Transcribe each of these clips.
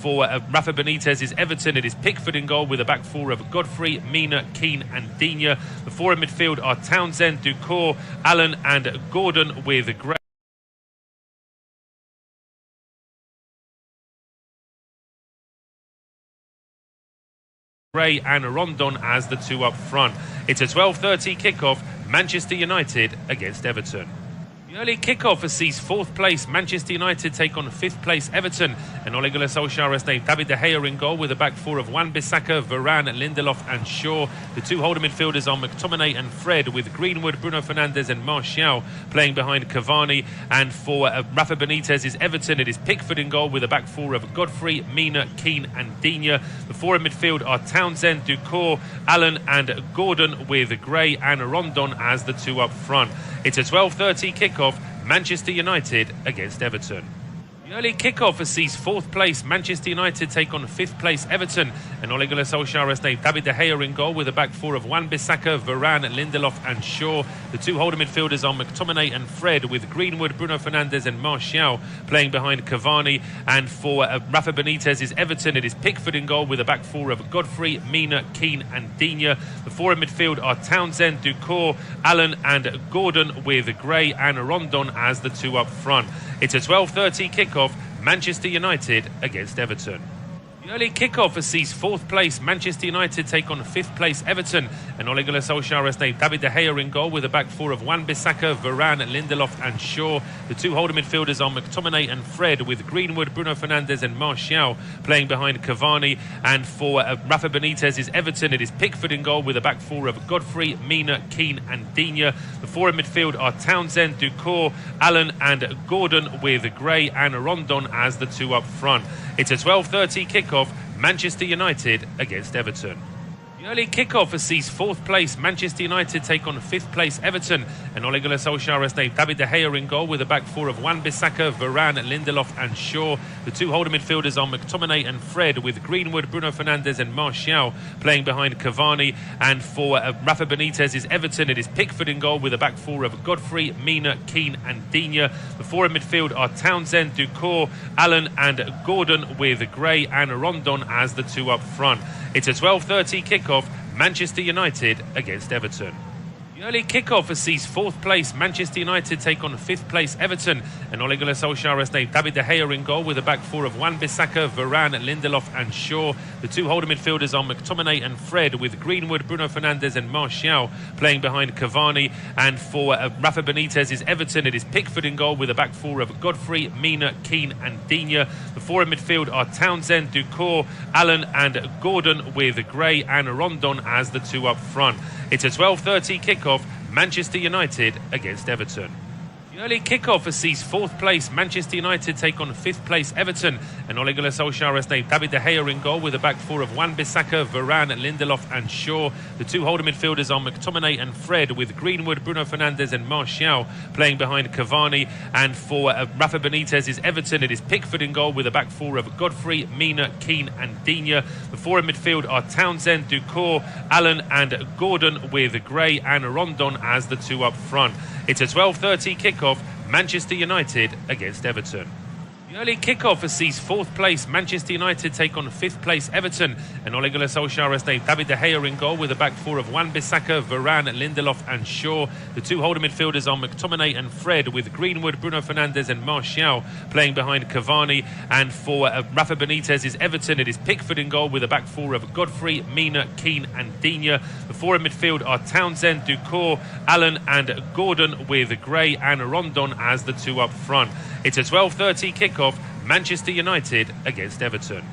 For Rafa Benitez's Everton, it is Pickford in goal with a back four of Godfrey, Mina, Keane and Digne. The four in midfield are Townsend, Ducour, Allen and Gordon with Gray. And Rondon as the two up front. It's a 12:30 kickoff, Manchester United against Everton. The early kickoff sees fourth place Manchester United take on fifth place Everton, and Ole Gunnar Solskjaer has named David De Gea in goal with a back four of Wan-Bissaka, Varane, Lindelof and Shaw. The two holder midfielders are McTominay and Fred, with Greenwood, Bruno Fernandes and Martial playing behind Cavani. And for Rafa Benitez's Everton, it is Pickford in goal with a back four of Godfrey, Mina, Keane and Digne. The four in midfield are Townsend, Ducour, Allen and Gordon, with Gray and Rondon as the two up front. It's a 12:30 kickoff, Manchester United against Everton. The early kickoff sees fourth place Manchester United take on fifth place Everton, and Ole Gunnar Solskjaer has named David De Gea in goal with a back four of Wan-Bissaka, Varane, Lindelof and Shaw. The two holder midfielders are McTominay and Fred, with Greenwood, Bruno Fernandes and Martial playing behind Cavani. And for Rafa Benitez's Everton, it is Pickford in goal with a back four of Godfrey, Mina, Keane and Digne. The four in midfield are Townsend, Ducour, Allen and Gordon, with Gray and Rondon as the two up front. It's a 12:30 kickoff, Manchester United against Everton. The early kickoff sees fourth place Manchester United take on fifth place Everton, and Ole Gunnar Solskjaer has named David De Gea in goal with a back four of Wan-Bissaka, Varane, Lindelof and Shaw. The two holder midfielders are McTominay and Fred, with Greenwood, Bruno Fernandes and Martial playing behind Cavani. And for Rafa Benitez's Everton, it is Pickford in goal with a back four of Godfrey, Mina, Keane and Digne. The four in midfield are Townsend, Ducour, Allen and Gordon, with Gray and Rondon as the two up front. It's a 12:30 kickoff, Manchester United against Everton. The early kickoff sees fourth place Manchester United take on fifth place Everton, and Ole Gunnar Solskjaer has named David De Gea in goal with a back four of Wan-Bissaka, Varane, Lindelof and Shaw. The two holder midfielders are McTominay and Fred, with Greenwood, Bruno Fernandes and Martial playing behind Cavani. And for Rafa Benitez's Everton, it is Pickford in goal with a back four of Godfrey, Mina, Keane and Digne. The four in midfield are Townsend, Ducour, Allen and Gordon, with Gray and Rondon as the two up front. It's a 12:30 kickoff, Manchester United against Everton. The early kickoff sees fourth place Manchester United take on fifth place Everton, and Ole Gunnar Solskjaer has named David De Gea in goal with a back four of Wan-Bissaka, Varane, Lindelof and Shaw. The two holder midfielders are McTominay and Fred, with Greenwood, Bruno Fernandes and Martial playing behind Cavani. And for Rafa Benitez's Everton, it is Pickford in goal with a back four of Godfrey, Mina, Keane and Digne. The four in midfield are Townsend, Ducour, Allen and Gordon, with Gray and Rondon as the two up front. It's a 12:30 kickoff, Manchester United against Everton. The early kickoff sees fourth place Manchester United take on fifth place Everton, and Ole Gunnar Solskjaer has named David De Gea in goal with a back four of Wan-Bissaka, Varane, Lindelof and Shaw. The two holder midfielders are McTominay and Fred, with Greenwood, Bruno Fernandes and Martial playing behind Cavani. And for Rafa Benitez's Everton, it is Pickford in goal with a back four of Godfrey, Mina, Keane and Digne. The four in midfield are Townsend, Ducour, Allen and Gordon, with Gray and Rondon as the two up front. It's a 12:30 kickoff, Manchester United against Everton. The early kickoff sees fourth place Manchester United take on fifth place Everton, and Ole Gunnar Solskjaer has named David De Gea in goal with a back four of Wan-Bissaka, Varane, Lindelof and Shaw. The two holder midfielders are McTominay and Fred, with Greenwood, Bruno Fernandes and Martial playing behind Cavani. And for Rafa Benitez's Everton, it is Pickford in goal with a back four of Godfrey, Mina, Keane and Digne. The four in midfield are Townsend, Ducour, Allen and Gordon, with Gray and Rondon as the two up front. It's a 12:30 kickoff, Manchester United against Everton.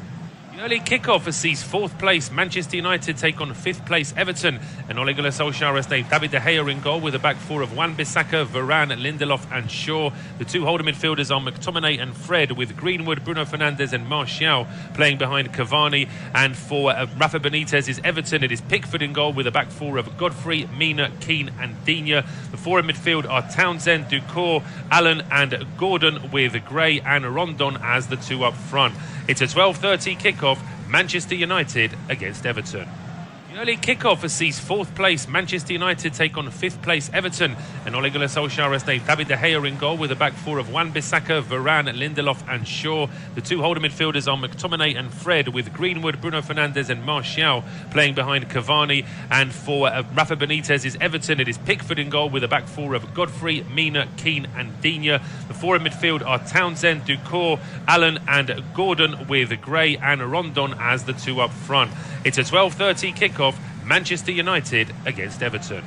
The early kickoff sees fourth place Manchester United take on fifth place Everton, and Ole Gunnar Solskjaer has named David De Gea in goal with a back four of Wan-Bissaka, Varane, Lindelof and Shaw. The two holder midfielders are McTominay and Fred, with Greenwood, Bruno Fernandes and Martial playing behind Cavani. And for Rafa Benitez's Everton, it is Pickford in goal with a back four of Godfrey, Mina, Keane and Digne. The four in midfield are Townsend, Ducour, Allen and Gordon, with Gray and Rondon as the two up front. It's a 12:30 kickoff, Manchester United against Everton. The early kickoff sees fourth place Manchester United take on fifth place Everton, and Ole Gunnar Solskjaer has named David De Gea in goal with a back four of Wan-Bissaka, Varane, Lindelof and Shaw. The two holding midfielders are McTominay and Fred, with Greenwood, Bruno Fernandes and Martial playing behind Cavani. And for Rafa Benitez's Everton, it is Pickford in goal with a back four of Godfrey, Mina, Keane and Digne. The four in midfield are Townsend, Ducour, Allen and Gordon, with Gray and Rondon as the two up front. It's a 12:30 kickoff, Manchester United against Everton.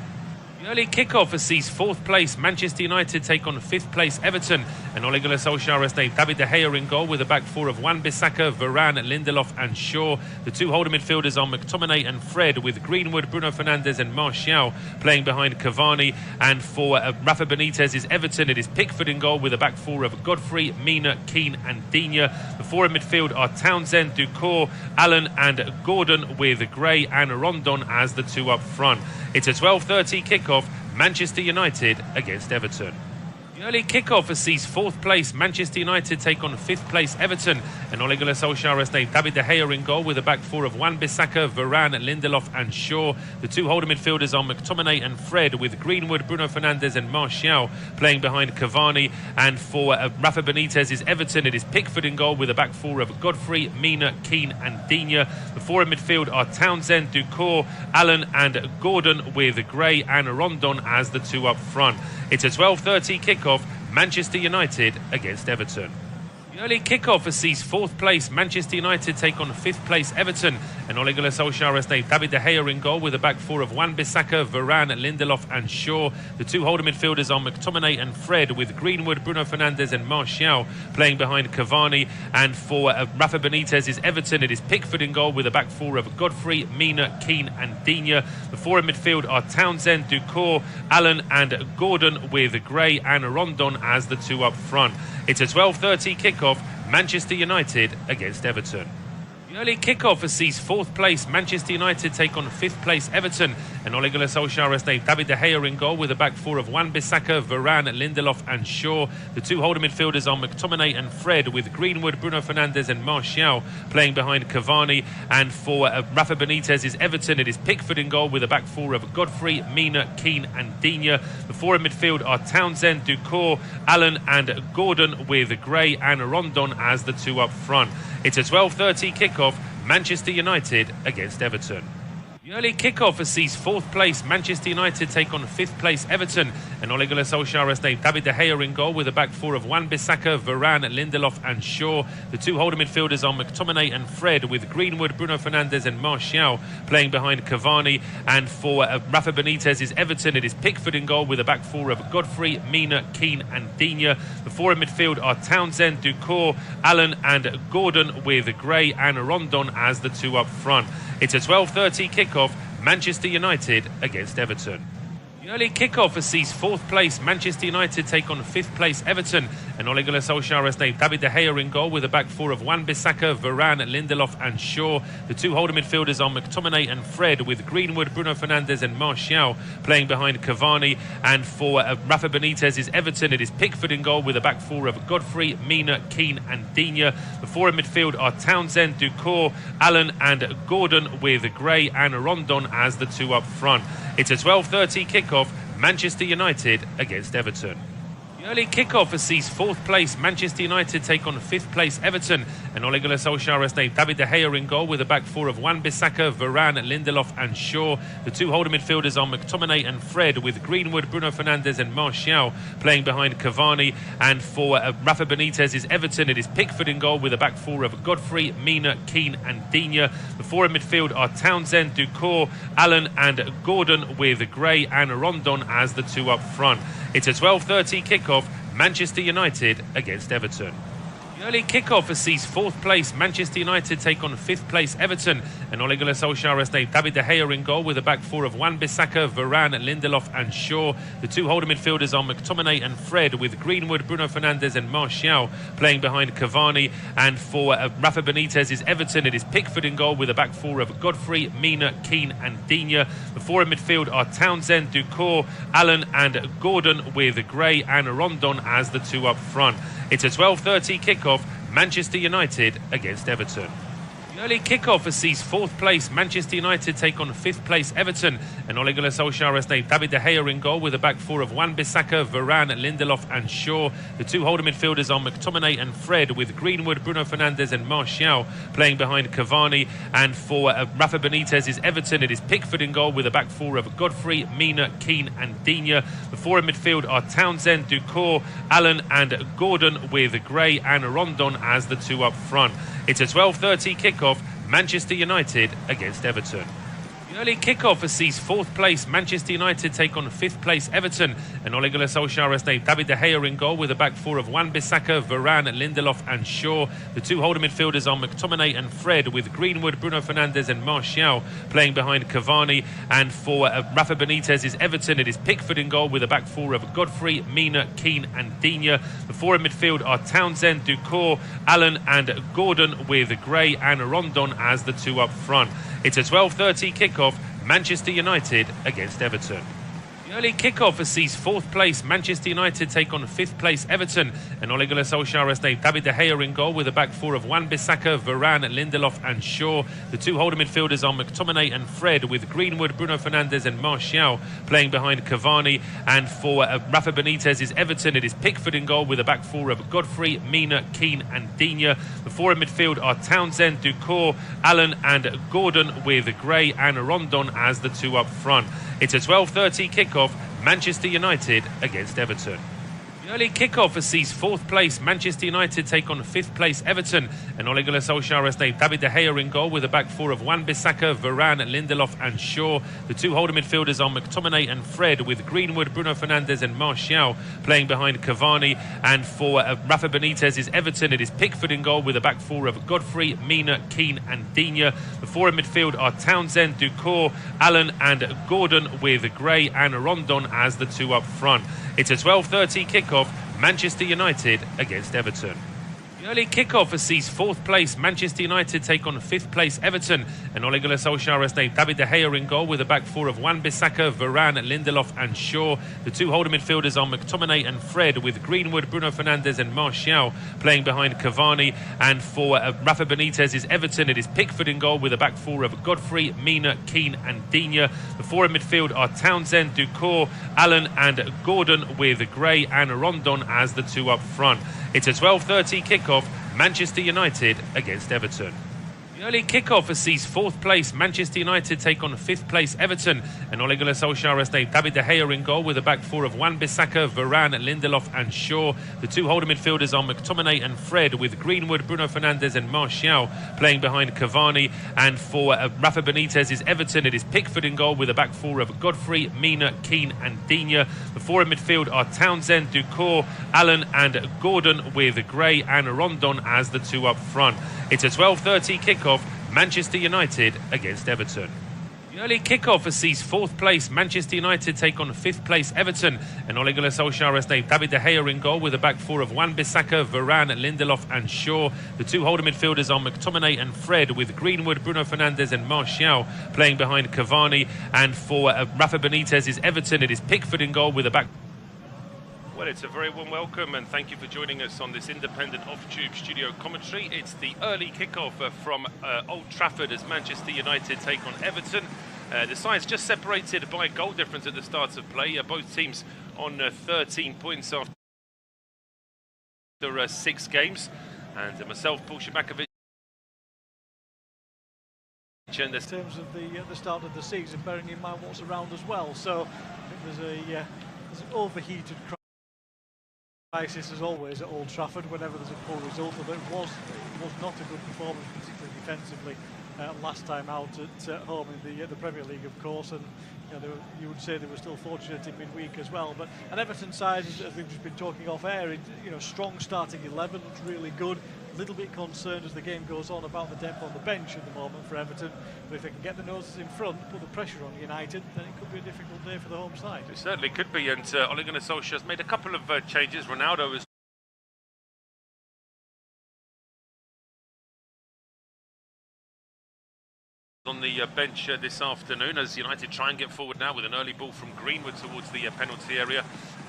The early kickoff sees fourth place Manchester United take on fifth place Everton, and Ole Gunnar Solskjaer has named David De Gea in goal with a back four of Wan-Bissaka, Varane, Lindelof and Shaw. The two holding midfielders are McTominay and Fred, with Greenwood, Bruno Fernandes and Martial playing behind Cavani. And for Rafa Benitez's Everton, it is Pickford in goal with a back four of Godfrey, Mina, Keane and Digne. The four in midfield are Townsend, Ducour, Allen and Gordon, with Gray and Rondon as the two up front. It's a 12:30 kickoff, Manchester United against Everton. The early kickoff sees fourth place Manchester United take on fifth place Everton, and Ole Gunnar Solskjaer has named David De Gea in goal with a back four of Wan-Bissaka, Varane, Lindelof and Shaw. The two holding midfielders are McTominay and Fred, with Greenwood, Bruno Fernandes and Martial playing behind Cavani. And for Rafa Benitez's Everton, it is Pickford in goal with a back four of Godfrey, Mina, Keane and Digne. The four in midfield are Townsend, Ducour, Allen and Gordon, with Gray and Rondon as the two up front. It's a 12:30 kickoff, Manchester United against Everton. The early kickoff sees fourth place Manchester United take on fifth place Everton, and Ole Gunnar Solskjaer has named David De Gea in goal with a back four of Wan-Bissaka, Varane, Lindelof and Shaw. The two holding midfielders are McTominay and Fred, with Greenwood, Bruno Fernandes and Martial playing behind Cavani. And for Rafa Benitez's Everton, it is Pickford in goal with a back four of Godfrey, Mina, Keane and Digne. The four in midfield are Townsend, Ducour, Allen and Gordon, with Gray and Rondon as the two up front. It's a 12:30 kickoff, Manchester United against Everton. The early kickoff sees fourth place Manchester United take on fifth place Everton, and Ole Gunnar Solskjaer has named David De Gea in goal with a back four of Wan-Bissaka, Varane, Lindelof and Shaw. The two holding midfielders are McTominay and Fred, with Greenwood, Bruno Fernandes and Martial playing behind Cavani. And for Rafa Benitez's Everton, it is Pickford in goal with a back four of Godfrey, Mina, Keane and Digne. The four in midfield are Townsend, Ducour, Allen and Gordon, with Gray and Rondon as the two up front. It's a 12:30 kickoff, Manchester United against Everton. The early kickoff sees fourth place Manchester United take on fifth place Everton, and Ole Gunnar Solskjaer has named David De Gea in goal with a back four of Wan-Bissaka, Varane, Lindelof and Shaw. The two holding midfielders are McTominay and Fred, with Greenwood, Bruno Fernandes and Martial playing behind Cavani. And for Rafa Benitez's Everton, it is Pickford in goal with a back four of Godfrey, Mina, Keane and Digne. The four in midfield are Townsend, Ducour, Allen and Gordon, with Gray and Rondon as the two up front. It's a 12:30 kickoff, Manchester United against Everton. The early kickoff sees fourth place Manchester United take on fifth place Everton, and Ole Gunnar Solskjaer has named David De Gea in goal with a back four of Wan-Bissaka, Varane, Lindelof and Shaw. The two holding midfielders are McTominay and Fred, with Greenwood, Bruno Fernandes and Martial playing behind Cavani. And for Rafa Benitez's Everton, it is Pickford in goal with a back four of Godfrey, Mina, Keane and Digne. The four in midfield are Townsend, Ducour, Allen and Gordon, with Gray and Rondon as the two up front. It's a 12:30 kickoff, Manchester United against Everton. The early kickoff sees fourth place Manchester United take on fifth place Everton, and Ole Gunnar Solskjaer has named David De Gea in goal with a back four of Wan-Bissaka, Varane, Lindelof and Shaw. The two holding midfielders are McTominay and Fred, with Greenwood, Bruno Fernandes and Martial playing behind Cavani. And for Rafa Benitez's Everton, it is Pickford in goal with a back four of Godfrey, Mina, Keane and Digne. The four in midfield are Townsend, Ducour, Allen and Gordon, with Gray and Rondon as the two up front. It's a 12:30 kickoff, Manchester United against Everton. The early kickoff sees fourth place Manchester United take on fifth place Everton, and Ole Gunnar Solskjaer has named David De Gea in goal with a back four of Wan-Bissaka, Varane, Lindelof and Shaw. The two holding midfielders are McTominay and Fred, with Greenwood, Bruno Fernandes and Martial playing behind Cavani. And for Rafa Benitez's Everton, it is Pickford in goal with a back four of Godfrey, Mina, Keane and Digne. The four in midfield are Townsend, Ducour, Allen and Gordon, with Gray and Rondon as the two up front. It's a 12:30 kickoff, Manchester United against Everton. The early kickoff sees fourth place Manchester United take on fifth place Everton, and Ole Gunnar Solskjaer has named David De Gea in goal with a back four of Wan-Bissaka, Varane, Lindelof and Shaw. The two holding midfielders are McTominay and Fred, with Greenwood, Bruno Fernandes and Martial playing behind Cavani, and for Rafa Benitez's Everton it is Pickford in goal with a back four of Godfrey, Mina, Keane and Digne. The four in midfield are Townsend, Ducour, Allen and Gordon, with Gray and Rondon as the two up front. It's a 12:30 kickoff, Manchester United against Everton. The early kickoff sees fourth place Manchester United take on fifth place Everton, and Ole Gunnar Solskjaer has named David De Gea in goal with a back four of Wan-Bissaka, Varane, Lindelof and Shaw. The two holding midfielders are McTominay and Fred, with Greenwood, Bruno Fernandes and Martial playing behind Cavani, and for Rafa Benitez's Everton it is Pickford in goal with a back four of Godfrey, Mina, Keane and Digne. The four in midfield are Townsend, Ducour, Allen and Gordon, with Gray and Rondon as the two up front. It's a 12:30 kickoff, Manchester United against Everton. The early kickoff sees fourth place Manchester United take on fifth place Everton, and Ole Gunnar Solskjaer has named David De Gea in goal with a back four of Wan-Bissaka, Varane, Lindelof and Shaw. The two holding midfielders are McTominay and Fred, with Greenwood, Bruno Fernandes and Martial playing behind Cavani, and for Rafa Benitez's Everton it is Pickford in goal with a back four of Godfrey, Mina, Keane and Digne. The four in midfield are Townsend, Ducour, Allen and Gordon, with Gray and Rondon as the two up front. It's a 12:30 kickoff, Manchester United against Everton. The early kickoff sees fourth place Manchester United take on fifth place Everton, and Ole Gunnar Solskjaer has named David De Gea in goal with a back four of Wan-Bissaka, Varane, Lindelof and Shaw. The two holding midfielders are McTominay and Fred, with Greenwood, Bruno Fernandes and Martial playing behind Cavani, and for Rafa Benitez's Everton it is Pickford in goal with a back four of Godfrey, Mina, Keane and Digne. The four in midfield are Townsend, Ducour, Allen and Gordon, with Gray and Rondon as the two up front. It's a 12:30 kickoff, Manchester United against Everton. The early kickoff sees fourth place Manchester United take on fifth place Everton, and Ole Gunnar Solskjaer has named David De Gea in goal with a back four of Wan-Bissaka, Varane, Lindelof and Shaw. The two holding midfielders are McTominay and Fred, with Greenwood, Bruno Fernandes and Martial playing behind Cavani, and for Rafa Benitez's Everton it is Pickford in goal with a back four of Godfrey, Mina, Keane and Digne. The four in midfield are Townsend, Ducour, Allen and Gordon, with Gray and Rondon as the two up front. It's a 12:30 kickoff, Manchester United against Everton. The early kickoff sees fourth place Manchester United take on fifth place Everton, and Ole Gunnar Solskjaer has named David De Gea in goal with a back four of Wan-Bissaka, Varane, Lindelof and Shaw. The two holding midfielders are McTominay and Fred, with Greenwood, Bruno Fernandes and Martial playing behind Cavani, and for Rafa Benitez's Everton it is Pickford in goal with a back four of Godfrey, Mina, Keane and Digne. The four in midfield are Townsend, Ducour, Allen and Gordon, with Gray and Rondon as the two up front. It's a 12:30 kickoff, Manchester United against Everton. The early kickoff sees fourth place Manchester United take on fifth place Everton, and Ole Gunnar Solskjaer has named David De Gea in goal with a back four of Wan-Bissaka, Varane, Lindelof and Shaw. The two holding midfielders are McTominay and Fred, with Greenwood, Bruno Fernandes and Martial playing behind Cavani, and for Rafa Benitez's Everton it is Pickford in goal with a back... Well, it's a very warm welcome and thank you for joining us on this independent off-tube studio commentary. It's the early kickoff from Old Trafford as Manchester United take on Everton. The sides just separated by goal difference at the start of play. Both teams on 13 points after 6 games. And myself, Paul Shimakovic. In terms of the start of the season, bearing in mind what's around as well. So I think there's an overheated crisis as always at Old Trafford whenever there's a poor result, although it was not a good performance, particularly defensively, last time out at home in the Premier League, of course, and you would say they were still fortunate in midweek as well. But an Everton side, as we've just been talking off air, strong starting 11, looks really good. A little bit concerned as the game goes on about the depth on the bench at the moment for Everton, but if they can get the noses in front, put the pressure on United, then it could be a difficult day for the home side. It certainly could be, and Ole Gunnar Solskjaer's made a couple of changes. Ronaldo has on the bench this afternoon as United try and get forward now with an early ball from Greenwood towards the penalty area.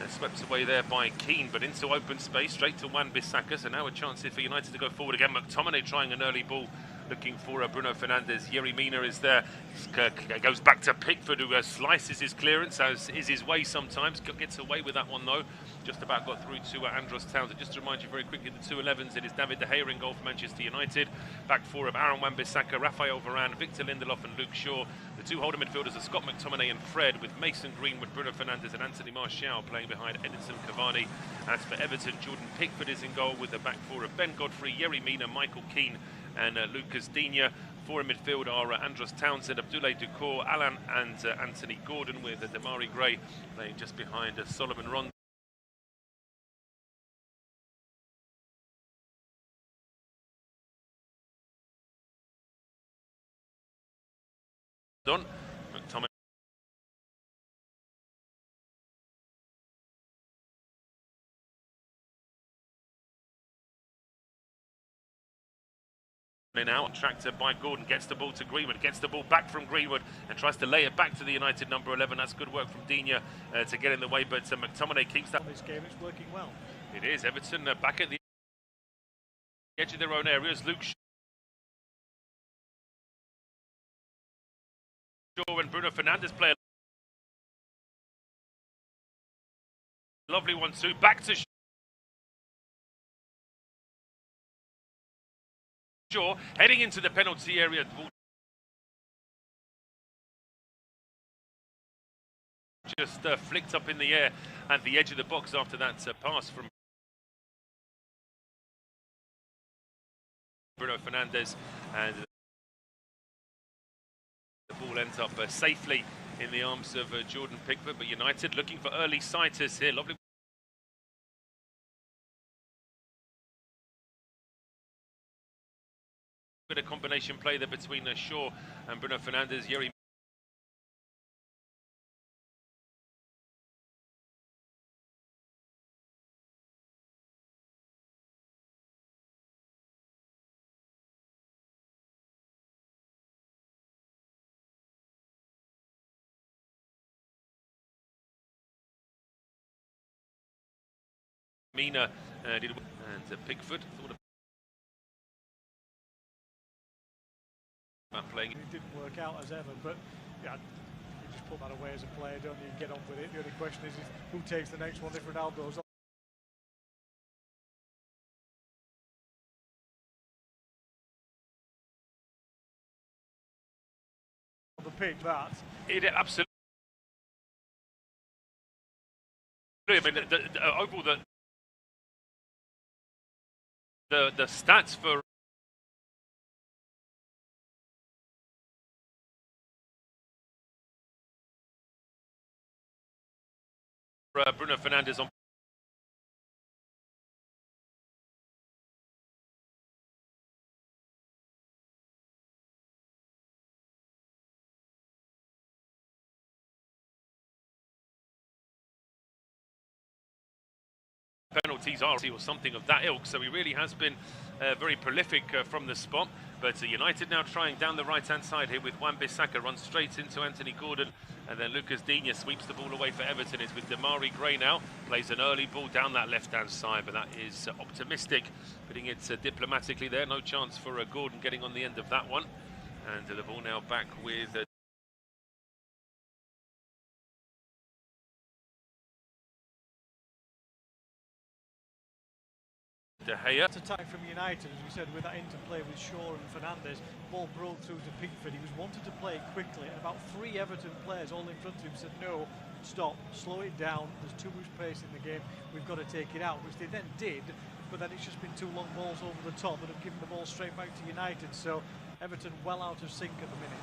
Swept away there by Keane, but into open space, straight to Wan-Bissaka. So now a chance here for United to go forward again. McTominay trying an early ball looking for Bruno Fernandes. Yerry Mina is there. Goes back to Pickford, who slices his clearance, as is his way sometimes. Gets away with that one though. Just about got through to Andros Townsend. Just to remind you very quickly, the 2-11s, it is David De Gea in goal for Manchester United. Back four of Aaron Wan-Bissaka, Raphael Varane, Victor Lindelof and Luke Shaw. The two holding midfielders are Scott McTominay and Fred, with Mason Greenwood, Bruno Fernandes and Anthony Martial playing behind Edinson Cavani. As for Everton, Jordan Pickford is in goal, with the back four of Ben Godfrey, Yerry Mina, Michael Keane and Lucas Digne. Four in midfield are Andros Townsend, Abdoulaye Doucouré, Alan and Anthony Gordon, with Damari Gray playing just behind Solomon Rondon. McTominay now, tracked by Gordon, gets the ball to Greenwood, gets the ball back from Greenwood and tries to lay it back to the United number 11. That's good work from Digne to get in the way, but McTominay keeps that. This game it's working well. It is. Everton back at the edge of their own areas. Luke Shaw and Bruno Fernandes play a lovely 1-2. Back to Shaw, heading into the penalty area. Just flicked up in the air at the edge of the box after that pass from Bruno Fernandes, and the ball ends up safely in the arms of Jordan Pickford. But United looking for early sighters here. Lovely bit of combination play there between Shaw and Bruno Fernandes. Yerry Mina did, and Pickford thought about playing. It didn't work out as ever, but yeah, you just put that away as a player, don't you? Get on with it. The only question is who takes the next one if Ronaldo's on the pitch. That it absolutely. I mean, overall the stats for Bruno Fernandes on penalties are or something of that ilk, so he really has been very prolific from the spot. But United now trying down the right hand side here with Wan-Bissaka, runs straight into Anthony Gordon, and then Lucas Digne sweeps the ball away for Everton. It's with Damari Gray now, plays an early ball down that left hand side, but that is optimistic, putting it diplomatically there. No chance for Gordon getting on the end of that one, and the ball now back with De Gea. It's attack from United, as we said, with that interplay with Shaw and Fernandes. Ball broke through to Pickford. He was wanted to play it quickly, and about 3 Everton players all in front of him said, no, stop, slow it down, there's too much pace in the game, we've got to take it out, which they then did, but then it's just been 2 long balls over the top that have given the ball straight back to United. So Everton well out of sync at the minute.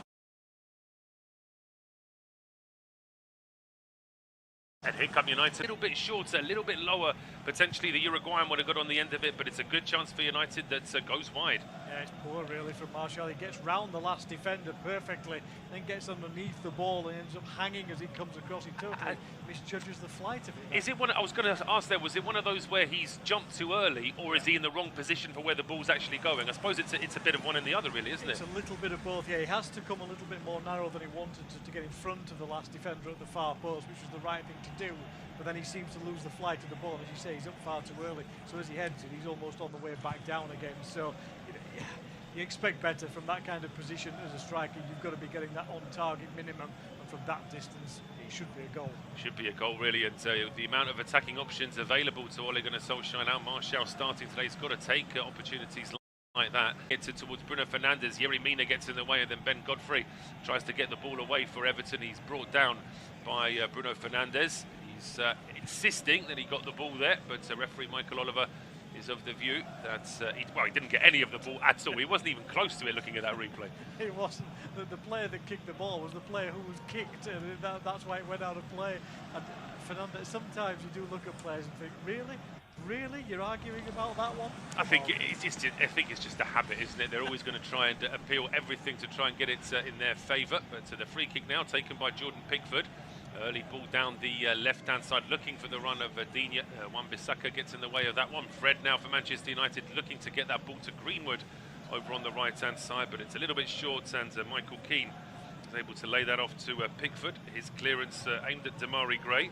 And here come United, a little bit shorter, a little bit lower. Potentially the Uruguayan would have got on the end of it, but it's a good chance for United that goes wide. Yeah, it's poor really from Martial. He gets round the last defender perfectly, then gets underneath the ball and ends up hanging as it comes across. He totally misjudges the flight of it. Is it one? I was going to ask there, was it one of those where he's jumped too early, or is he in the wrong position for where the ball's actually going? I suppose it's a bit of one and the other, really, isn't it? It's a little bit of both, yeah. He has to come a little bit more narrow than he wanted to get in front of the last defender at the far post, which was the right thing to do. But then he seems to lose the flight of the ball. As you say, he's up far too early. So as he heads it, he's almost on the way back down again. So, you know, you expect better from that kind of position as a striker. You've got to be getting that on-target minimum, and from that distance, it should be a goal. Should be a goal, really, and the amount of attacking options available to Ole Gunnar Solskjaer now. Martial starting today, he's got to take opportunities like that. Gets it towards Bruno Fernandes. Yerry Mina gets in the way, and then Ben Godfrey tries to get the ball away for Everton. He's brought down by Bruno Fernandes. He's insisting that he got the ball there, but referee Michael Oliver is of the view that he didn't get any of the ball at all. He wasn't even close to it looking at that replay. It wasn't. The player that kicked the ball was the player who was kicked, and that's why it went out of play. And Fernandes, sometimes you do look at players and think, really? Really? You're arguing about that one? I think it's just a habit, isn't it? They're always going to try and appeal everything to try and get it in their favour. But the free kick now taken by Jordan Pickford. Early ball down the left-hand side, looking for the run of Digne. Wan-Bissaka gets in the way of that one. Fred now for Manchester United, looking to get that ball to Greenwood over on the right-hand side, but it's a little bit short, and Michael Keane is able to lay that off to Pickford. His clearance aimed at Damari Gray.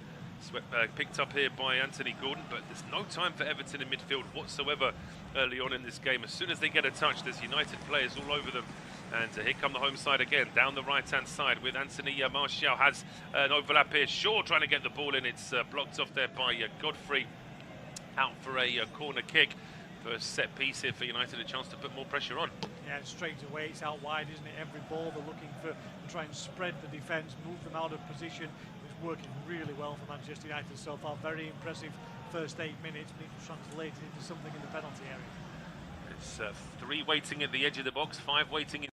Picked up here by Anthony Gordon, but there's no time for Everton in midfield whatsoever early on in this game. As soon as they get a touch, there's United players all over them. And here come the home side again, down the right-hand side with Anthony Martial. Has an overlap here. Shaw trying to get the ball in. It's blocked off there by Godfrey. Out for a corner kick. First set piece here for United, a chance to put more pressure on. Yeah, straight away, it's out wide, isn't it? Every ball they're looking for, try and spread the defence, move them out of position. It's working really well for Manchester United so far. Very impressive first 8 minutes, being translated into something in the penalty area. It's 3 waiting at the edge of the box, 5 waiting in.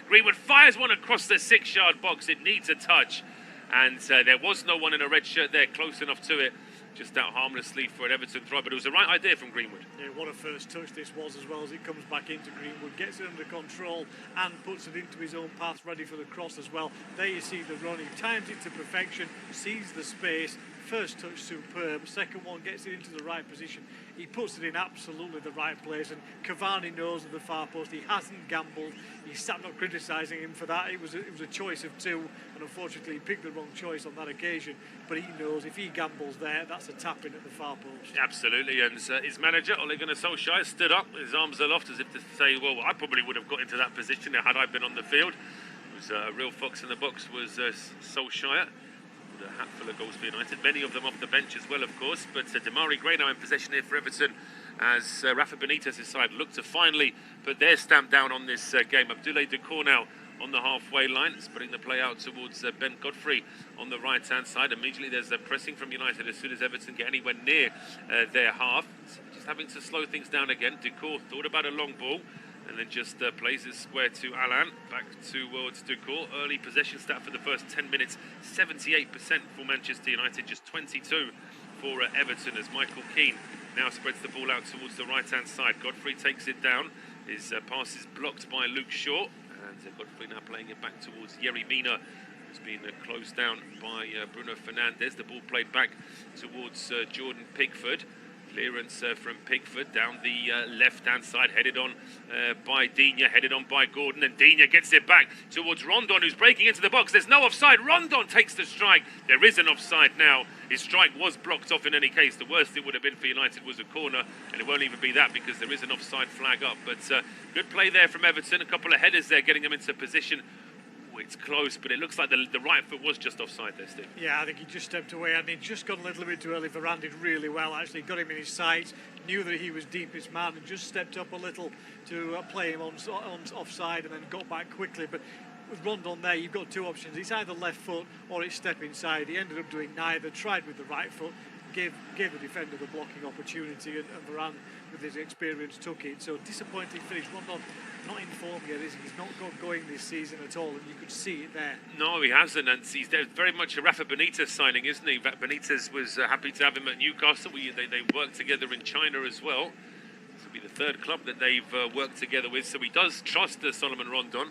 Greenwood fires one across the 6-yard box. It needs a touch, and there was no one in a red shirt there close enough to it. Just out harmlessly for an Everton throw, but it was the right idea from Greenwood. Yeah, what a first touch this was, as well as it comes back into Greenwood, gets it under control and puts it into his own path, ready for the cross as well. There you see the run, he times it to perfection, sees the space. First touch superb, second one gets it into the right position. He puts it in absolutely the right place, and Cavani knows at the far post. He hasn't gambled. He sat not criticising him for that. It was a choice of 2, and unfortunately he picked the wrong choice on that occasion. But he knows if he gambles there, that's a tap in at the far post. Absolutely, and his manager Ole Gunnar Solskjaer stood up, his arms aloft, as if to say, well, I probably would have got into that position had I been on the field. It was a real fox in the box was Solskjaer. A hat full of goals for United, many of them off the bench as well, of course. But Damari Gray now in possession here for Everton, as Rafa Benitez' side look to finally put their stamp down on this game. Abdoulaye Doucouré now on the halfway line, spreading the play out towards Ben Godfrey on the right-hand side. Immediately there's pressing from United as soon as Everton get anywhere near their half. Just having to slow things down again. Doucouré thought about a long ball, and then just plays it square to Alan, back towards Doucouré. Early possession stat for the first 10 minutes, 78% for Manchester United, just 22 for Everton, as Michael Keane now spreads the ball out towards the right-hand side. Godfrey takes it down, his pass is blocked by Luke Shaw, and Godfrey now playing it back towards Yerry Mina, who's been closed down by Bruno Fernandes. The ball played back towards Jordan Pickford. Clearance from Pickford down the left-hand side, headed on by Digne, headed on by Gordon, and Digne gets it back towards Rondon, who's breaking into the box. There's no offside. Rondon takes the strike. There is an offside now. His strike was blocked off in any case. The worst it would have been for United was a corner, and it won't even be that because there is an offside flag up. But good play there from Everton. A couple of headers there, getting them into position. It's close, but it looks like the right foot was just offside there, Steve. Yeah, I think he just stepped away, and he just got a little bit too early. Varane did really well, actually. Got him in his sights, knew that he was deepest man, and just stepped up a little to play him on offside, and then got back quickly. But with Rondon there, you've got 2 options. It's either left foot or it's step inside. He ended up doing neither, tried with the right foot, gave the defender the blocking opportunity, and Varane, with his experience, took it. So disappointing finish. Rondon not in form yet, is he? He's not got going this season at all, and you could see it there. No, he hasn't, and he's very much a Rafa Benitez signing, isn't he? Benitez was happy to have him at Newcastle. They worked together in China as well. This will be the 3rd club that they've worked together with, so he does trust Solomon Rondon.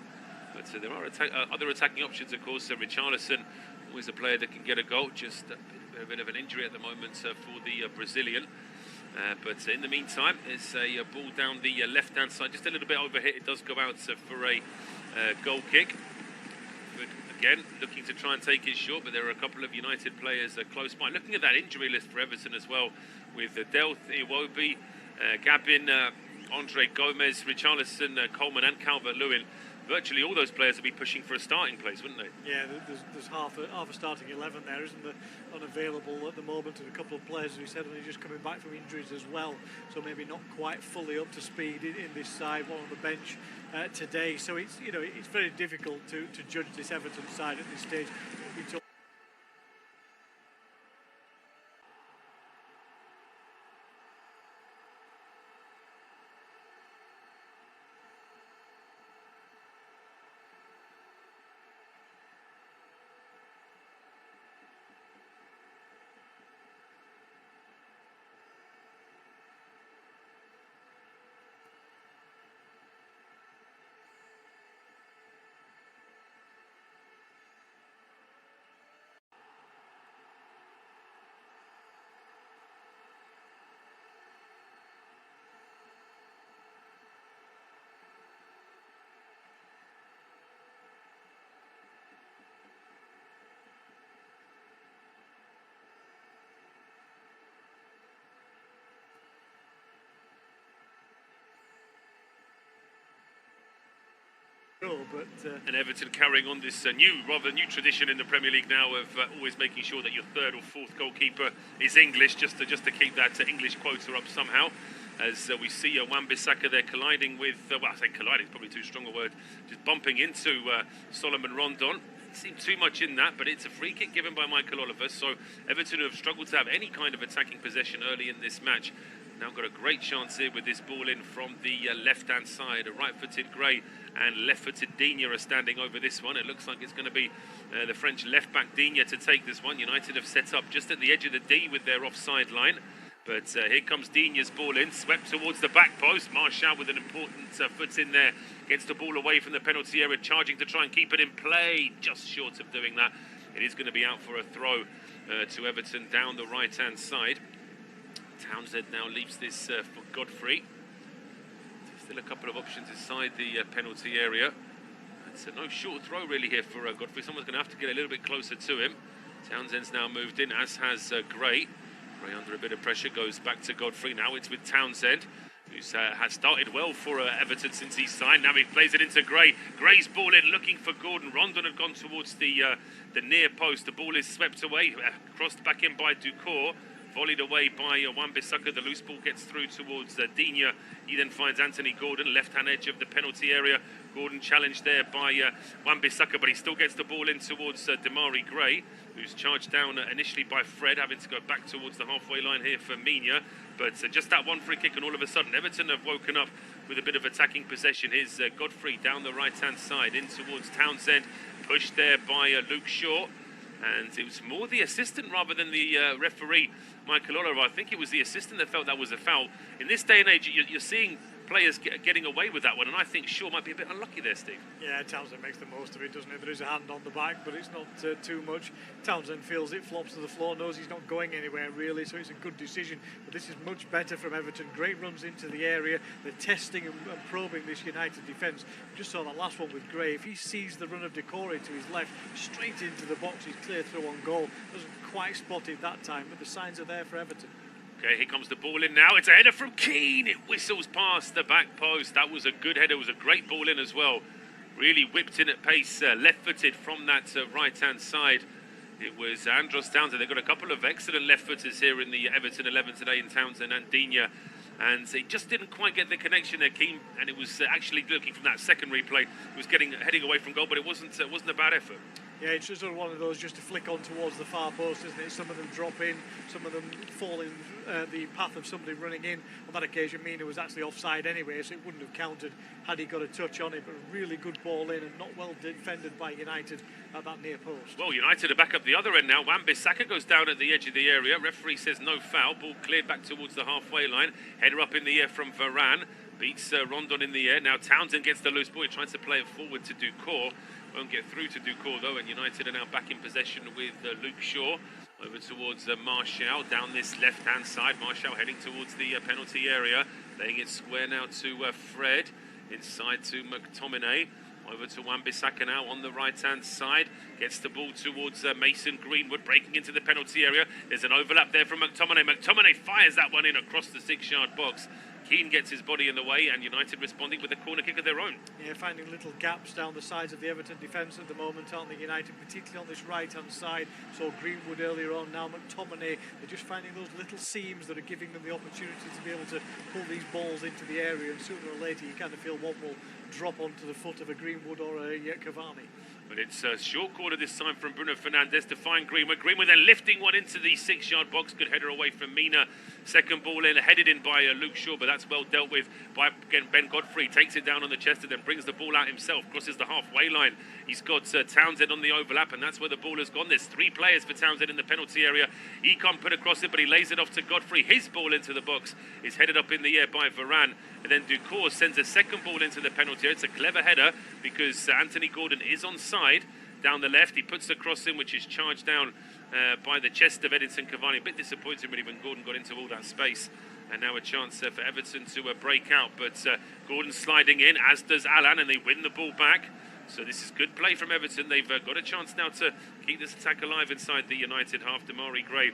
But there are other attacking options, of course. Richarlison, always a player that can get a goal, just a bit of an injury at the moment for the Brazilian. But in the meantime, it's a ball down the left-hand side, just a little bit overhit. It does go out for a goal kick. But again, looking to try and take it short, but there are a couple of United players close by. Looking at that injury list for Everton as well, with Delth, Iwobi, Gabin, Andre Gomez, Richarlison, Coleman and Calvert-Lewin. Virtually all those players will be pushing for a starting place, wouldn't they? Yeah, there's half a starting 11 there, isn't there, unavailable at the moment, and a couple of players, as we said, only just coming back from injuries as well, so maybe not quite fully up to speed in this side, one on the bench today. So it's, you know, it's very difficult to judge this Everton side at this stage. And Everton carrying on this rather new tradition in the Premier League now of always making sure that your third or fourth goalkeeper is English, just to keep that English quota up somehow. As we see Wan-Bissaka there colliding with, well, I say colliding is probably too strong a word, just bumping into Solomon Rondon. It seemed too much in that, but it's a free kick given by Michael Oliver. So Everton, who have struggled to have any kind of attacking possession early in this match, now got a great chance here with this ball in from the left-hand side. A right-footed Gray and left-footed Digne are standing over this one. It looks like it's going to be the French left-back Digne to take this one. United have set up just at the edge of the D with their offside line. But here comes Digne's ball in, swept towards the back post. Martial with an important foot in there. Gets the ball away from the penalty area, charging to try and keep it in play. Just short of doing that. It is going to be out for a throw to Everton down the right-hand side. Townsend now leaves this for Godfrey. Still a couple of options inside the penalty area. It's no short throw really here for Godfrey. Someone's going to have to get a little bit closer to him. Townsend's now moved in, as has Gray. Gray under a bit of pressure goes back to Godfrey. Now it's with Townsend, who's has started well for Everton since he signed. Now he plays it into Gray. Gray's ball in, looking for Gordon. Rondon had gone towards the near post. The ball is swept away, crossed back in by Ducour. Volleyed away by Wan-Bissaka. The loose ball gets through towards Digne. He then finds Anthony Gordon, left-hand edge of the penalty area. Gordon challenged there by Wan-Bissaka, but he still gets the ball in towards Damari Gray, who's charged down initially by Fred, having to go back towards the halfway line here for Mina. But just that one free kick, and all of a sudden Everton have woken up with a bit of attacking possession. Here's Godfrey down the right-hand side, in towards Townsend, pushed there by Luke Shaw. And it was more the assistant rather than the referee, Michael Oliver. I think it was the assistant that felt that was a foul. In this day and age, you're seeing players getting away with that one, and I think Shaw might be a bit unlucky there, Steve. Yeah, Townsend makes the most of it, doesn't it? There is a hand on the back, but it's not too much. Townsend feels it, flops to the floor, knows he's not going anywhere really, so it's a good decision. But this is much better from Everton. Great runs into the area. They're testing and probing this United defence. Just saw that last one with Gray. If he sees the run of Decore to his left, straight into the box, he's clear through on goal. Doesn't quite spot it that time, but the signs are there for Everton. Okay, here comes the ball in now. It's a header from Keane. It whistles past the back post. That was a good header. It was a great ball in as well. Really whipped in at pace, left-footed from that right-hand side. It was Andros Townsend. They've got a couple of excellent left-footers here in the Everton 11 today in Townsend and Digne. And he just didn't quite get the connection there, Keane. And it was actually looking from that second replay. It was heading away from goal, but it wasn't a bad effort. Yeah, it's just one of those just to flick on towards the far post, isn't it? Some of them drop in, some of them fall in the path of somebody running in. On that occasion, Mina was actually offside anyway, so it wouldn't have counted had he got a touch on it. But a really good ball in and not well defended by United at that near post. Well, United are back up the other end now. Wan-Bissaka goes down at the edge of the area. Referee says no foul. Ball cleared back towards the halfway line. Header up in the air from Varane. Beats Rondon in the air. Now Townsend gets the loose ball. He tries to play it forward to Ducour. Won't get through to Ducour though, and United are now back in possession with Luke Shaw. Over towards Martial, down this left-hand side. Martial heading towards the penalty area. Laying it square now to Fred. Inside to McTominay. Over to Wan-Bissaka now on the right-hand side. Gets the ball towards Mason Greenwood, breaking into the penalty area. There's an overlap there from McTominay. McTominay fires that one in across the 6-yard box. Keane gets his body in the way, and United responding with a corner kick of their own. Yeah, finding little gaps down the sides of the Everton defence at the moment, aren't they, United, particularly on this right-hand side. So Greenwood earlier on, now McTominay. They're just finding those little seams that are giving them the opportunity to be able to pull these balls into the area, and sooner or later you kind of feel one will drop onto the foot of a Greenwood or a Cavani. But it's a short corner this time from Bruno Fernandes to find Greenwood. Greenwood then lifting one into the 6-yard box. Good header away from Mina. Second ball in, headed in by Luke Shaw, but that's well dealt with by, again, Ben Godfrey. Takes it down on the chest and then brings the ball out himself. Crosses the halfway line. He's got Townsend on the overlap, and that's where the ball has gone. There's 3 players for Townsend in the penalty area. He can't put across it, but he lays it off to Godfrey. His ball into the box is headed up in the air by Varane. And then Ducour sends a second ball into the penalty area. It's a clever header because Anthony Gordon is onside. Down the left, he puts the cross in, which is charged down by the chest of Edinson Cavani. A bit disappointing really when Gordon got into all that space. And now a chance for Everton to break out. But Gordon sliding in, as does Alan, and they win the ball back. So this is good play from Everton. They've got a chance now to keep this attack alive inside the United half. Damari Gray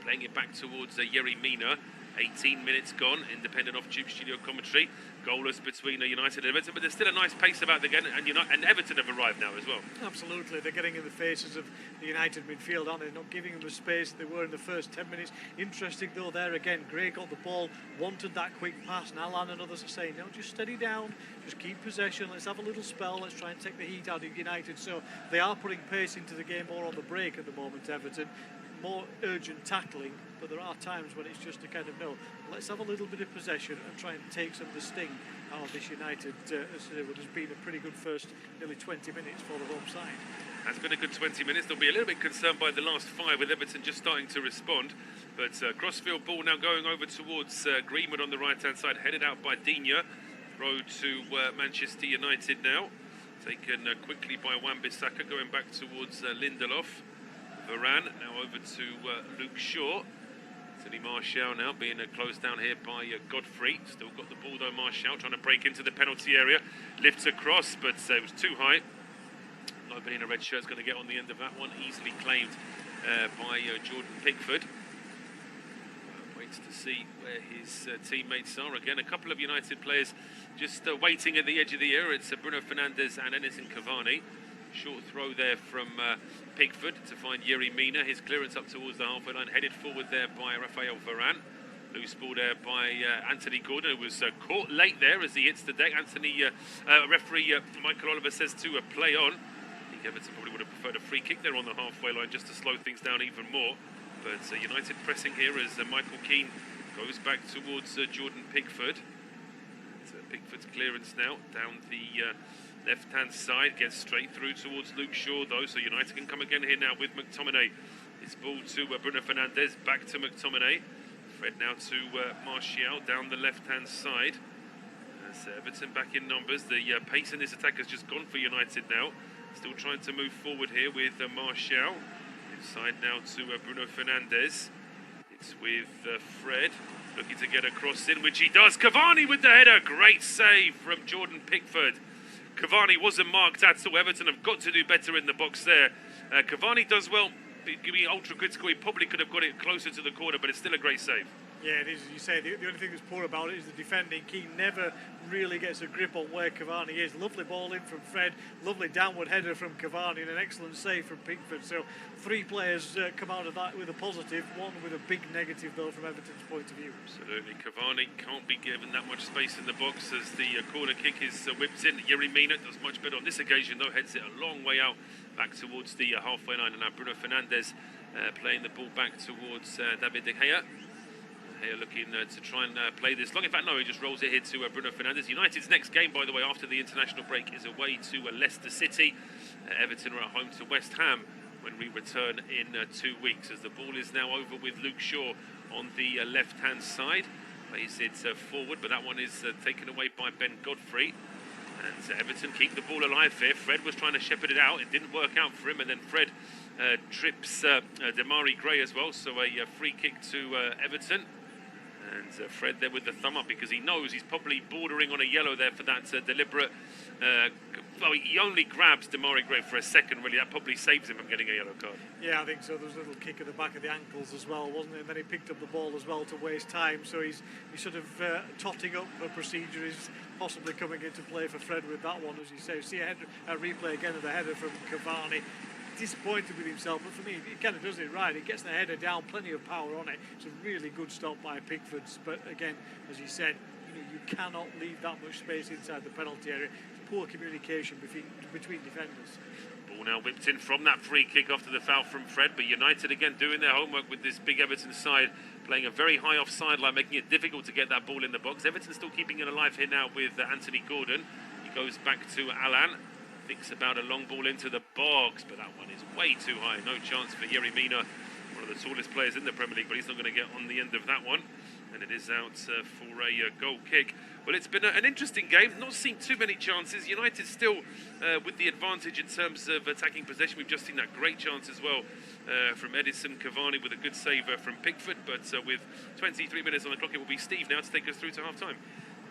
playing it back towards Yerry Mina. 18 minutes gone, independent off-tube studio commentary. Goalless between United and Everton, but there's still a nice pace about the game, and Everton have arrived now as well. Absolutely, they're getting in the faces of the United midfield, aren't they? Not giving them the space they were in the first 10 minutes. Interesting though, there again, Gray got the ball, wanted that quick pass, and Alan and others are saying, no, just steady down, just keep possession, let's have a little spell, let's try and take the heat out of United. So they are putting pace into the game more on the break at the moment, Everton. More urgent tackling, but there are times when it's just a kind of, no, let's have a little bit of possession and try and take some of the sting out of this United. What has been a pretty good first nearly 20 minutes for the home side. Has been a good 20 minutes. They'll be a little bit concerned by the last 5 with Everton just starting to respond. But crossfield ball now going over towards Greenwood on the right-hand side, headed out by Digne. Throw to Manchester United now. Taken quickly by Wan-Bissaka, going back towards Lindelof. Varane now over to Luke Shaw. Anthony Martial now being closed down here by Godfrey. Still got the ball though, Martial trying to break into the penalty area. Lifts across, but it was too high. Nobody in a red shirt is going to get on the end of that one. Easily claimed by Jordan Pickford. Waits to see where his teammates are. Again, a couple of United players just waiting at the edge of the area. It's Bruno Fernandes and Edinson Cavani. Short throw there from Pickford to find Yerry Mina. His clearance up towards the halfway line, headed forward there by Raphael Varane. Loose ball there by Anthony Gordon, who was caught late there as he hits the deck. Referee Michael Oliver says to play on. I think Everton probably would have preferred a free kick there on the halfway line just to slow things down even more. But United pressing here as Michael Keane goes back towards Jordan Pickford. Pickford's clearance now down the left-hand side, gets straight through towards Luke Shaw though, so United can come again here now with McTominay. It's ball to Bruno Fernandes, back to McTominay. Fred now to Martial down the left-hand side. As Everton back in numbers, the pace in this attack has just gone for United now. Still trying to move forward here with Martial. Inside now to Bruno Fernandes. It's with Fred, looking to get a cross in, which he does. Cavani with the header, great save from Jordan Pickford. Cavani wasn't marked at all. Everton have got to do better in the box there. Cavani does well, being ultra critical. He probably could have got it closer to the corner, but it's still a great save. Yeah, it is, as you say. The only thing that's poor about it is the defending. Keane never really gets a grip on where Cavani is. Lovely ball in from Fred, lovely downward header from Cavani, and an excellent save from Pickford. So 3 players come out of that with a positive, one with a big negative though from Everton's point of view. Absolutely, Cavani can't be given that much space in the box as the corner kick is whipped in. Yerry Mina does much better on this occasion though, heads it a long way out back towards the halfway line, and now Bruno Fernandes playing the ball back towards David De Gea. Here looking to try and play this long. In fact, no, he just rolls it here to Bruno Fernandes. United's next game, by the way, after the international break is away to Leicester City. Everton are at home to West Ham when we return in 2 weeks. As the ball is now over with Luke Shaw on the left-hand side. Plays it forward, but that one is taken away by Ben Godfrey. And Everton keep the ball alive here. Fred was trying to shepherd it out. It didn't work out for him, and then Fred trips Damari Gray as well, so a free kick to Everton. And Fred there with the thumb up because he knows he's probably bordering on a yellow there for that deliberate. Well, he only grabs Damari Gray for a second, really. That probably saves him from getting a yellow card. Yeah, I think so. There was a little kick at the back of the ankles as well, wasn't it? And then he picked up the ball as well to waste time. So he's sort of totting up a procedure. He's possibly coming into play for Fred with that one, as you say. See a replay again of the header from Cavani. Disappointed with himself, but for me, he kind of does it right. He gets the header down, plenty of power on it. It's a really good stop by Pickford's. But again, as you said, you cannot leave that much space inside the penalty area. It's poor communication between defenders. Ball now whipped in from that free kick after the foul from Fred, but United again doing their homework with this big Everton side, playing a very high offside line, making it difficult to get that ball in the box. Everton still keeping it alive here now with Anthony Gordon. He goes back to Alan. Thinks about a long ball into the box, but that one is way too high. No chance for Yerry Mina, one of the tallest players in the Premier League, but he's not going to get on the end of that one. And it is out for a goal kick. Well, it's been an interesting game. Not seen too many chances. United still with the advantage in terms of attacking possession. We've just seen that great chance as well from Edison Cavani with a good save from Pickford. But with 23 minutes on the clock, it will be Steve now to take us through to half-time.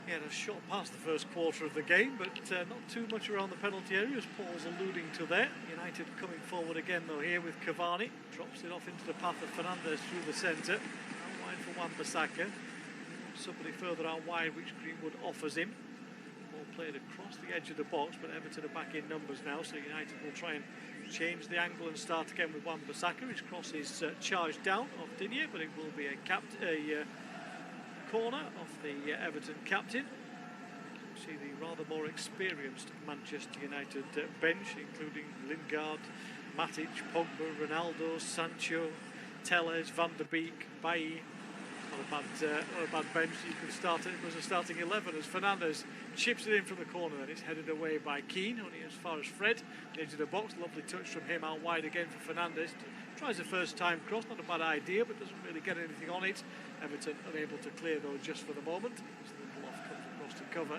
Yeah, a shot past the first quarter of the game, but not too much around the penalty area, as Paul's alluding to there. United coming forward again, though, here with Cavani. Drops it off into the path of Fernandes through the centre. Out wide for Wan-Bissaka. Somebody further out wide, which Greenwood offers him. Ball played across the edge of the box, but Everton are back in numbers now, so United will try and change the angle and start again with Wan-Bissaka. His cross is charged down off Digne, but it will be a corner of the Everton captain. See the rather more experienced Manchester United bench, including Lingard, Matic, Pogba, Ronaldo, Sancho, Telles, Van der Beek, Bailly. Not a bad bench. You could start it as a starting 11 as Fernandes chips it in from the corner, and it's headed away by Keane, only as far as Fred. The edge of the box, lovely touch from him out wide again for Fernandes. Tries a first time cross, not a bad idea, but doesn't really get anything on it. Everton unable to clear though just for the moment as Lindelof comes across to cover.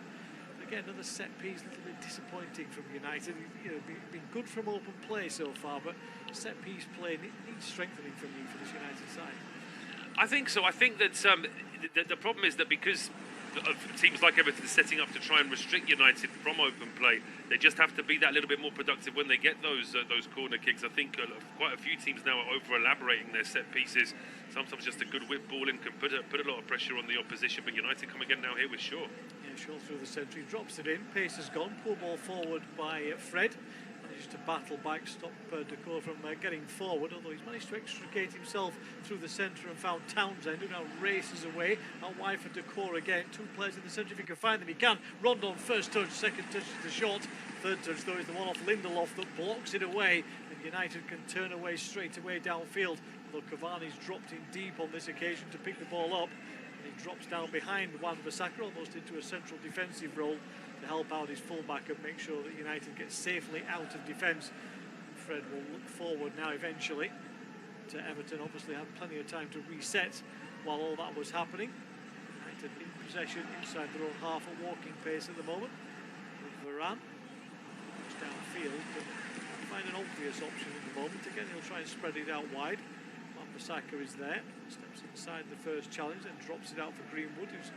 But again, another set piece, a little bit disappointing from United. Been good from open play so far, but set piece play needs strengthening from me for this United side. I think so. I think that the problem is that because of teams like Everton setting up to try and restrict United from open play, they just have to be that little bit more productive when they get those corner kicks. I think quite a few teams now are over-elaborating their set pieces. Sometimes just a good whip ball in can put a lot of pressure on the opposition, but United come again now here with Shaw. Yeah, Shaw through the centre, he drops it in, pace has gone, poor ball forward by Fred. Managed to battle back, stop Decor from getting forward, although he's managed to extricate himself through the centre and found Townsend, who now races away. Out wide for Decor again, two players in the centre, if he can find them, he can. Rondon first touch, second touch is the shot. Third touch, though, is the one off Lindelof that blocks it away, and United can turn away straight away downfield. Although Cavani's dropped in deep on this occasion to pick the ball up, and he drops down behind Wan-Bissaka, almost into a central defensive role, to help out his fullback and make sure that United gets safely out of defence. Fred will look forward now eventually to Everton. Obviously had plenty of time to reset while all that was happening. United in possession inside their own half at walking pace at the moment. With Varane downfield, but find an obvious option at the moment. Again, he'll try and spread it out wide. Wan-Bissaka is there, steps inside the first challenge, then drops it out for Greenwood, who's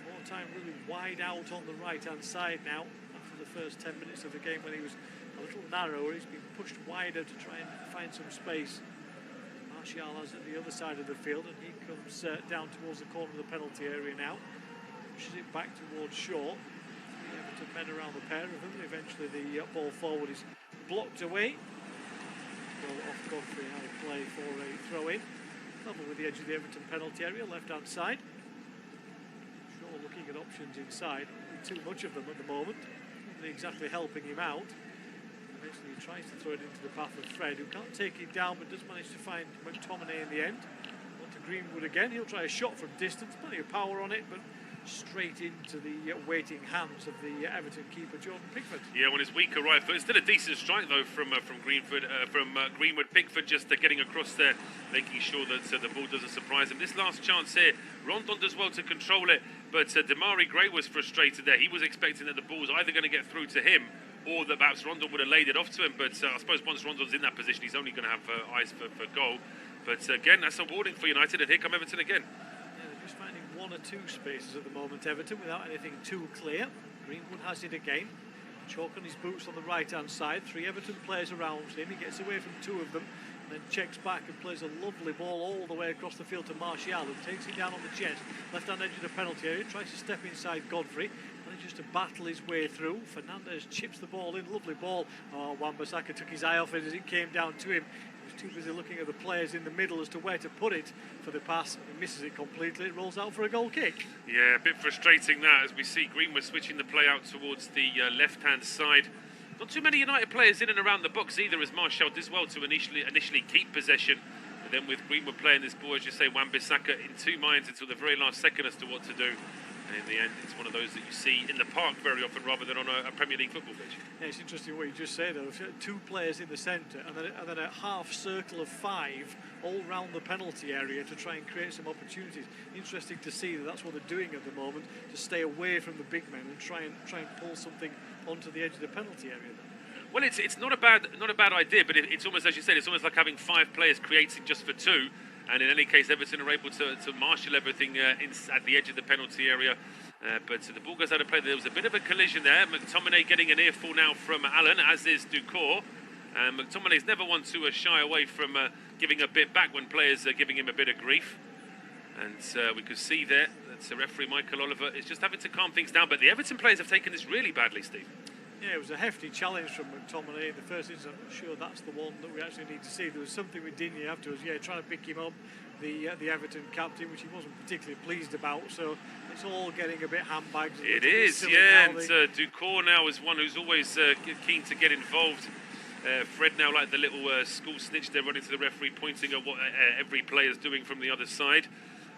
more time really wide out on the right hand side now after the first 10 minutes of the game when he was a little narrower. He's been pushed wider to try and find some space. Martial is at the other side of the field, and he comes down towards the corner of the penalty area now, pushes it back towards Shaw. The Everton men around the pair of them. Eventually the ball forward is blocked away. Goal off Godfrey, high play for a throw in, level with the edge of the Everton penalty area, left hand side. Looking at options inside, too much of them at the moment, not exactly helping him out. Eventually he tries to throw it into the path of Fred, who can't take it down but does manage to find McTominay in the end. On to Greenwood again, he'll try a shot from distance, plenty of power on it, but straight into the waiting hands of the Everton keeper, Jordan Pickford. Yeah, on his weaker right foot. Still a decent strike though from Greenwood. Pickford just getting across there, making sure that the ball doesn't surprise him. This last chance here, Rondon does well to control it, but Damari Gray was frustrated there. He was expecting that the ball's either going to get through to him or that perhaps Rondon would have laid it off to him. But I suppose once Rondon's in that position, he's only going to have eyes for goal. But again, that's a warning for United, and here come Everton again. Yeah, they're just finding one or two spaces at the moment, Everton, without anything too clear. Greenwood has it again. Chalk on his boots on the right-hand side. 3 Everton players around him. He gets away from 2 of them, and then checks back and plays a lovely ball all the way across the field to Martial, who takes it down on the chest. Left-hand edge of the penalty area, tries to step inside Godfrey, and just to battle his way through. Fernandez chips the ball in, lovely ball. Oh, Wan-Bissaka took his eye off it as it came down to him. He was too busy looking at the players in the middle as to where to put it for the pass. He misses it completely. It rolls out for a goal kick. Yeah, a bit frustrating that, as we see Greenwood switching the play out towards the left-hand side. Not too many United players in and around the box either, as Martial does well to initially keep possession. But then with Greenwood playing this ball, as you say, Wan-Bissaka in 2 minds until the very last second as to what to do. And in the end, it's one of those that you see in the park very often rather than on a Premier League football pitch. Yeah, it's interesting what you just said, though. 2 players in the centre and then a half circle of 5 all round the penalty area to try and create some opportunities. Interesting to see that that's what they're doing at the moment, to stay away from the big men and try and pull something onto the edge of the penalty area. Well, it's not a bad idea, but it's almost, as you said, it's almost like having 5 players creating just for 2. And in any case, Everton are able to marshal everything at the edge of the penalty area. But the ball goes out of play. There was a bit of a collision there. McTominay getting an earful now from Allen, as is Ducour. McTominay's never one to shy away from giving a bit back when players are giving him a bit of grief. And we could see there that referee Michael Oliver is just having to calm things down. But the Everton players have taken this really badly, Steve. Yeah, it was a hefty challenge from McTominay in the first instance. I'm not sure that's the one that we actually need to see. There was something with Digne afterwards, trying to pick him up, the Everton captain, which he wasn't particularly pleased about. So it's all getting a bit handbagged. It is, yeah. And Ducour now is one who's always keen to get involved. Fred now like the little school snitch there running to the referee, pointing at what every player's doing from the other side.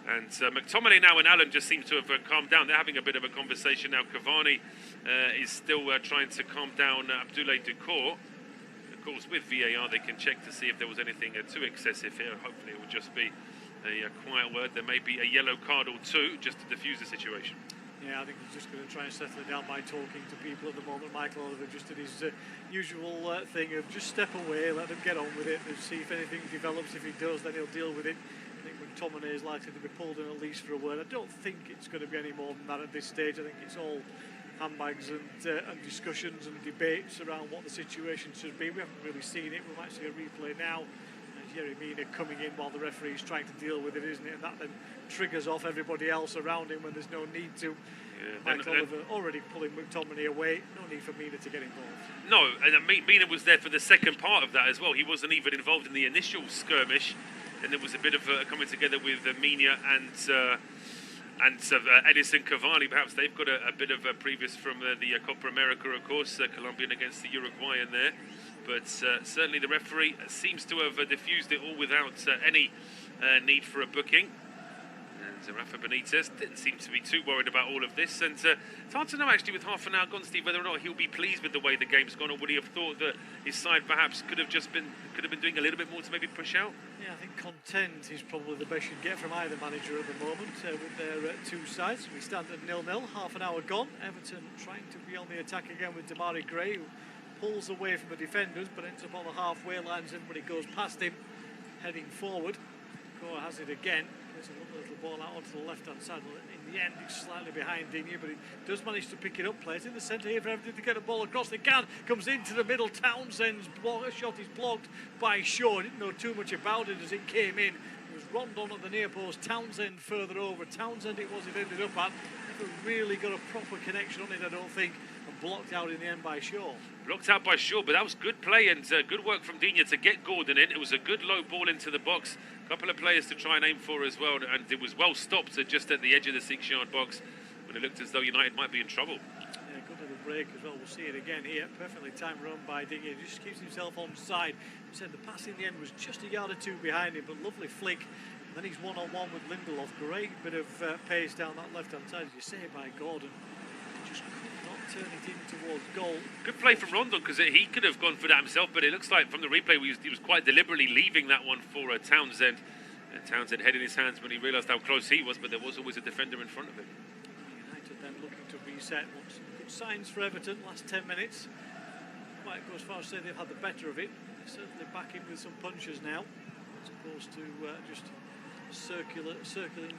And McTominay now and Allen just seem to have calmed down. They're having a bit of a conversation now. Cavani is still trying to calm down Abdoulaye Ducour. Of course, with VAR, they can check to see if there was anything too excessive here. Hopefully, it will just be a quiet word. There may be a yellow card or 2 just to diffuse the situation. Yeah, I think he's just going to try and settle it down by talking to people at the moment. Michael Oliver just did his usual thing of just step away, let him get on with it, and see if anything develops. If he does, then he'll deal with it. I think McTominay is likely to be pulled in at least for a word. I don't think it's going to be any more than that at this stage. I think it's all handbags and discussions and debates around what the situation should be. We haven't really seen it. We might see a replay now. And Yerry Mina coming in while the referee is trying to deal with it, isn't it? And that then triggers off everybody else around him when there's no need to. Yeah, Michael Oliver already pulling McTominay away. No need for Mina to get involved. No, and Mina was there for the second part of that as well. He wasn't even involved in the initial skirmish. And there was a bit of coming together with Mina and Edison Cavani. Perhaps they've got a bit of a previous from the Copa America, of course, Colombian against the Uruguayan there. But certainly the referee seems to have diffused it all without any need for a booking. And Rafa Benitez didn't seem to be too worried about all of this. And it's hard to know, actually, with half an hour gone, Steve, whether or not he'll be pleased with the way the game's gone, or would he have thought that his side perhaps could have been doing a little bit more to maybe push out? Yeah, I think content is probably the best you'd get from either manager at the moment with their 2 sides. We stand at 0-0, half an hour gone. Everton trying to be on the attack again with Damari Gray, who pulls away from the defenders but ends up on the halfway line as everybody goes past him, heading forward. Cora has it again. There's a little ball out onto the left-hand side. In the end, it's slightly behind Digne, but he does manage to pick it up. Plays in the centre here for Everton to get the ball across. They can. Comes into the middle. Townsend's shot is blocked by Shaw. Didn't know too much about it as it came in. It was Rondon at the near post. Townsend further over. Townsend it was it ended up at. Never really got a proper connection on it, I don't think. And blocked out in the end by Shaw. Blocked out by Shaw, but that was good play and good work from Digne to get Gordon in. It was a good low ball into the box. A couple of players to try and aim for as well, and it was well stopped just at the edge of the 6-yard box when it looked as though United might be in trouble. Yeah, good little break as well. We'll see it again here. Perfectly timed run by Digne. He just keeps himself on side. He said the pass in the end was just a yard or 2 behind him, but lovely flick. And then he's one-on-one with Lindelof. Great bit of pace down that left-hand side, as you say, by Gordon. Just could not turn it in towards goal. Good play from Rondon, because he could have gone for that himself, but it looks like from the replay he was quite deliberately leaving that one for Townsend. And Townsend head in his hands when he realised how close he was, but there was always a defender in front of him. United then looking to reset. Want some good signs for Everton. Last 10 minutes. quite go as far as say they've had the better of it. They're certainly back in with some punches now, as opposed to just circling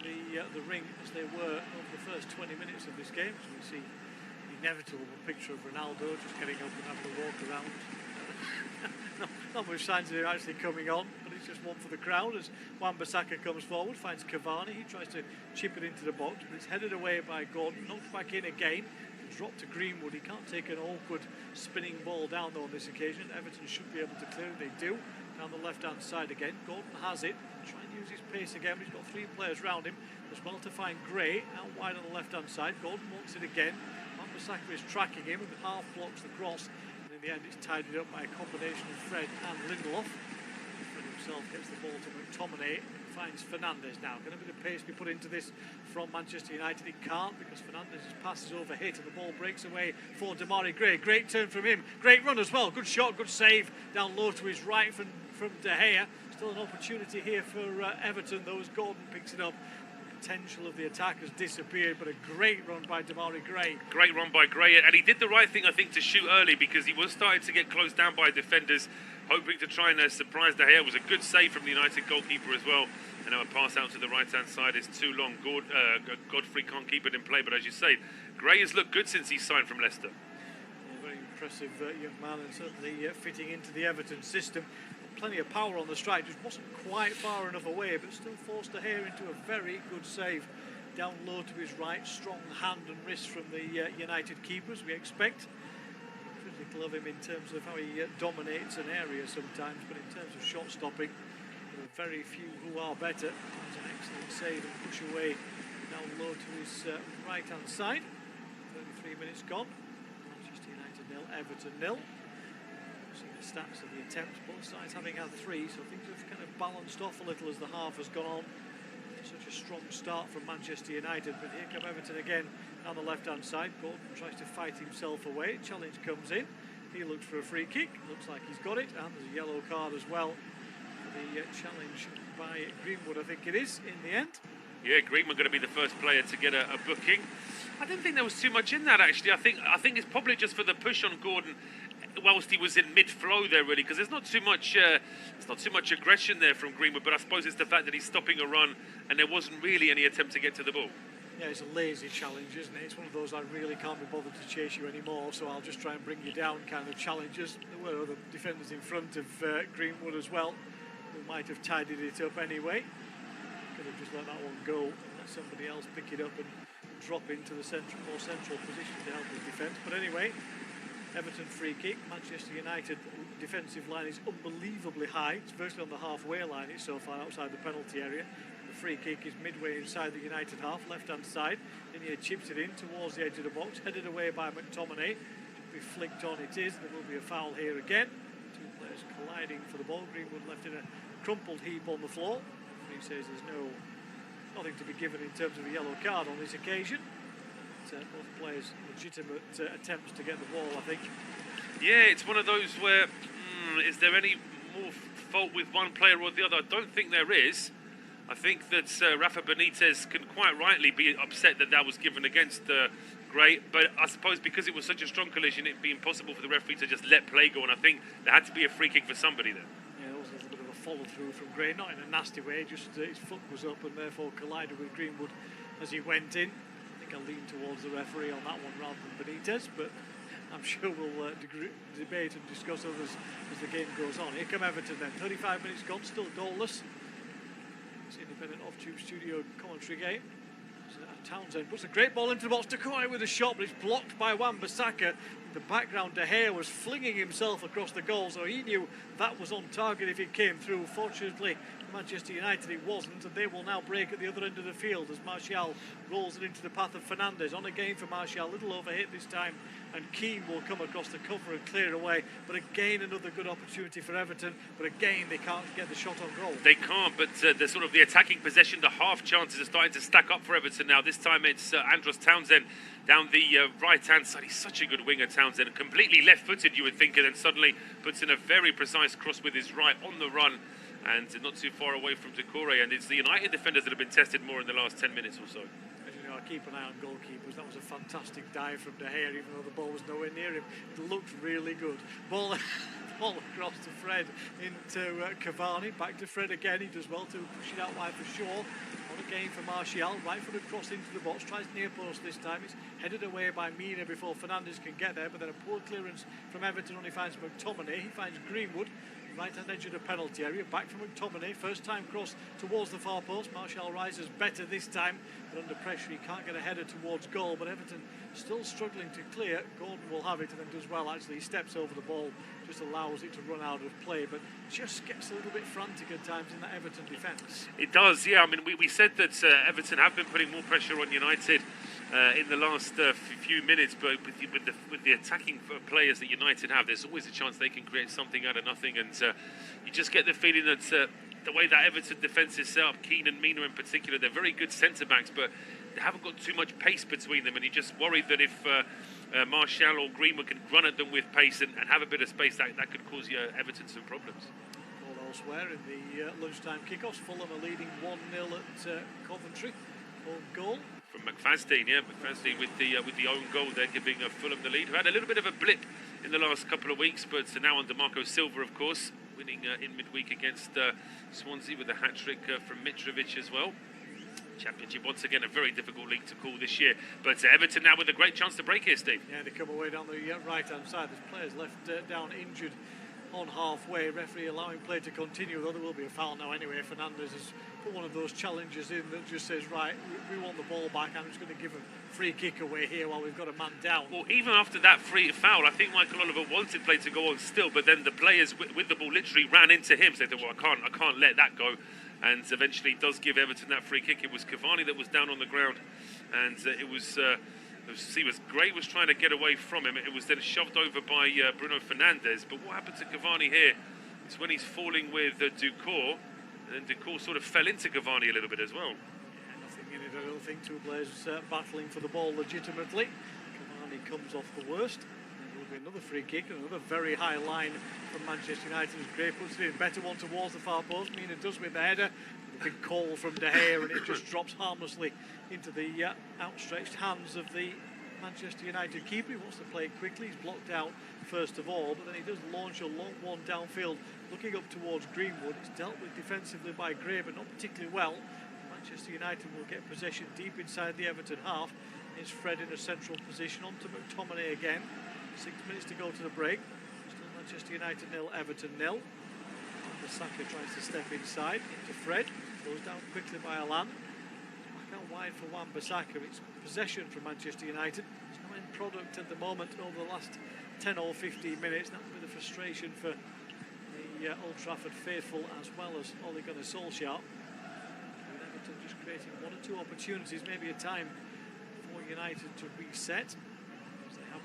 the ring as they were over the first 20 minutes of this game. So we see the inevitable picture of Ronaldo just getting up and having a walk around. Not much signs of him actually coming on, but it's just one for the crowd as Wan-Bissaka comes forward, finds Cavani. He tries to chip it into the box, but it's headed away by Gordon, knocked back in again. Dropped to Greenwood. He can't take an awkward spinning ball down though on this occasion. Everton should be able to clear it. They do. Down the left-hand side again. Gordon has it. Try and use his pace again, but he's got three players round him. As well to find Gray out wide on the left-hand side. Gordon wants it again. Wan-Bissaka is tracking him and half blocks the cross. And in the end, it's tidied up by a combination of Fred and Lindelof. Fred himself gets the ball to McTominay. Finds Fernandes now. Going to be the pace be put into this from Manchester United. It can't because Fernandes' pass is overhit and the ball breaks away for Demarai Gray. Great turn from him. Great run as well. Good shot, good save. Down low to his right from De Gea. Still an opportunity here for Everton, though, as Gordon picks it up. The potential of the attack has disappeared, but a great run by Demarai Gray. Great run by Gray, and he did the right thing, I think, to shoot early because he was starting to get closed down by defenders, hoping to try and surprise De Gea. It was a good save from the United goalkeeper as well. And now a pass out to the right-hand side is too long. Godfrey can't keep it in play, but as you say, Gray has looked good since he signed from Leicester. Yeah, very impressive young man, and certainly fitting into the Everton system. Plenty of power on the strike, just wasn't quite far enough away, but still forced De Gea into a very good save. Down low to his right, strong hand and wrist from the United keepers, we expect. Critical of him in terms of how he dominates an area sometimes, but in terms of shot stopping, there are very few who are better. It's an excellent save and push away down low to his right-hand side. 33 minutes gone. Manchester United 0, Everton 0. See the stats of the attempts, both sides having had 3, so things have kind of balanced off a little as the half has gone on. Such a strong start from Manchester United, but here come Everton again on the left-hand side. Gordon tries to fight himself away. Challenge comes in. He looks for a free kick. Looks like he's got it, and there's a yellow card as well. The challenge by Greenwood, I think it is, in the end. Yeah, Greenwood going to be the first player to get a booking. I didn't think there was too much in that, actually. I think it's probably just for the push on Gordon whilst he was in mid-flow there, really, because there's not too much aggression there from Greenwood, but I suppose it's the fact that he's stopping a run and there wasn't really any attempt to get to the ball. Yeah, it's a lazy challenge, isn't it? It's one of those I really can't be bothered to chase you anymore, so I'll just try and bring you down kind of challenges. There were other defenders in front of Greenwood as well, who might have tidied it up anyway. Could have just let that one go and let somebody else pick it up and drop into the more central position to help his defence. But anyway, Everton free kick. Manchester United defensive line is unbelievably high. It's virtually on the halfway line. It's so far outside the penalty area. The free kick is midway inside the United half, left-hand side. Then he chips it in towards the edge of the box, headed away by McTominay. Should be flicked on. It is. There will be a foul here again. Two players colliding for the ball. Greenwood left in a crumpled heap on the floor. He says there's nothing to be given in terms of a yellow card on this occasion. Both players legitimate attempts to get the ball, I think. Yeah, it's one of those where is there any more fault with one player or the other? I don't think there is. I think that Rafa Benitez can quite rightly be upset that was given against Gray, but I suppose because it was such a strong collision, it'd be impossible for the referee to just let play go, and I think there had to be a free kick for somebody there. Yeah, it was a little bit of a follow through from Gray, not in a nasty way, just his foot was up and therefore collided with Greenwood as he went in. I lean towards the referee on that one rather than Benitez, but I'm sure we'll debate and discuss others as the game goes on. Here come Everton then, 35 minutes gone, still goalless. It's independent off-tube studio commentary game. Townsend puts a great ball into the box to Kouai with a shot, but it's blocked by Wan-Bissaka. In the background, De Gea was flinging himself across the goal, so he knew that was on target if it came through. Fortunately, Manchester United it wasn't, and they will now break at the other end of the field as Martial rolls it into the path of Fernandes. On again for Martial, a little overhit this time, and Keane will come across the cover and clear away. But again, another good opportunity for Everton, but again, they can't get the shot on goal. They can't, but the sort of the attacking possession, the half chances are starting to stack up for Everton now. This time it's Andros Townsend down the right-hand side. He's such a good winger, Townsend. Completely left-footed, you would think, and then suddenly puts in a very precise cross with his right on the run, and not too far away from Doucouré. And it's the United defenders that have been tested more in the last 10 minutes or so. As you know, know, I keep an eye on goalkeepers. That was a fantastic dive from De Gea, even though the ball was nowhere near him. It looked really good. Ball across to Fred into Cavani. Back to Fred again. He does well to push it out wide for Shaw. On a game for Martial. Right foot across into the box. Tries near post this time. It's headed away by Mina before Fernandes can get there. But then a poor clearance from Everton only finds McTominay. He finds Greenwood. Right-hand edge of the penalty area, back from McTominay, first time cross towards the far post. Martial rises better this time, but under pressure he can't get a header towards goal, but Everton still struggling to clear. Gordon will have it and then does well actually. He steps over the ball, just allows it to run out of play, but just gets a little bit frantic at times in that Everton defence. It does, yeah. I mean, we said that Everton have been putting more pressure on United in the last few minutes, but with the attacking players that United have, there's always a chance they can create something out of nothing, and you just get the feeling that the way that Everton defence is set up, Keane and Mina in particular, they're very good centre-backs, but they haven't got too much pace between them, and you're just worried that if Martial or Greenwood can run at them with pace and have a bit of space, that could cause Everton some problems. All elsewhere in the lunchtime kickoffs, Fulham are leading 1-0 at Coventry. Own goal from McFadden, yeah, McFadden with the own goal there, giving Fulham the lead. Who had a little bit of a blip in the last couple of weeks, but now under Marco Silva, of course, winning in midweek against Swansea with a hat-trick from Mitrovic as well. Championship, once again, a very difficult league to call this year. But Everton now with a great chance to break here, Steve. Yeah, they come away down the right-hand side. There's players left down injured on halfway. Referee allowing play to continue, though there will be a foul now anyway. Fernandes has put one of those challenges in that just says, right, we want the ball back. I'm just going to give a free kick away here while we've got a man down. Well, even after that free foul, I think Michael Oliver wanted play to go on still, but then the players with the ball literally ran into him, said, well, I can't let that go. And eventually does give Everton that free kick. It was Cavani that was down on the ground, and it was Gray was trying to get away from him. It was then shoved over by Bruno Fernandes. But what happened to Cavani here is when he's falling with Ducour, and then Ducour sort of fell into Cavani a little bit as well. Yeah, nothing in it, I don't think. Two players battling for the ball legitimately. Cavani comes off the worst. Another free kick, another very high line from Manchester United as Gray puts it in. Better one towards the far post. Mina does with the header. A big call from De Gea, and it just drops harmlessly into the outstretched hands of the Manchester United keeper. He wants to play it quickly. He's blocked out first of all, but then he does launch a long one downfield, looking up towards Greenwood. It's dealt with defensively by Gray, but not particularly well. Manchester United will get possession deep inside the Everton half. It's Fred in a central position, on to McTominay again. 6 minutes to go to the break. Still Manchester United 0, Everton 0. Saka tries to step inside into Fred. Goes down quickly by Alan. Back out wide for Wan-Bissaka. It's possession from Manchester United. It's no end product at the moment over the last 10 or 15 minutes. That will be the frustration for the Old Trafford faithful as well as Ole Gunnar Solskjaer. With Everton just creating one or two opportunities, maybe a time for United to reset.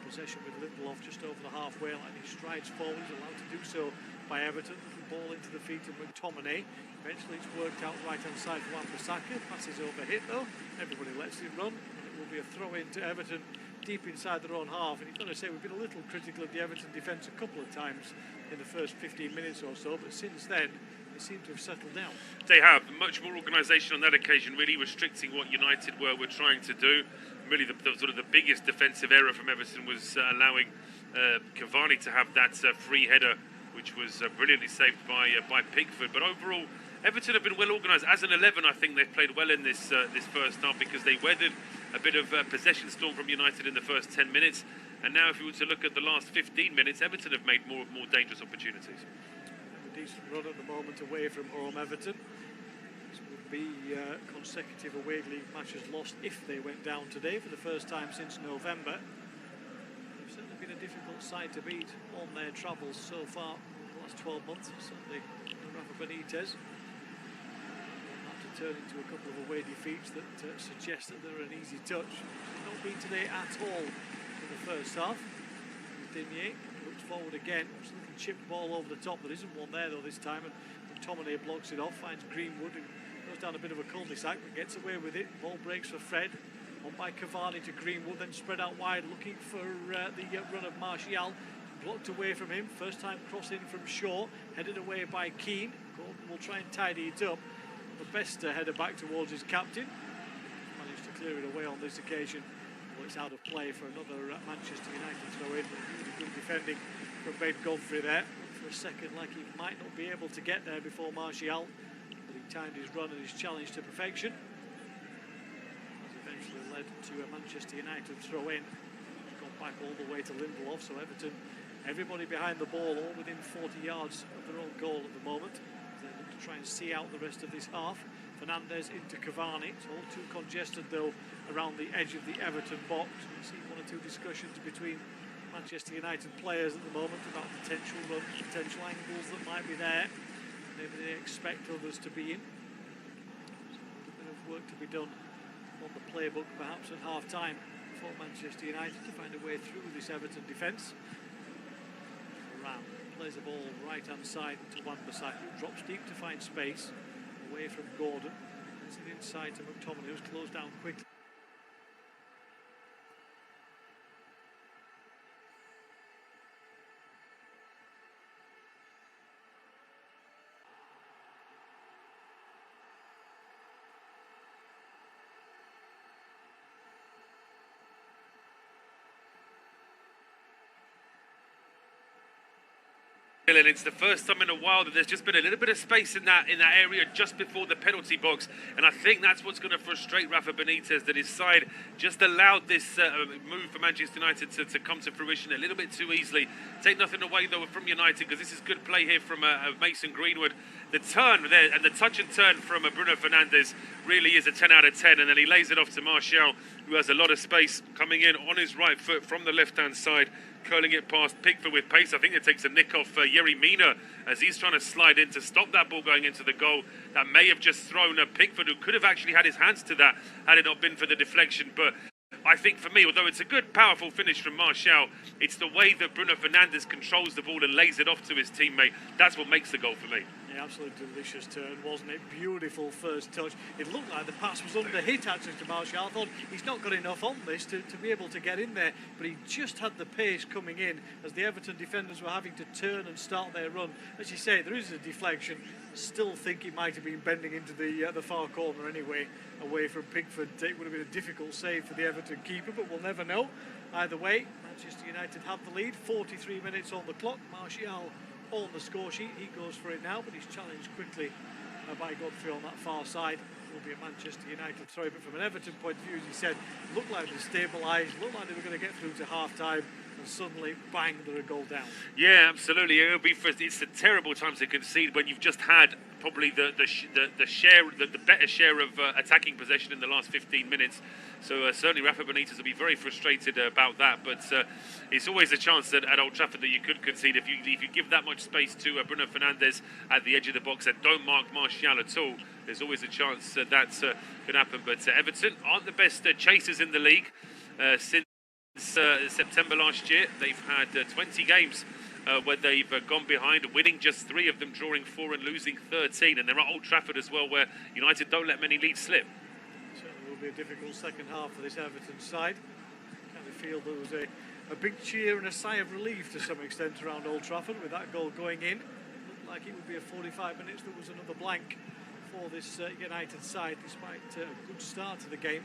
Possession with Lindelof just over the halfway line. He strides forward, he's allowed to do so by Everton. The ball into the feet of McTominay. Eventually it's worked out right hand side for Wan-Bissaka. Passes over hit though. Everybody lets him run, and it will be a throw in to Everton deep inside their own half. And you've got to say we've been a little critical of the Everton defence a couple of times in the first 15 minutes or so, but since then they seem to have settled down. They have much more organisation on that occasion, really restricting what United were trying to do. Really, the sort of the biggest defensive error from Everton was allowing Cavani to have that free header, which was brilliantly saved by Pickford. But overall, Everton have been well organised. As an 11, I think they've played well in this first half, because they weathered a bit of possession storm from United in the first 10 minutes. And now, if you were to look at the last 15 minutes, Everton have made more dangerous opportunities. A decent run at the moment away from home, Everton. Be consecutive away league matches lost if they went down today for the first time since November. They've certainly been a difficult side to beat on their travels so far in the last 12 months. Certainly Rafa Benitez. They'll have to turn into a couple of away defeats that suggest that they're an easy touch. They've not been today at all in the first half. Digne looks forward again. Just a little chip ball over the top. There isn't one there though this time, and McTominay blocks it off, finds Greenwood, who goes down a bit of a cul-de-sac but gets away with it. Ball breaks for Fred, on by Cavani to Greenwood, then spread out wide looking for the run of Martial. Blocked away from him. First time cross in from Shaw, headed away by Keane. Gordon will try and tidy it up. The best header back towards his captain. just to clear it away on this occasion. Well, it's out of play for another Manchester United throw-in. Really good defending from Ben Godfrey there. For a second, like he might not be able to get there before Martial, but he timed his run and his challenge to perfection. Has eventually led to a Manchester United throw-in. It's gone back all the way to Lindelof, so Everton, everybody behind the ball, all within 40 yards of their own goal at the moment. They look to try and see out the rest of this half. Fernandes into Cavani. It's all too congested though around the edge of the Everton box. We see one or two discussions between Manchester United players at the moment about potential runs, potential angles that might be there. Maybe they expect others to be in. So a bit of work to be done on the playbook perhaps at half time for Manchester United to find a way through this Everton defence. Ram plays the ball right hand side to Wan-Bissaka, drops deep to find space away from Gordon. It's it inside to McTominay, who's closed down quickly. And it's the first time in a while that there's just been a little bit of space in that area just before the penalty box, and I think that's what's going to frustrate Rafa Benitez, that his side just allowed this move for Manchester United to come to fruition a little bit too easily. Take nothing away though from United, because this is good play here from Mason Greenwood. The turn there and the touch and turn from Bruno Fernandes really is a 10 out of 10, and then he lays it off to Martial, who has a lot of space coming in on his right foot from the left hand side, curling it past Pickford with pace. I think it takes a nick off Yerry Mina as he's trying to slide in to stop that ball going into the goal. That may have just thrown Pickford, who could have actually had his hands to that had it not been for the deflection. But I think for me, although it's a good, powerful finish from Martial, it's the way that Bruno Fernandes controls the ball and lays it off to his teammate. That's what makes the goal for me. Yeah, absolutely delicious turn, wasn't it? Beautiful first touch. It looked like the pass was under hit actually to Martial. I thought he's not got enough on this to be able to get in there, but he just had the pace coming in as the Everton defenders were having to turn and start their run. As you say, there is a deflection. Still think he might have been bending into the far corner anyway, away from Pickford. It would have been a difficult save for the Everton keeper, but we'll never know. Either way, Manchester United have the lead. 43 minutes on the clock. Martial on the score sheet. He goes for it now, but he's challenged quickly by Godfrey on that far side. It will be a Manchester United throw, but from an Everton point of view, as he said, looked like they were stabilised, looked like they were going to get through to half-time, and suddenly, bang, they're a goal down. Yeah, absolutely. It'll be it's a terrible time to concede when you've just had probably the better share of attacking possession in the last 15 minutes. So certainly Rafa Benitez will be very frustrated about that. But it's always a chance that at Old Trafford that you could concede if you give that much space to Bruno Fernandes at the edge of the box and don't mark Martial at all. There's always a chance that could happen. But Everton aren't the best chasers in the league since September last year. They've had 20 games where they've gone behind, winning just 3 of them, drawing 4 and losing 13. And they're at Old Trafford as well, where United don't let many leads slip. Certainly will be a difficult second half for this Everton side. Kind of feel there was a big cheer and a sigh of relief to some extent around Old Trafford with that goal going in. Looked like it would be a 45 minutes. There was another blank for this United side, despite a good start to the game.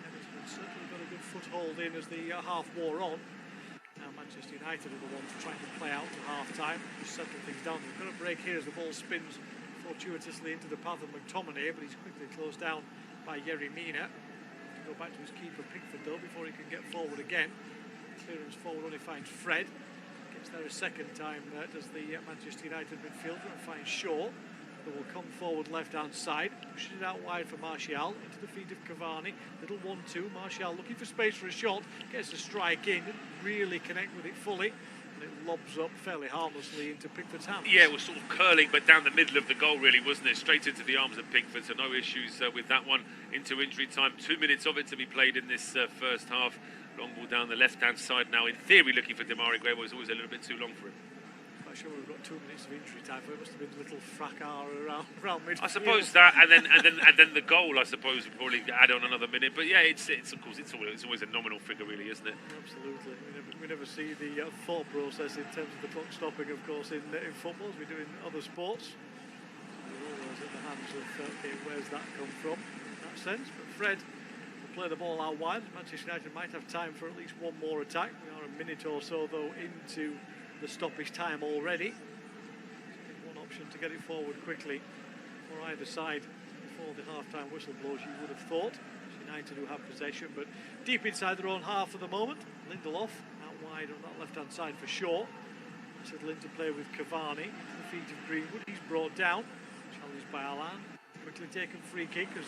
Everton certainly got a good foothold in as the half wore on. Now Manchester United are the ones trying to play out to half-time, just settle things down. They've got a break here as the ball spins fortuitously into the path of McTominay, but he's quickly closed down by Yerry Mina. To go back to his keeper Pickford though before he can get forward again. Clearance forward only finds Fred. Gets there a second time, does the Manchester United midfielder, and finds Shaw, who will come forward left-hand side, pushes it out wide for Martial, into the feet of Cavani, little 1-2, Martial looking for space for a shot, gets a strike in, didn't really connect with it fully, and it lobs up fairly harmlessly into Pickford's hands. Yeah, it was sort of curling, but down the middle of the goal really, wasn't it? Straight into the arms of Pickford, so no issues with that one. Into injury time, 2 minutes of it to be played in this first half. Long ball down the left-hand side now, in theory looking for Demarai Gray, was always a little bit too long for him. I'm sure we've got 2 minutes of injury time, but it must have been a little fracas around midfield. I suppose that, and then the goal, I suppose, would probably add on another minute. But yeah, it's of course it's always a nominal figure, really, isn't it? Absolutely. We never see the thought process in terms of the clock stopping, of course, in football, as we do in other sports. We're always in the hands of where's that come from, in that sense. But Fred play the ball out wide. Manchester United might have time for at least one more attack. We are a minute or so, though, into the stoppage time already. One option to get it forward quickly for either side before the half-time whistle blows, you would have thought. It's United who have possession, but deep inside their own half for the moment. Lindelof out wide on that left-hand side for Shaw. Settle in to play with Cavani. Into the feet of Greenwood. He's brought down. Challenged by Alan. Quickly taken free kick as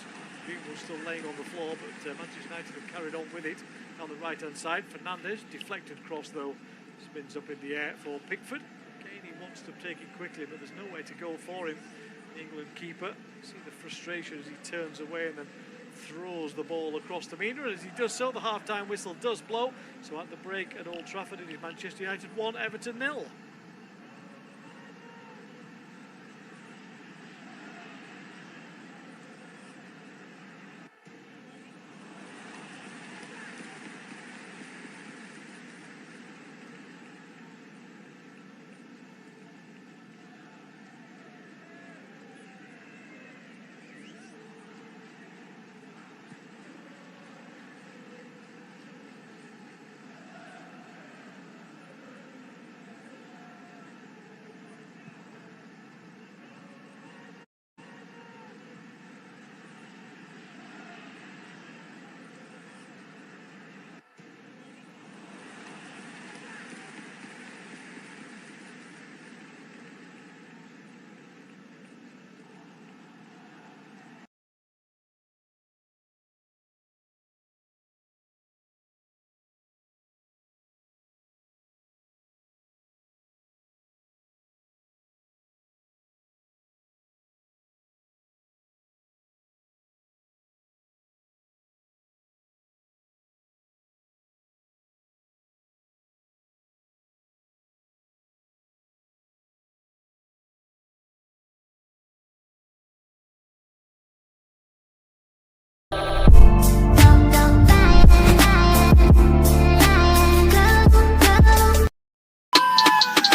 Greenwood's still laying on the floor, but Manchester United have carried on with it on the right-hand side. Fernandes, deflected cross though, spins up in the air for Pickford. Again, he wants to take it quickly, but there's nowhere to go for him. The England keeper, see the frustration as he turns away and then throws the ball across the meter. As he does so, the half-time whistle does blow. So at the break at Old Trafford, it is Manchester United 1, Everton 0.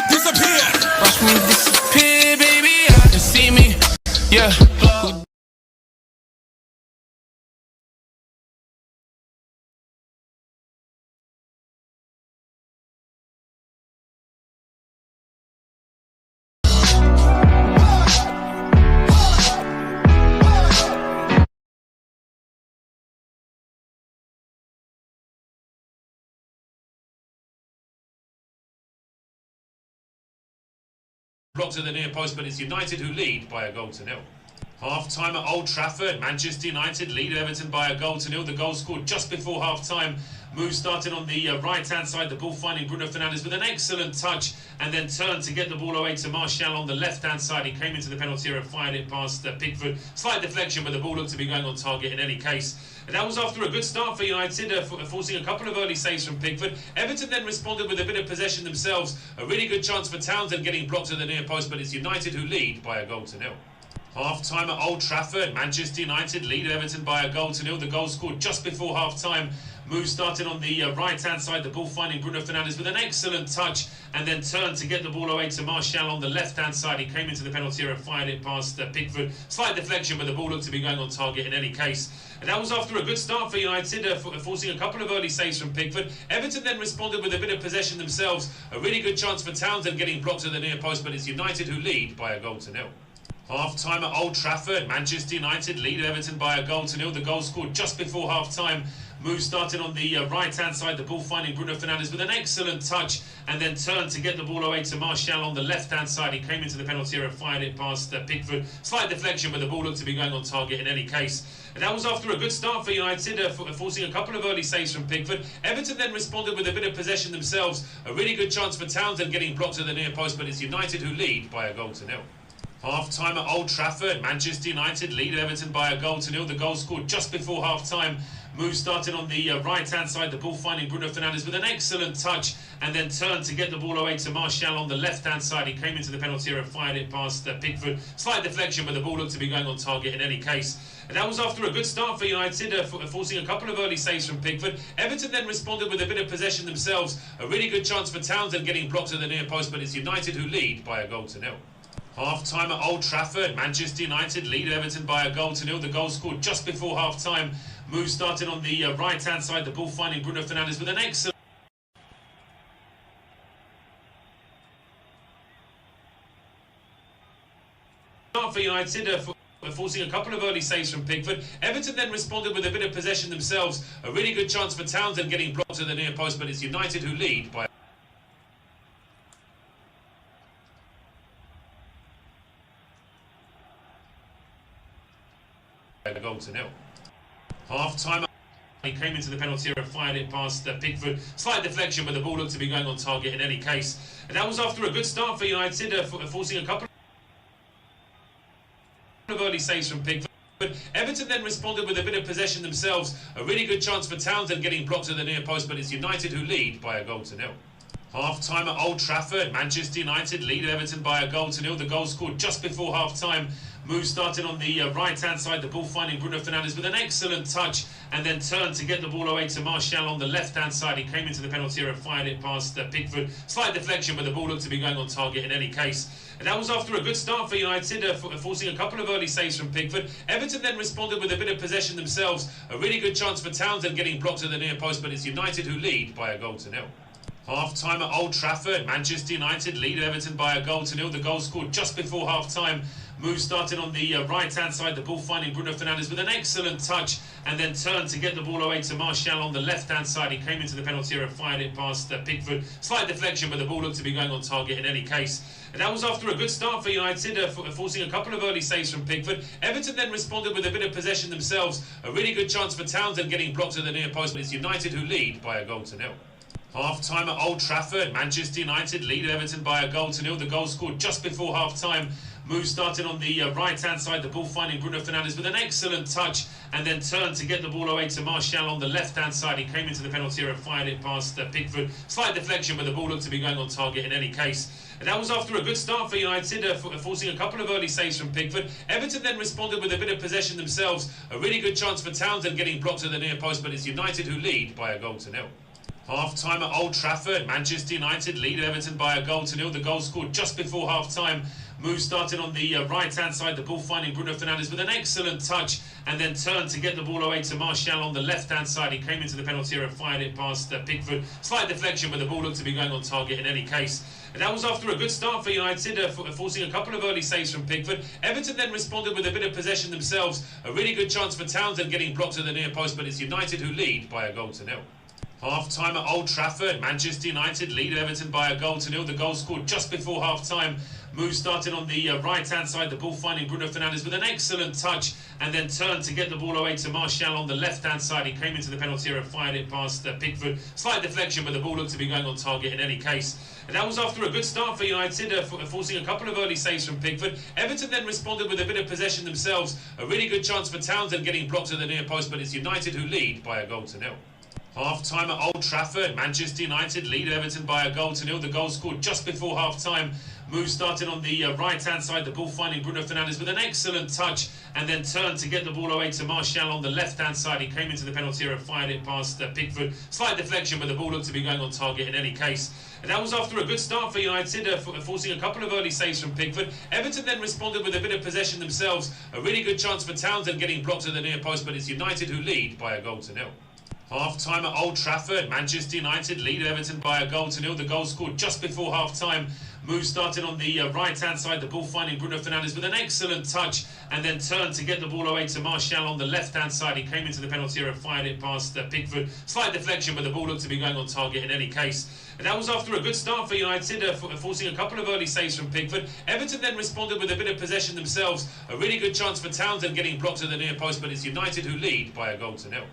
Disappear, baby. I can see me, yeah. Blocked at the near post, but it's United who lead by a goal to nil. Half-time at Old Trafford, Manchester United lead Everton by a goal to nil. The goal scored just before half-time. Move started on the right-hand side, the ball finding Bruno Fernandes with an excellent touch and then turned to get the ball away to Martial on the left-hand side. He came into the penalty area and fired it past Pickford. Slight deflection, but the ball looked to be going on target in any case. And that was after a good start for United, forcing a couple of early saves from Pickford. Everton then responded with a bit of possession themselves. A really good chance for Townsend getting blocked at the near post, but it's United who lead by a goal to nil. Half-time at Old Trafford, Manchester United lead Everton by a goal to nil. The goal scored just before half-time. Move started on the right-hand side, the ball finding Bruno Fernandes with an excellent touch and then turned to get the ball away to Martial on the left-hand side. He came into the penalty area and fired it past Pickford. Slight deflection, but the ball looked to be going on target in any case. And that was after a good start for United, forcing a couple of early saves from Pickford. Everton then responded with a bit of possession themselves. A really good chance for Townsend getting blocked at the near post, but it's United who lead by a goal to nil. Half-time at Old Trafford, Manchester United lead Everton by a goal to nil. The goal scored just before half-time. Move started on the right-hand side, the ball finding Bruno Fernandes with an excellent touch and then turned to get the ball away to Martial on the left-hand side. He came into the penalty area and fired it past Pickford. Slight deflection, but the ball looked to be going on target in any case. And that was after a good start for United, forcing a couple of early saves from Pickford. Everton then responded with a bit of possession themselves. A really good chance for Townsend getting blocked at the near post, but it's United who lead by a goal to nil. Half-time at Old Trafford, Manchester United lead Everton by a goal to nil. The goal scored just before half-time. Move started on the right-hand side, the ball finding Bruno Fernandes with an excellent touch and then turned to get the ball away to Martial on the left-hand side. He came into the penalty area and fired it past Pickford. Slight deflection, but the ball looked to be going on target in any case. And that was after a good start for United, forcing a couple of early saves from Pickford. Everton then responded with a bit of possession themselves. A really good chance for Townsend getting blocked at the near post, but it's United who lead by a goal to nil. Half-time at Old Trafford, Manchester United lead Everton by a goal to nil. The goal scored just before half-time. Move started on the right-hand side, the ball finding Bruno Fernandes with an excellent start for United, forcing a couple of early saves from Pickford. Everton then responded with a bit of possession themselves. A really good chance for Townsend getting blocked to the near post, but it's United who lead by a goal to nil. Half-time, he came into the penalty area and fired it past Pickford. Slight deflection, but the ball looked to be going on target in any case. And that was after a good start for United, forcing a couple of early saves from Pickford. Everton then responded with a bit of possession themselves. A really good chance for Townsend getting blocked to the near post, but it's United who lead by a goal to nil. Half-time at Old Trafford, Manchester United lead Everton by a goal to nil. The goal scored just before half-time. Move started on the right-hand side, the ball finding Bruno Fernandes with an excellent touch, and then turned to get the ball away to Martial on the left-hand side. He came into the penalty area and fired it past Pickford. Slight deflection, but the ball looked to be going on target in any case. And that was after a good start for United, forcing a couple of early saves from Pickford. Everton then responded with a bit of possession themselves. A really good chance for Townsend getting blocked to the near post, but it's United who lead by a goal to nil. Half-time at Old Trafford, Manchester United lead Everton by a goal to nil. The goal scored just before half-time. Move started on the right-hand side, the ball finding Bruno Fernandes with an excellent touch, and then turned to get the ball away to Martial on the left-hand side. He came into the penalty area and fired it past Pickford. Slight deflection, but the ball looked to be going on target in any case. And that was after a good start for United, forcing a couple of early saves from Pickford. Everton then responded with a bit of possession themselves. A really good chance for Townsend getting blocked to the near post, but it's United who lead by a goal to nil. Half-time at Old Trafford, Manchester United lead Everton by a goal to nil. The goal scored just before half-time. Move started on the right-hand side, the ball finding Bruno Fernandes with an excellent touch, and then turned to get the ball away to Martial on the left-hand side. He came into the penalty area and fired it past Pickford. Slight deflection, but the ball looked to be going on target in any case. And that was after a good start for United, forcing a couple of early saves from Pickford. Everton then responded with a bit of possession themselves. A really good chance for Townsend getting blocked to the near post, but it's United who lead by a goal to nil. Half-time at Old Trafford, Manchester United lead Everton by a goal to nil. The goal scored just before half-time. Move started on the right-hand side, the ball finding Bruno Fernandes with an excellent touch, and then turned to get the ball away to Martial on the left-hand side. He came into the penalty area and fired it past Pickford. Slight deflection, but the ball looked to be going on target in any case. And that was after a good start for United, forcing a couple of early saves from Pickford. Everton then responded with a bit of possession themselves. A really good chance for Townsend getting blocked to the near post, but it's United who lead by a goal to nil. Half-time at Old Trafford, Manchester United lead Everton by a goal to nil. The goal scored just before half-time. Move started on the right-hand side, the ball finding Bruno Fernandes with an excellent touch, and then turned to get the ball away to Martial on the left-hand side. He came into the penalty area and fired it past Pickford. Slight deflection, but the ball looked to be going on target in any case. And that was after a good start for United, forcing a couple of early saves from Pickford. Everton then responded with a bit of possession themselves. A really good chance for Townsend getting blocked to the near post, but it's United who lead by a goal to nil. Half-time at Old Trafford, Manchester United lead Everton by a goal to nil. The goal scored just before half-time. Move started on the right-hand side, the ball finding Bruno Fernandes with an excellent touch, and then turned to get the ball away to Martial on the left-hand side. He came into the penalty area and fired it past Pickford. Slight deflection, but the ball looked to be going on target in any case. And that was after a good start for United, forcing a couple of early saves from Pickford. Everton then responded with a bit of possession themselves. A really good chance for Townsend getting blocked to the near post, but it's United who lead by a goal to nil. Half-time at Old Trafford, Manchester United lead Everton by a goal to nil. The goal scored just before half-time. Move started on the right-hand side, the ball finding Bruno Fernandes with an excellent touch, and then turned to get the ball away to Martial on the left-hand side. He came into the penalty area and fired it past Pickford. Slight deflection, but the ball looked to be going on target in any case. And that was after a good start for United, forcing a couple of early saves from Pickford. Everton then responded with a bit of possession themselves. A really good chance for Townsend getting blocked to the near post, but it's United who lead by a goal to nil.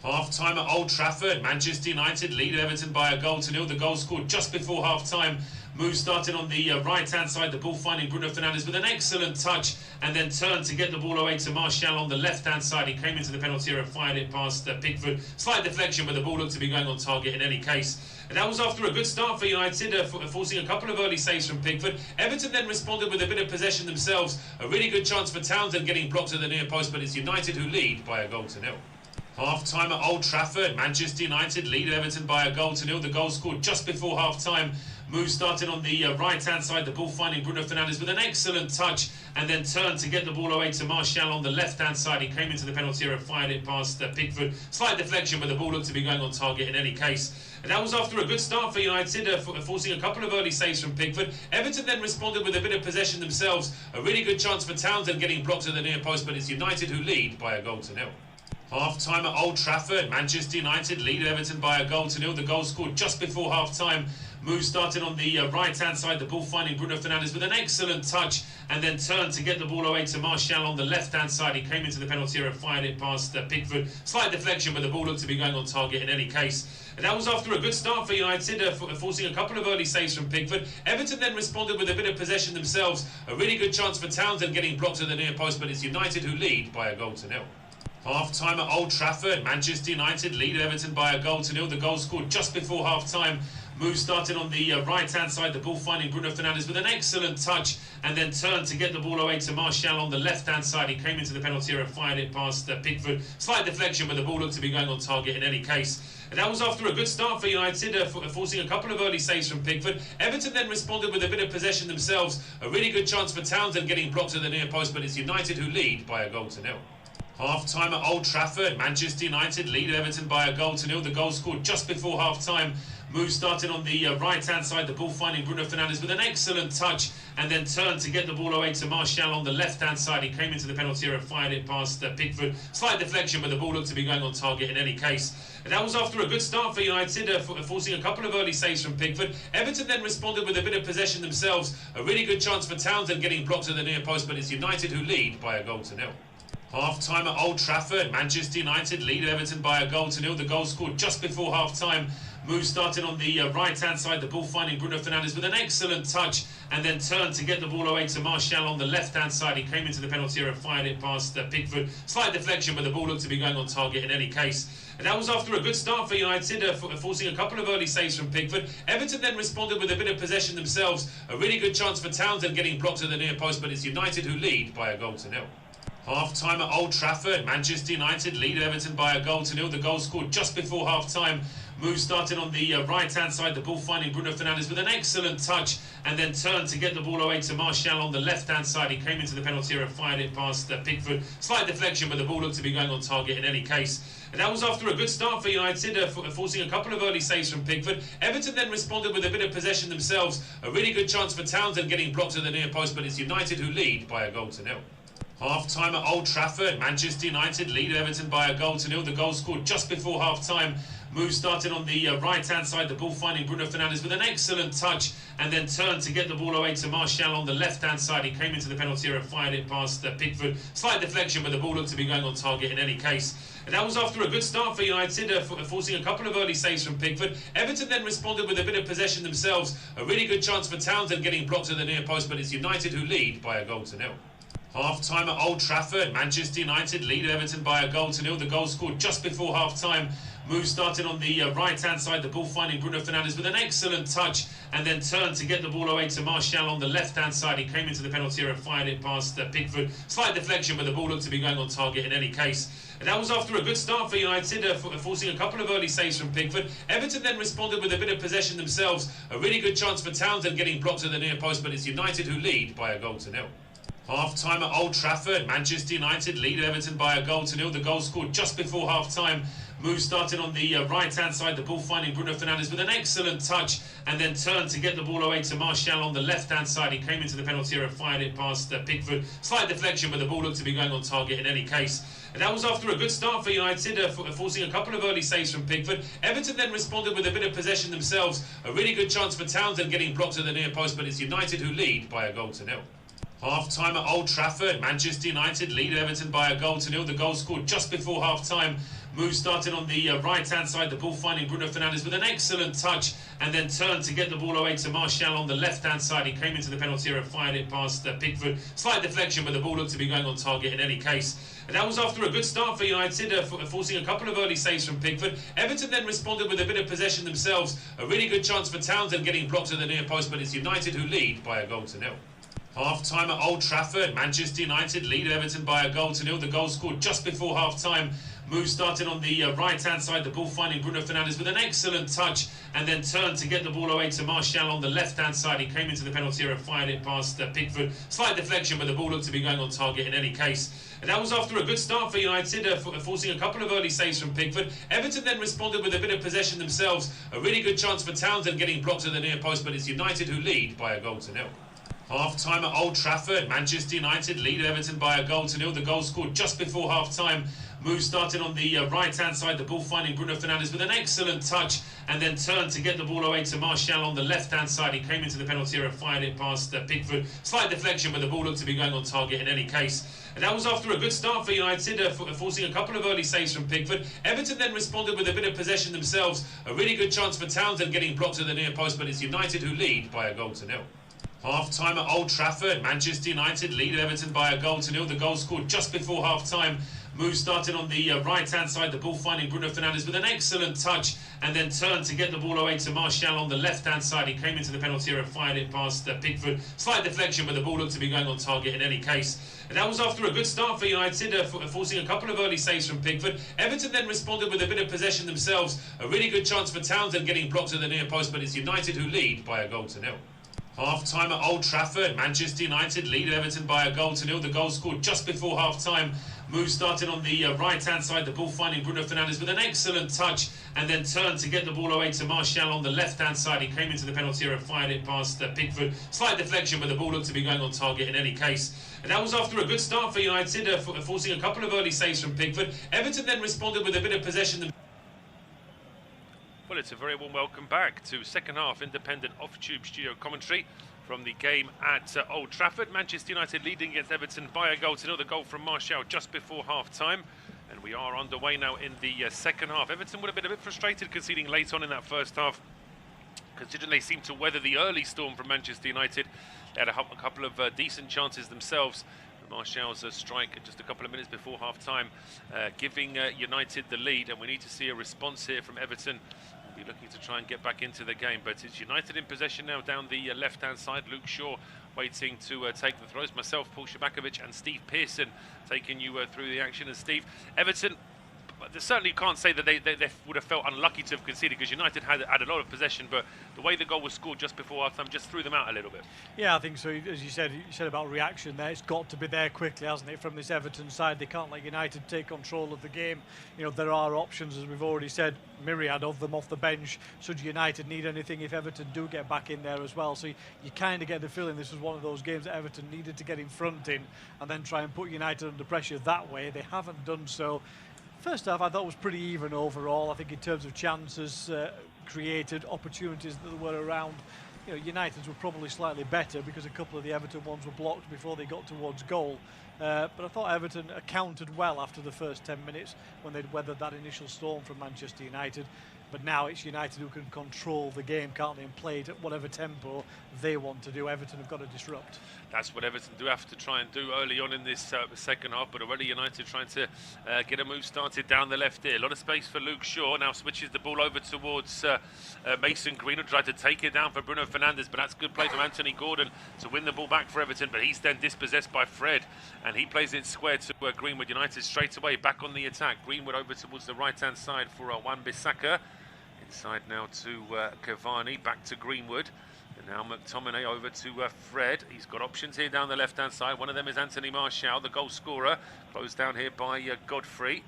Half-time at Old Trafford, Manchester United lead Everton by a goal to nil. The goal scored just before half-time. Move started on the right-hand side, the ball finding Bruno Fernandes with an excellent touch, and then turned to get the ball away to Martial on the left-hand side. He came into the penalty area and fired it past Pickford. Slight deflection, but the ball looked to be going on target in any case. And that was after a good start for United, forcing a couple of early saves from Pickford. Everton then responded with a bit of possession themselves. A really good chance for Townsend getting blocked to the near post, but it's United who lead by a goal to nil. Half-time at Old Trafford, Manchester United lead Everton by a goal to nil. The goal scored just before half-time. Move started on the right-hand side, the ball finding Bruno Fernandes with an excellent touch and then turned to get the ball away to Martial on the left-hand side. He came into the penalty area, fired it past Pickford. Slight deflection, but the ball looked to be going on target in any case. And that was after a good start for United, forcing a couple of early saves from Pickford. Everton then responded with a bit of possession themselves. A really good chance for Townsend getting blocked at the near post, but it's United who lead by a goal to nil. Half-time at Old Trafford, Manchester United lead Everton by a goal to nil. The goal scored just before half-time. Move started on the right-hand side, the ball finding Bruno Fernandes with an excellent touch and then turned to get the ball away to Martial on the left-hand side. He came into the penalty area, fired it past Pickford. Slight deflection, but the ball looked to be going on target in any case. And that was after a good start for United, forcing a couple of early saves from Pickford. Everton then responded with a bit of possession themselves. A really good chance for Townsend getting blocked at the near post, but it's United who lead by a goal to nil. Half-time at Old Trafford, Manchester United lead Everton by a goal to nil. The goal scored just before half-time. Move started on the right-hand side, the ball finding Bruno Fernandes with an excellent touch and then turned to get the ball away to Martial on the left-hand side. He came into the penalty area, fired it past Pickford. Slight deflection, but the ball looked to be going on target in any case. And that was after a good start for United, forcing a couple of early saves from Pickford. Everton then responded with a bit of possession themselves. A really good chance for Townsend getting blocked at the near post, but it's United who lead by a goal to nil. Half-time at Old Trafford, Manchester United lead Everton by a goal to nil. The goal scored just before half-time. Move started on the right-hand side, the ball finding Bruno Fernandes with an excellent touch and then turned to get the ball away to Martial on the left-hand side. He came into the penalty area, fired it past Pickford. Slight deflection, but the ball looked to be going on target in any case. And that was after a good start for United, forcing a couple of early saves from Pickford. Everton then responded with a bit of possession themselves. A really good chance for Townsend getting blocked at the near post, but it's United who lead by a goal to nil. Half-time at Old Trafford, Manchester United lead Everton by a goal to nil. The goal scored just before half-time. Move started on the right-hand side, the ball finding Bruno Fernandes with an excellent touch and then turned to get the ball away to Martial on the left-hand side. He came into the penalty area, fired it past Pickford. Slight deflection, but the ball looked to be going on target in any case. And that was after a good start for United, forcing a couple of early saves from Pickford. Everton then responded with a bit of possession themselves. A really good chance for Townsend getting blocked at the near post, but it's United who lead by a goal to nil. Half-time at Old Trafford, Manchester United lead Everton by a goal to nil. The goal scored just before half-time. Move started on the right-hand side, the ball finding Bruno Fernandes with an excellent touch and then turned to get the ball away to Martial on the left-hand side. He came into the penalty area, fired it past Pickford. Slight deflection, but the ball looked to be going on target in any case. And that was after a good start for United, forcing a couple of early saves from Pickford. Everton then responded with a bit of possession themselves. A really good chance for Townsend getting blocked at the near post, but it's United who lead by a goal to nil. Half-time at Old Trafford, Manchester United lead Everton by a goal to nil. The goal scored just before half-time. Move started on the right-hand side, the ball finding Bruno Fernandes with an excellent touch and then turned to get the ball away to Martial on the left-hand side. He came into the penalty area, fired it past Pickford. Slight deflection, but the ball looked to be going on target in any case. And that was after a good start for United, forcing a couple of early saves from Pickford. Everton then responded with a bit of possession themselves. A really good chance for Townsend getting blocked at the near post, but it's United who lead by a goal to nil. Half-time at Old Trafford, Manchester United lead Everton by a goal to nil. The goal scored just before half-time. Move started on the right-hand side, the ball finding Bruno Fernandes with an excellent touch and then turned to get the ball away to Martial on the left-hand side. He came into the penalty area, fired it past Pickford. Slight deflection, but the ball looked to be going on target in any case. And that was after a good start for United, forcing a couple of early saves from Pickford. Everton then responded with a bit of possession themselves. A really good chance for Townsend getting blocked at the near post, but it's United who lead by a goal to nil. Half-time at Old Trafford, Manchester United lead Everton by a goal to nil. The goal scored just before half-time. Move started on the right-hand side, the ball finding Bruno Fernandes with an excellent touch and then turned to get the ball away to Martial on the left-hand side. He came into the penalty area, fired it past Pickford. Slight deflection, but the ball looked to be going on target in any case. And that was after a good start for United, forcing a couple of early saves from Pickford. Everton then responded with a bit of possession themselves. A really good chance for Townsend getting blocked at the near post, but it's United who lead by a goal to nil. Half-time at Old Trafford, Manchester United lead Everton by a goal to nil. The goal scored just before half-time. Move started on the right-hand side, the ball finding Bruno Fernandes with an excellent touch and then turned to get the ball away to Martial on the left-hand side. He came into the penalty area, fired it past Pickford. Slight deflection, but the ball looked to be going on target in any case. And that was after a good start for United, forcing a couple of early saves from Pickford. Everton then responded with a bit of possession themselves. A really good chance for Townsend getting blocked at the near post, but it's United who lead by a goal to nil. Half-time at Old Trafford, Manchester United lead Everton by a goal to nil. The goal scored just before half-time. Move started on the right-hand side, the ball finding Bruno Fernandes with an excellent touch, and then turned to get the ball away to Martial on the left-hand side. He came into the penalty area and fired it past Pickford. Slight deflection, but the ball looked to be going on target in any case. And that was after a good start for United, forcing a couple of early saves from Pickford. Everton then responded with a bit of possession themselves. A really good chance for Townsend getting blocked at the near post, but it's United who lead by a goal to nil. Half-time at Old Trafford, Manchester United lead Everton by a goal to nil. The goal scored just before half-time. Move started on the right-hand side, the ball finding Bruno Fernandes with an excellent touch, and then turned to get the ball away to Martial on the left-hand side. He came into the penalty area and fired it past Pickford. Slight deflection, but the ball looked to be going on target in any case. And that was after a good start for United, forcing a couple of early saves from Pickford. Everton then responded with a bit of possession themselves. A really good chance for Townsend getting blocked at the near post, but it's United who lead by a goal to nil. Half-time at Old Trafford, Manchester United lead Everton by a goal to nil. The goal scored just before half-time. Move started on the right-hand side, the ball finding Bruno Fernandes with an excellent touch, and then turned to get the ball away to Martial on the left-hand side. He came into the penalty area and fired it past Pickford. Slight deflection, but the ball looked to be going on target in any case. And that was after a good start for United, forcing a couple of early saves from Pickford. Everton then responded with a bit of possession themselves. A really good chance for Townsend getting blocked at the near post, but it's United who lead by a goal to nil. Half-time at Old Trafford, Manchester United lead Everton by a goal to nil. The goal scored just before half-time. Move started on the right-hand side, the ball finding Bruno Fernandes with an excellent touch, and then turned to get the ball away to Martial on the left-hand side. He came into the penalty area and fired it past Pickford. Slight deflection, but the ball looked to be going on target in any case. And that was after a good start for United, forcing a couple of early saves from Pickford. Everton then responded with a bit of possession. Well, it's a very warm welcome back to second half independent off-tube studio commentary from the game at Old Trafford. Manchester United leading against Everton by a goal to nil. The goal from Martial just before half-time. And we are underway now in the second half. Everton would have been a bit frustrated conceding late on in that first half, considering they seemed to weather the early storm from Manchester United. They had a couple of decent chances themselves. Martial's strike just a couple of minutes before half-time, giving United the lead, and we need to see a response here from Everton. We'll be looking to try and get back into the game, but it's United in possession now down the left-hand side. Luke Shaw waiting to take the throws. Myself, Paul Shabakovic, and Steve Pearson taking you through the action. And Steve, Everton, they certainly can't say that they would have felt unlucky to have conceded, because United had a lot of possession, but the way the goal was scored just before half-time just threw them out a little bit. Yeah, I think so. As you said about reaction there, it's got to be there quickly, hasn't it, from this Everton side. They can't let United take control of the game. You know, there are options, as we've already said, myriad of them off the bench, should United need anything, if Everton do get back in there as well. So you kind of get the feeling this was one of those games that Everton needed to get in front in and then try and put United under pressure that way. They haven't done so. First half I thought was pretty even overall. I think in terms of chances created, opportunities that were around, you know, United's were probably slightly better because a couple of the Everton ones were blocked before they got towards goal. But I thought Everton countered well after the first 10 minutes when they'd weathered that initial storm from Manchester United. But now it's United who can control the game, can't they, and play it at whatever tempo they want to do. Everton have got to disrupt. That's what Everton do have to try and do early on in this second half, but already United trying to get a move started down the left here. A lot of space for Luke Shaw, now switches the ball over towards Mason Greenwood, tried to take it down for Bruno Fernandes, but that's good play from Anthony Gordon to win the ball back for Everton, but he's then dispossessed by Fred, and he plays it square to Greenwood. United straight away back on the attack. Greenwood over towards the right-hand side for Wan-Bissaka. Inside now to Cavani, back to Greenwood. And now McTominay over to Fred. He's got options here down the left-hand side. One of them is Anthony Martial, the goal scorer. Closed down here by Godfrey.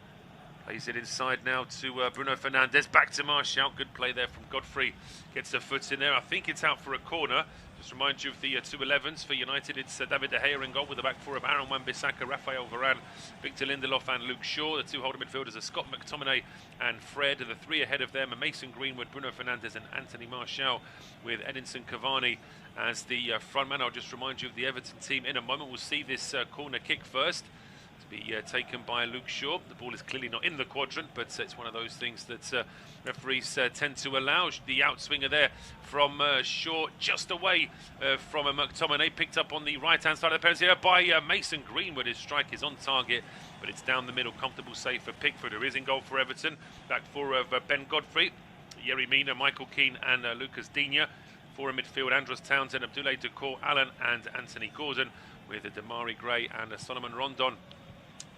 Plays it inside now to Bruno Fernandes. Back to Martial. Good play there from Godfrey. Gets a foot in there. I think it's out for a corner. Just remind you of the two 11s for United. It's David De Gea in goal with the back four of Aaron Wan-Bissaka, Raphael Varane, Victor Lindelof and Luke Shaw. The two holding midfielders are Scott McTominay and Fred. The three ahead of them are Mason Greenwood, Bruno Fernandes and Anthony Martial, with Edinson Cavani as the front man. I'll just remind you of the Everton team in a moment. We'll see this corner kick first, to be taken by Luke Shaw. The ball is clearly not in the quadrant, but it's one of those things that referees tend to allow. The outswinger there from Shaw, just away from McTominay, picked up on the right-hand side of the penalty area by Mason Greenwood. His strike is on target, but it's down the middle. Comfortable save for Pickford, who is in goal for Everton. Back four of Ben Godfrey, Yerry Mina, Michael Keane and Lucas Digne. Four in midfield, Andros Townsend, Abdoulaye Doucouré, Allen and Anthony Gordon, with Damari Gray and Solomon Rondon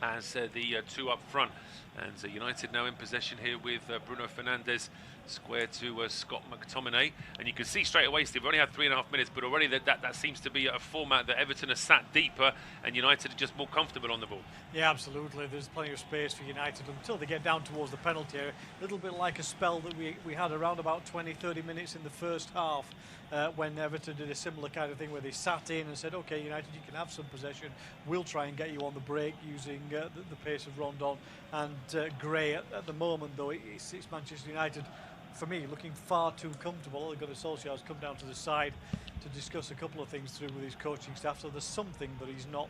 as the two up front. And United now in possession here with Bruno Fernandes square to Scott McTominay. And you can see straight away, Steve, we've only had 3.5 minutes, but already that seems to be a format that Everton has sat deeper and United are just more comfortable on the ball. Yeah, absolutely. There's plenty of space for United until they get down towards the penalty area. A little bit like a spell that we had around about 20-30 minutes in the first half when Everton did a similar kind of thing where they sat in and said, OK, United, you can have some possession. We'll try and get you on the break using the pace of Rondon and Gray. At the moment, though, it's Manchester United, for me, looking far too comfortable. They've got Solskjaer's come down to the side to discuss a couple of things through with his coaching staff. So there's something that he's not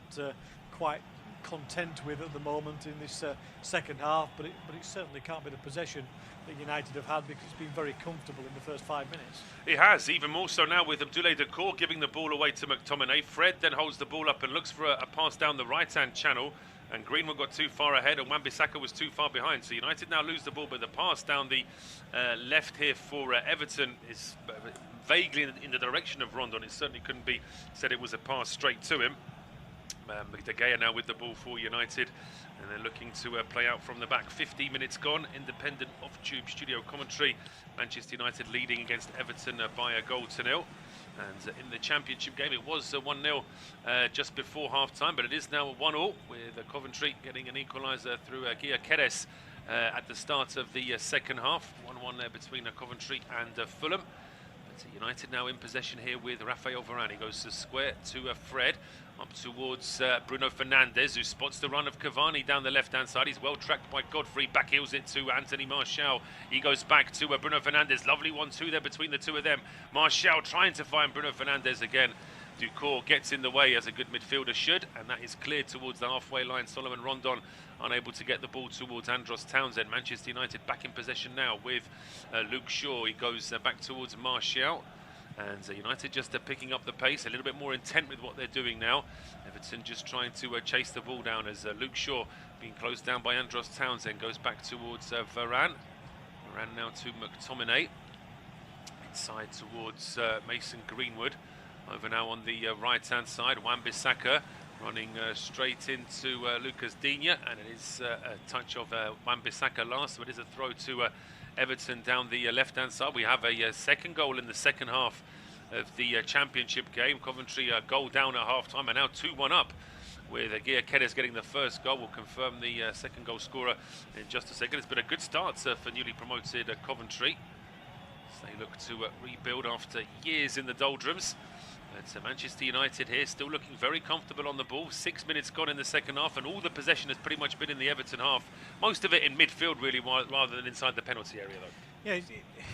quite content with at the moment in this second half, but it certainly can't be the possession that United have had, because it's been very comfortable in the first 5 minutes. It has, even more so now with Abdoulaye Doucouré giving the ball away to McTominay. Fred then holds the ball up and looks for a pass down the right-hand channel, and Greenwood got too far ahead and Wan-Bissaka was too far behind. So United now lose the ball, but the pass down the left here for Everton is vaguely in the direction of Rondon. It certainly couldn't be said it was a pass straight to him. De Gea now with the ball for United, and they're looking to play out from the back. 15 minutes gone, independent off-tube studio commentary. Manchester United leading against Everton by a goal to nil. And in the Championship game, it was 1-0 just before half-time, but it is now 1-1 with Coventry getting an equaliser through Guia Keres at the start of the second half. 1-1 there between Coventry and Fulham. United now in possession here with Rafael Varane. He goes to square to Fred, up towards Bruno Fernandes, who spots the run of Cavani down the left-hand side. He's well tracked by Godfrey, back heels it to Anthony Martial. He goes back to Bruno Fernandes. Lovely 1-2 there between the two of them. Martial trying to find Bruno Fernandes again. Doucouré gets in the way, as a good midfielder should, and that is cleared towards the halfway line. Solomon Rondon unable to get the ball towards Andros Townsend. Manchester United back in possession now with Luke Shaw. He goes back towards Martial, and United just picking up the pace, a little bit more intent with what they're doing now. Everton just trying to chase the ball down, as Luke Shaw being closed down by Andros Townsend goes back towards Varane. Varane now to McTominay, inside towards Mason Greenwood. Over now on the right-hand side, Wan-Bissaka running straight into Lucas Digne, and it is a touch of Wan-Bissaka last, but it is a throw to Everton down the left-hand side. We have a second goal in the second half of the Championship game. Coventry goal down at half-time, and now 2-1 up, with Guia Keres getting the first goal. We'll confirm the second goal scorer in just a second. It's been a good start for newly promoted Coventry. So they look to rebuild after years in the doldrums. But Manchester United here still looking very comfortable on the ball. 6 minutes gone in the second half, and all the possession has pretty much been in the Everton half. Most of it in midfield, really, rather than inside the penalty area, though. Yeah,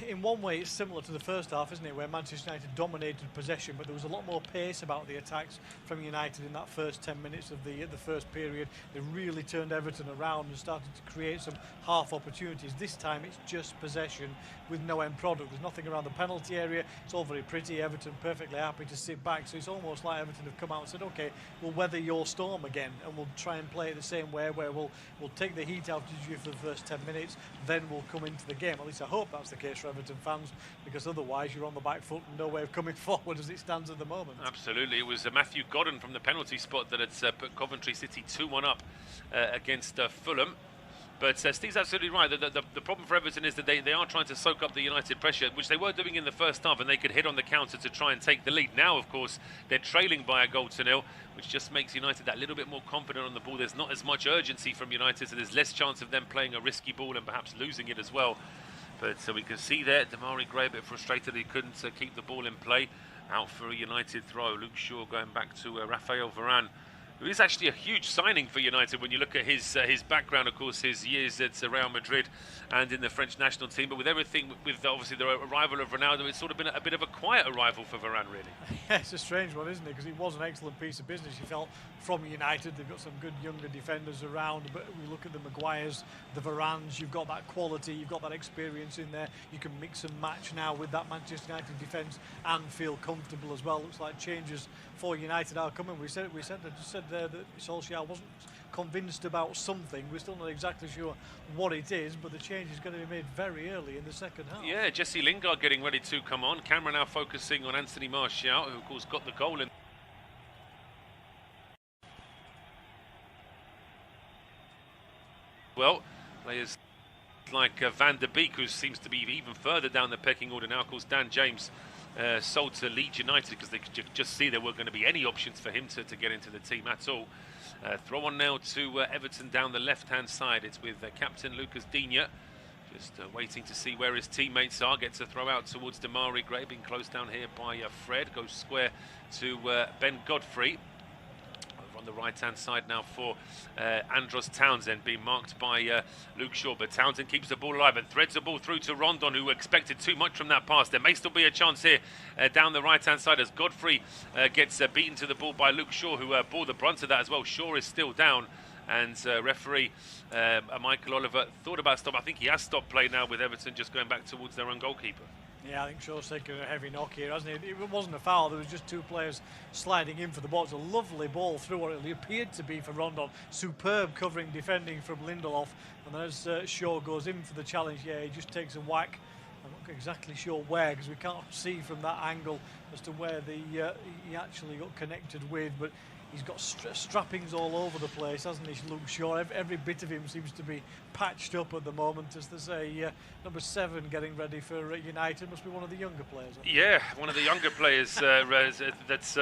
in one way it's similar to the first half, isn't it, where Manchester United dominated possession, but there was a lot more pace about the attacks from United in that first 10 minutes of the first period. They really turned Everton around and started to create some half opportunities. This time it's just possession with no end product. There's nothing around the penalty area. It's all very pretty. Everton perfectly happy to sit back, so it's almost like Everton have come out and said, OK, we'll weather your storm again, and we'll try and play it the same way, where we'll take the heat out of you for the first 10 minutes, then we'll come into the game. At least I hope that's the case for Everton fans, because otherwise you're on the back foot and no way of coming forward as it stands at the moment. Absolutely. It was Matthew Godden from the penalty spot that had put Coventry City 2-1 up against Fulham. But Steve's absolutely right. The problem for Everton is that they are trying to soak up the United pressure, which they were doing in the first half, and they could hit on the counter to try and take the lead. Now, of course, they're trailing by a goal to nil, which just makes United that little bit more confident on the ball. There's not as much urgency from United, so there's less chance of them playing a risky ball and perhaps losing it as well. But we can see there, Damari Gray a bit frustrated he couldn't keep the ball in play. Out for a United throw. Luke Shaw going back to Rafael Varane, who is actually a huge signing for United when you look at his background, of course, his years at Real Madrid and in the French national team. But with everything, with obviously the arrival of Ronaldo, it's sort of been a bit of a quiet arrival for Varane, really. Yeah, it's a strange one, isn't it? Because it was an excellent piece of business, you felt, from United. They've got some good younger defenders around, but we look at the Maguires, the Varanes, you've got that quality, you've got that experience in there. You can mix and match now with that Manchester United defence and feel comfortable as well. Looks like changes for United are coming. We said there that Solskjaer wasn't convinced about something. We're still not exactly sure what it is, but the change is going to be made very early in the second half. Yeah, Jesse Lingard getting ready to come on. Camera now focusing on Anthony Martial, who of course got the goal in. Well, Players like Van der Beek, who seems to be even further down the pecking order now, of course, Dan James sold to Leeds United because they could just see there weren't going to be any options for him to get into the team at all. Throw on now to Everton down the left-hand side. It's with captain Lucas Digne, just waiting to see where his teammates are. Gets a throw out towards Damari Gray, being closed down here by Fred. Goes square to Ben Godfrey. Over on the right-hand side now for Andros Townsend, being marked by Luke Shaw. But Townsend keeps the ball alive and threads the ball through to Rondon, who expected too much from that pass. There may still be a chance here down the right-hand side as Godfrey gets beaten to the ball by Luke Shaw, who bore the brunt of that as well. Shaw is still down. And referee Michael Oliver thought about stop. I think he has stopped play now with Everton just going back towards their own goalkeeper. Yeah, I think Shaw's taken a heavy knock here, hasn't he? It wasn't a foul, there was just two players sliding in for the ball. It's a lovely ball through what it appeared to be for Rondon. Superb covering defending from Lindelof. And then as Shaw goes in for the challenge, yeah, he just takes a whack. I'm not exactly sure where, because we can't see from that angle as to where he actually got connected with, but he's got strappings all over the place, hasn't he, Luke Shaw? Every bit of him seems to be patched up at the moment. As there's a number 7 getting ready for United. Must be one of the younger players. Yeah, one of the younger players that's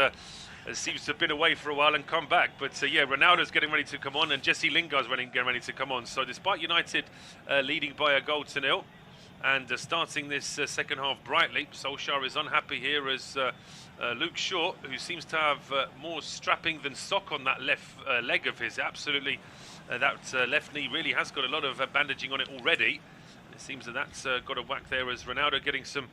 seems to have been away for a while and come back. But yeah, Ronaldo's getting ready to come on, and Jesse Lingard's getting ready to come on. So despite United leading by a goal to nil, and starting this second half brightly, Solskjaer is unhappy here as Luke Shaw, who seems to have more strapping than sock on that left leg of his. Absolutely, that left knee really has got a lot of bandaging on it already. It seems that that's got a whack there as Ronaldo getting some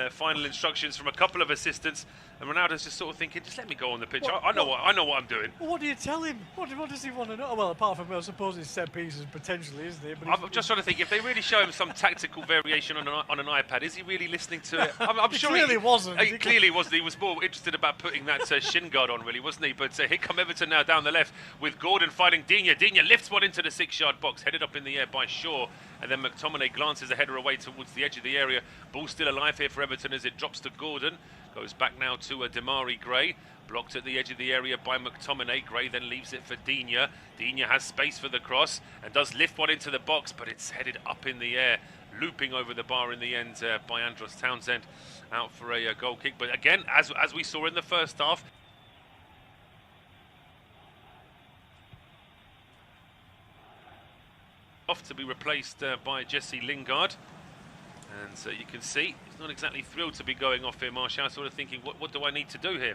final instructions from a couple of assistants, and Ronaldo's just sort of thinking, just let me go on the pitch. I know what I'm doing. Well, what do you tell him? What does he want to know? Well, apart from, I suppose it's set pieces potentially, isn't it? But I'm just trying to think, if they really show him some tactical variation on an iPad, is he really listening to it? I'm sure clearly wasn't. He clearly wasn't. He was more interested about putting that shin guard on, really, wasn't he? But here come Everton now down the left with Gordon fighting Digne. Digne lifts one into the 6-yard box, headed up in the air by Shaw, and then McTominay glances a header away towards the edge of the area. Ball still alive here for Everton as it drops to Gordon. Goes back now to Damari Gray. Blocked at the edge of the area by McTominay. Gray then leaves it for Digne. Digne has space for the cross and does lift one into the box, but it's headed up in the air, looping over the bar in the end by Andros Townsend, out for a goal kick. But again, as we saw in the first half, off to be replaced by Jesse Lingard. And so you can see he's not exactly thrilled to be going off here, Martial, sort of thinking, what do I need to do here?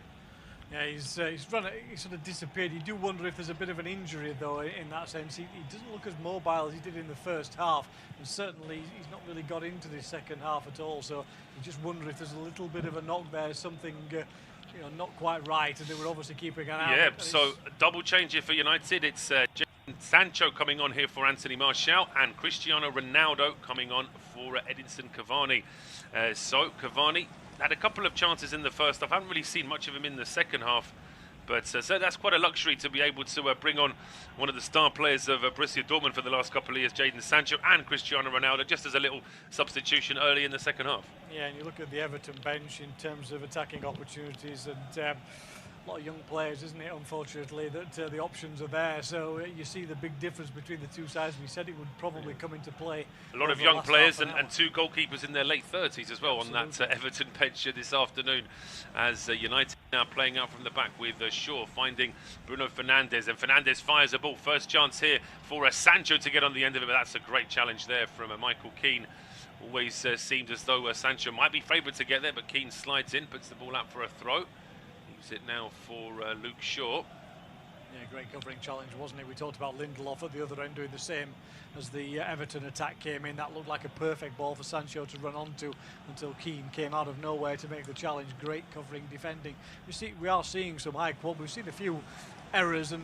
Yeah, he's sort of disappeared. You do wonder if there's a bit of an injury, though, in that sense. He doesn't look as mobile as he did in the first half, and certainly he's not really got into the second half at all. So you just wonder if there's a little bit of a knock there, something not quite right, and they were obviously keeping an eye. Yeah, so double change here for United. It's Sancho coming on here for Anthony Martial, and Cristiano Ronaldo coming on for Edinson Cavani. So Cavani had a couple of chances in the first half. I haven't really seen much of him in the second half, but so that's quite a luxury to be able to bring on one of the star players of Borussia Dortmund for the last couple of years, Jadon Sancho, and Cristiano Ronaldo, just as a little substitution early in the second half. Yeah, and you look at the Everton bench in terms of attacking opportunities, and a lot of young players, isn't it, unfortunately, that the options are there. So you see the big difference between the two sides. We said it would probably come into play. A lot of young players and two goalkeepers in their late 30s as well. Absolutely. On that Everton bench this afternoon, as United now playing out from the back with Shaw finding Bruno Fernandes, and Fernandes fires a ball. First chance here for Sancho to get on the end of it, but that's a great challenge there from Michael Keane. Always seemed as though Sancho might be favoured to get there, but Keane slides in, puts the ball out for a throw. It now for Luke Shaw. Yeah, great covering challenge, wasn't it? We talked about Lindelof at the other end doing the same as the Everton attack came in. That looked like a perfect ball for Sancho to run onto until Keane came out of nowhere to make the challenge. Great covering defending. We are seeing some high quality. We've seen a few errors and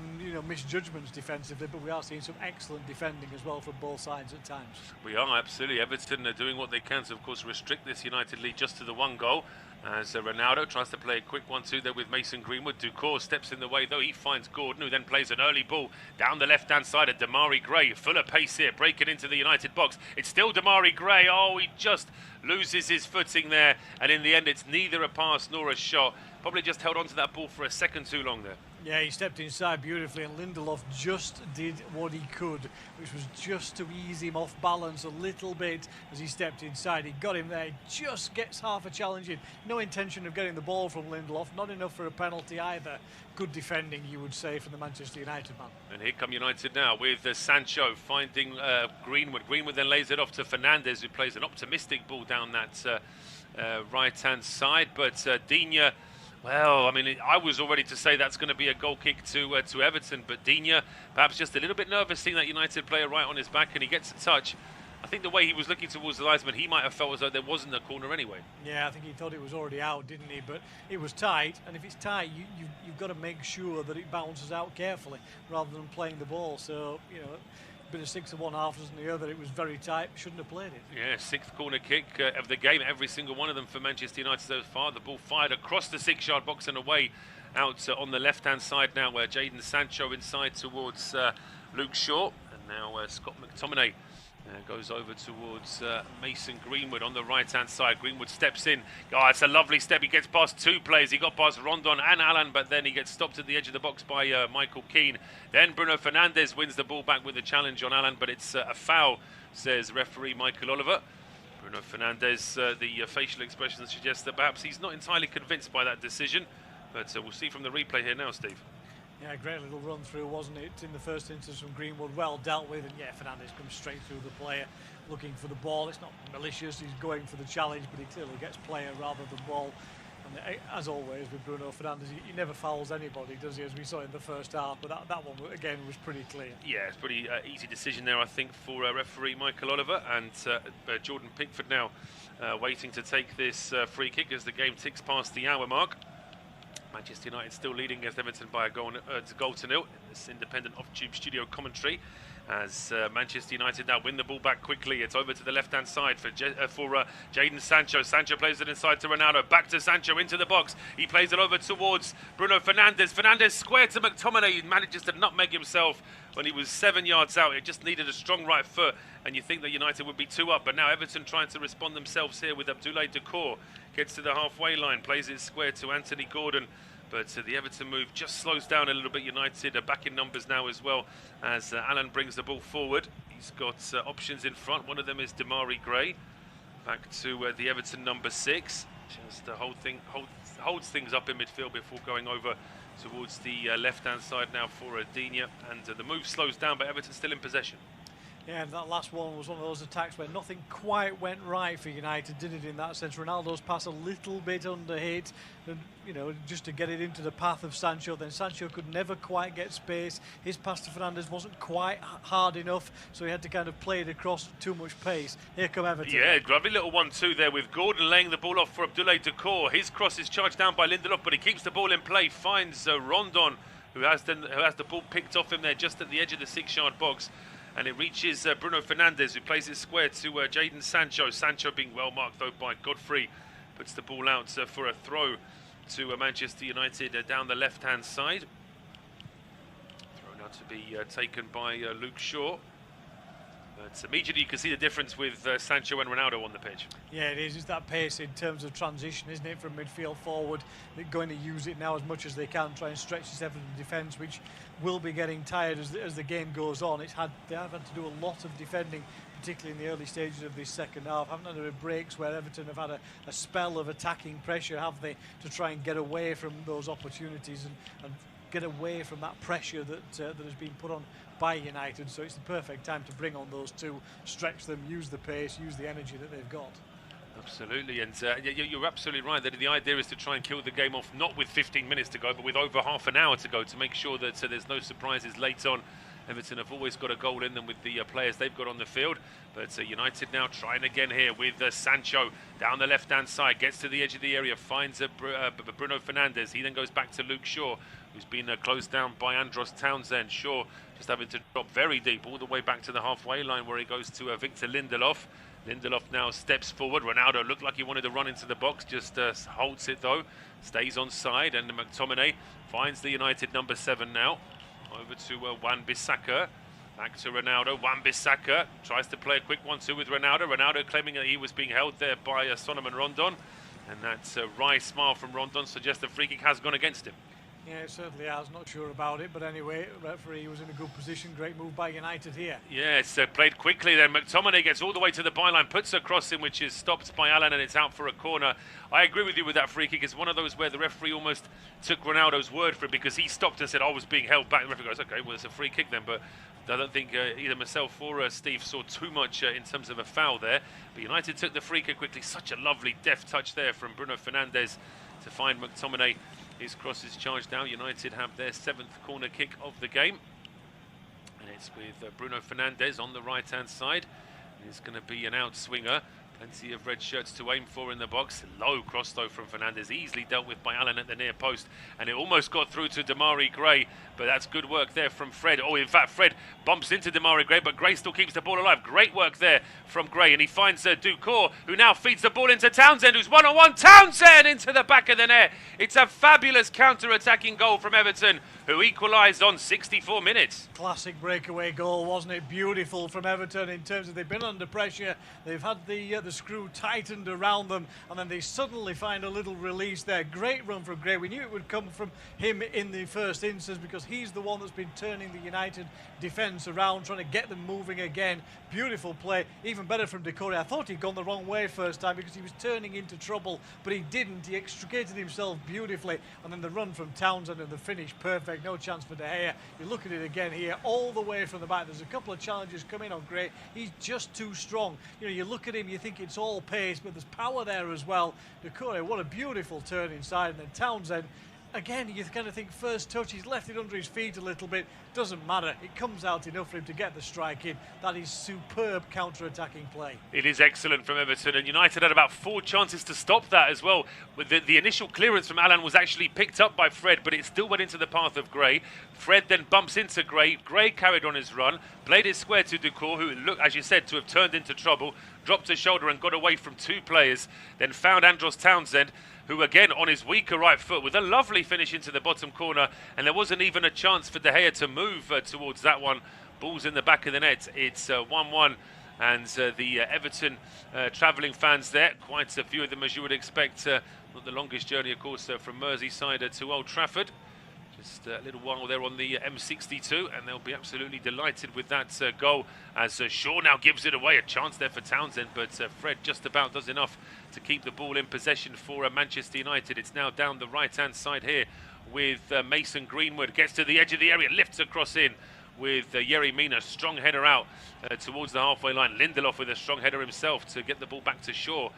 misjudgments defensively, but we are seeing some excellent defending as well from both sides at times. We are, absolutely. Everton are doing what they can to, of course, restrict this United lead just to the one goal. As Ronaldo tries to play a quick 1-2 there with Mason Greenwood. Ducour steps in the way, though. He finds Gordon, who then plays an early ball down the left-hand side of Damari Gray. Full of pace here, breaking into the United box. It's still Damari Gray. Oh, he just loses his footing there. And in the end, it's neither a pass nor a shot. Probably just held on to that ball for a second too long there. Yeah, he stepped inside beautifully, and Lindelof just did what he could, which was just to ease him off balance a little bit as he stepped inside. He got him there, just gets half a challenge in. No intention of getting the ball from Lindelof, not enough for a penalty either. Good defending, you would say, from the Manchester United man. And here come United now with Sancho finding Greenwood. Greenwood then lays it off to Fernandes, who plays an optimistic ball down that right-hand side, but Digne. Well, I mean, I was all ready to say that's going to be a goal kick to Everton, but Digne perhaps just a little bit nervous seeing that United player right on his back, and he gets a touch. I think the way he was looking towards the linesman, he might have felt as though there wasn't a corner anyway. Yeah, I think he thought it was already out, didn't he? But it was tight, and if it's tight, you've got to make sure that it bounces out carefully rather than playing the ball. So, you know, bit of 6 of one, half dozen the other. It was very tight. Shouldn't have played it. Yeah, 6th corner kick of the game. Every single one of them for Manchester United so far. The ball fired across the 6-yard box and away out on the left-hand side now, where Jadon Sancho inside towards Luke Shaw, and now Scott McTominay goes over towards Mason Greenwood on the right-hand side. Greenwood steps in. Oh, it's a lovely step. He gets past 2 players. He got past Rondon and Allan, but then he gets stopped at the edge of the box by Michael Keane. Then Bruno Fernandes wins the ball back with a challenge on Allan, but it's a foul, says referee Michael Oliver. Bruno Fernandes, the facial expression suggests that perhaps he's not entirely convinced by that decision, but we'll see from the replay here now, Steve. Yeah, great little run through, wasn't it, in the first instance from Greenwood. Well dealt with, and yeah, Fernandes comes straight through the player looking for the ball. It's not malicious, he's going for the challenge, but he clearly gets player rather than ball. And as always with Bruno Fernandes, he never fouls anybody, does he, as we saw in the first half, but that one again was pretty clear. Yeah, it's a pretty easy decision there, I think, for referee Michael Oliver, and Jordan Pickford now waiting to take this free kick as the game ticks past the hour mark. Manchester United still leading against Everton by a goal to nil. This independent off-tube studio commentary as Manchester United now win the ball back quickly. It's over to the left-hand side for Jadon Sancho. Sancho plays it inside to Ronaldo. Back to Sancho into the box. He plays it over towards Bruno Fernandes. Fernandes square to McTominay. He manages to nutmeg himself when he was 7 yards out. It just needed a strong right foot, and you think that United would be 2 up. But now Everton trying to respond themselves here with Abdoulaye Doucouré. Gets to the halfway line, plays it square to Anthony Gordon. But the Everton move just slows down a little bit. United are back in numbers now as well as Allan brings the ball forward. He's got options in front. One of them is Damari Gray. Back to the Everton number 6. Just holds things up in midfield before going over towards the left-hand side now for Digne. And the move slows down, but Everton still in possession. Yeah, and that last one was one of those attacks where nothing quite went right for United, did it, in that sense? Ronaldo's pass a little bit under hit, and, you know, just to get it into the path of Sancho. Then Sancho could never quite get space. His pass to Fernandes wasn't quite hard enough, so he had to kind of play it across too much pace. Here come Everton. Yeah, lovely little 1-2 there with Gordon laying the ball off for Abdoulaye Doucouré. His cross is charged down by Lindelof, but he keeps the ball in play, finds Rondon, who has the ball picked off him there just at the edge of the 6-yard box. And it reaches Bruno Fernandes, who plays it square to Jadon Sancho. Sancho being well marked, though, by Godfrey. Puts the ball out for a throw to Manchester United down the left-hand side. Thrown out to be taken by Luke Shaw. But immediately you can see the difference with Sancho and Ronaldo on the pitch. Yeah, it is. It's that pace in terms of transition, isn't it, from midfield forward. They're going to use it now as much as they can, try and stretch this Everton defence, which will be getting tired as the game goes on. They have had to do a lot of defending, particularly in the early stages of this second half. Haven't had any breaks where Everton have had a spell of attacking pressure, have they, to try and get away from those opportunities and get away from that pressure that has been put on by United. So it's the perfect time to bring on those two, stretch them, use the pace, use the energy that they've got. Absolutely, and you're absolutely right that the idea is to try and kill the game off, not with 15 minutes to go, but with over half an hour to go, to make sure that there's no surprises late on. Everton have always got a goal in them with the players they've got on the field. But United now trying again here with Sancho down the left-hand side, gets to the edge of the area, finds Bruno Fernandes. He then goes back to Luke Shaw, who's been closed down by Andros Townsend. Shaw just having to drop very deep all the way back to the halfway line, where he goes to Victor Lindelof. Lindelof now steps forward. Ronaldo looked like he wanted to run into the box, just holds it though, stays on side, and McTominay finds the United number 7 now. Over to Wan-Bissaka, back to Ronaldo. Wan-Bissaka tries to play a quick 1-2 with Ronaldo. Ronaldo claiming that he was being held there by Solomon Rondon, and that wry smile from Rondon suggests the free kick has gone against him. Yeah, it certainly has. Not sure about it, but anyway, referee was in a good position. Great move by United here. Yeah, it's played quickly then. McTominay gets all the way to the byline, puts a cross in, which is stopped by Allen, and it's out for a corner. I agree with you with that free kick. It's one of those where the referee almost took Ronaldo's word for it, because he stopped and said, I was being held back. The referee goes, okay, well, it's a free kick then, but I don't think either myself or Steve saw too much in terms of a foul there. But United took the free kick quickly. Such a lovely deft touch there from Bruno Fernandes to find McTominay. His cross is charged now. United have their 7th corner kick of the game. And it's with Bruno Fernandes on the right-hand side. It's going to be an outswinger. Plenty of red shirts to aim for in the box. Low cross though from Fernandes, easily dealt with by Allen at the near post, and it almost got through to Demarai Gray, but that's good work there from Fred. Oh, in fact, Fred bumps into Demarai Gray, but Gray still keeps the ball alive. Great work there from Gray, and he finds Ducour, who now feeds the ball into Townsend, who's one-on-one. Townsend into the back of the net. It's a fabulous counter-attacking goal from Everton, who equalised on 64 minutes. Classic breakaway goal, wasn't it? Beautiful from Everton in terms of they've been under pressure, they've had the screw tightened around them, and then they suddenly find a little release there. Great run from Gray. We knew it would come from him in the first instance, because he's the one that's been turning the United defence around, trying to get them moving again. Beautiful play. Even better from Ducour. I thought he'd gone the wrong way first time because he was turning into trouble, but he didn't. He extricated himself beautifully, and then the run from Townsend and the finish perfect. No chance for De Gea. You look at it again here, all the way from the back. There's a couple of challenges coming on Gray. He's just too strong. You know, you look at him, you think it's all pace, but there's power there as well. Ducour, what a beautiful turn inside, and then Townsend. Again, you kind of think first touch, he's left it under his feet a little bit. Doesn't matter. It comes out enough for him to get the strike in. That is superb counter-attacking play. It is excellent from Everton, and United had about 4 chances to stop that as well. The initial clearance from Allen was actually picked up by Fred, but it still went into the path of Gray. Fred then bumps into Gray. Gray carried on his run, played it square to Ducour, who looked, as you said, to have turned into trouble, dropped his shoulder and got away from 2 players, then found Andros Townsend, who again on his weaker right foot with a lovely finish into the bottom corner, and there wasn't even a chance for De Gea to move towards that one. Ball's in the back of the net. It's 1-1, and the Everton travelling fans there, quite a few of them as you would expect. Not the longest journey, of course, from Merseyside to Old Trafford. Just a little while there on the M62, and they'll be absolutely delighted with that goal, as Shaw now gives it away. A chance there for Townsend, but Fred just about does enough to keep the ball in possession for Manchester United. It's now down the right-hand side here with Mason Greenwood. Gets to the edge of the area, lifts across in with Yerry Mina. Strong header out towards the halfway line. Lindelof with a strong header himself to get the ball back to Shaw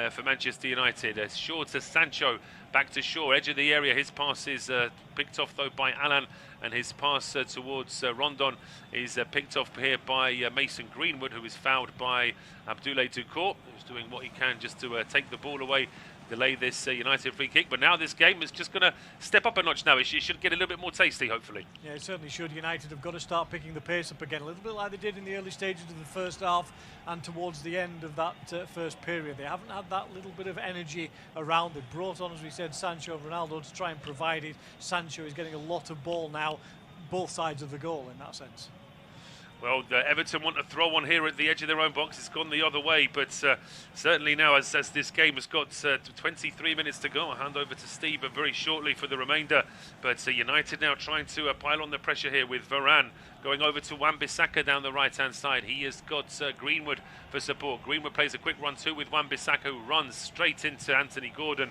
for Manchester United. Shaw to Sancho, back to Shaw, edge of the area. His pass is picked off though by Allen, and his pass towards Rondon is picked off here by Mason Greenwood, who is fouled by Abdoulaye Doucouré, who's doing what he can just to take the ball away, delay this United free kick. But now this game is just going to step up a notch now. It should get a little bit more tasty, hopefully. Yeah, it certainly should. United have got to start picking the pace up again, a little bit like they did in the early stages of the first half and towards the end of that first period. They haven't had that little bit of energy around. They've brought on, as we said, Sancho and Ronaldo to try and provide it. Sancho is getting a lot of ball now, both sides of the goal in that sense. Well, Everton want to throw one here at the edge of their own box. It's gone the other way, but certainly now, as this game has got 23 minutes to go, I'll hand over to Steve very shortly for the remainder. But United now trying to pile on the pressure here with Varane going over to Wan-Bissaka down the right-hand side. He has got Greenwood for support. Greenwood plays a quick run too with Wan-Bissaka, who runs straight into Anthony Gordon.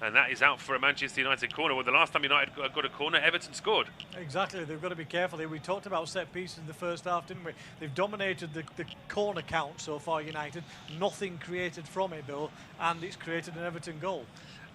And that is out for a Manchester United corner. Well, the last time United got a corner, Everton scored. Exactly. They've got to be careful here. We talked about set pieces in the first half, didn't we? They've dominated the corner count so far, United. Nothing created from it, though, and it's created an Everton goal.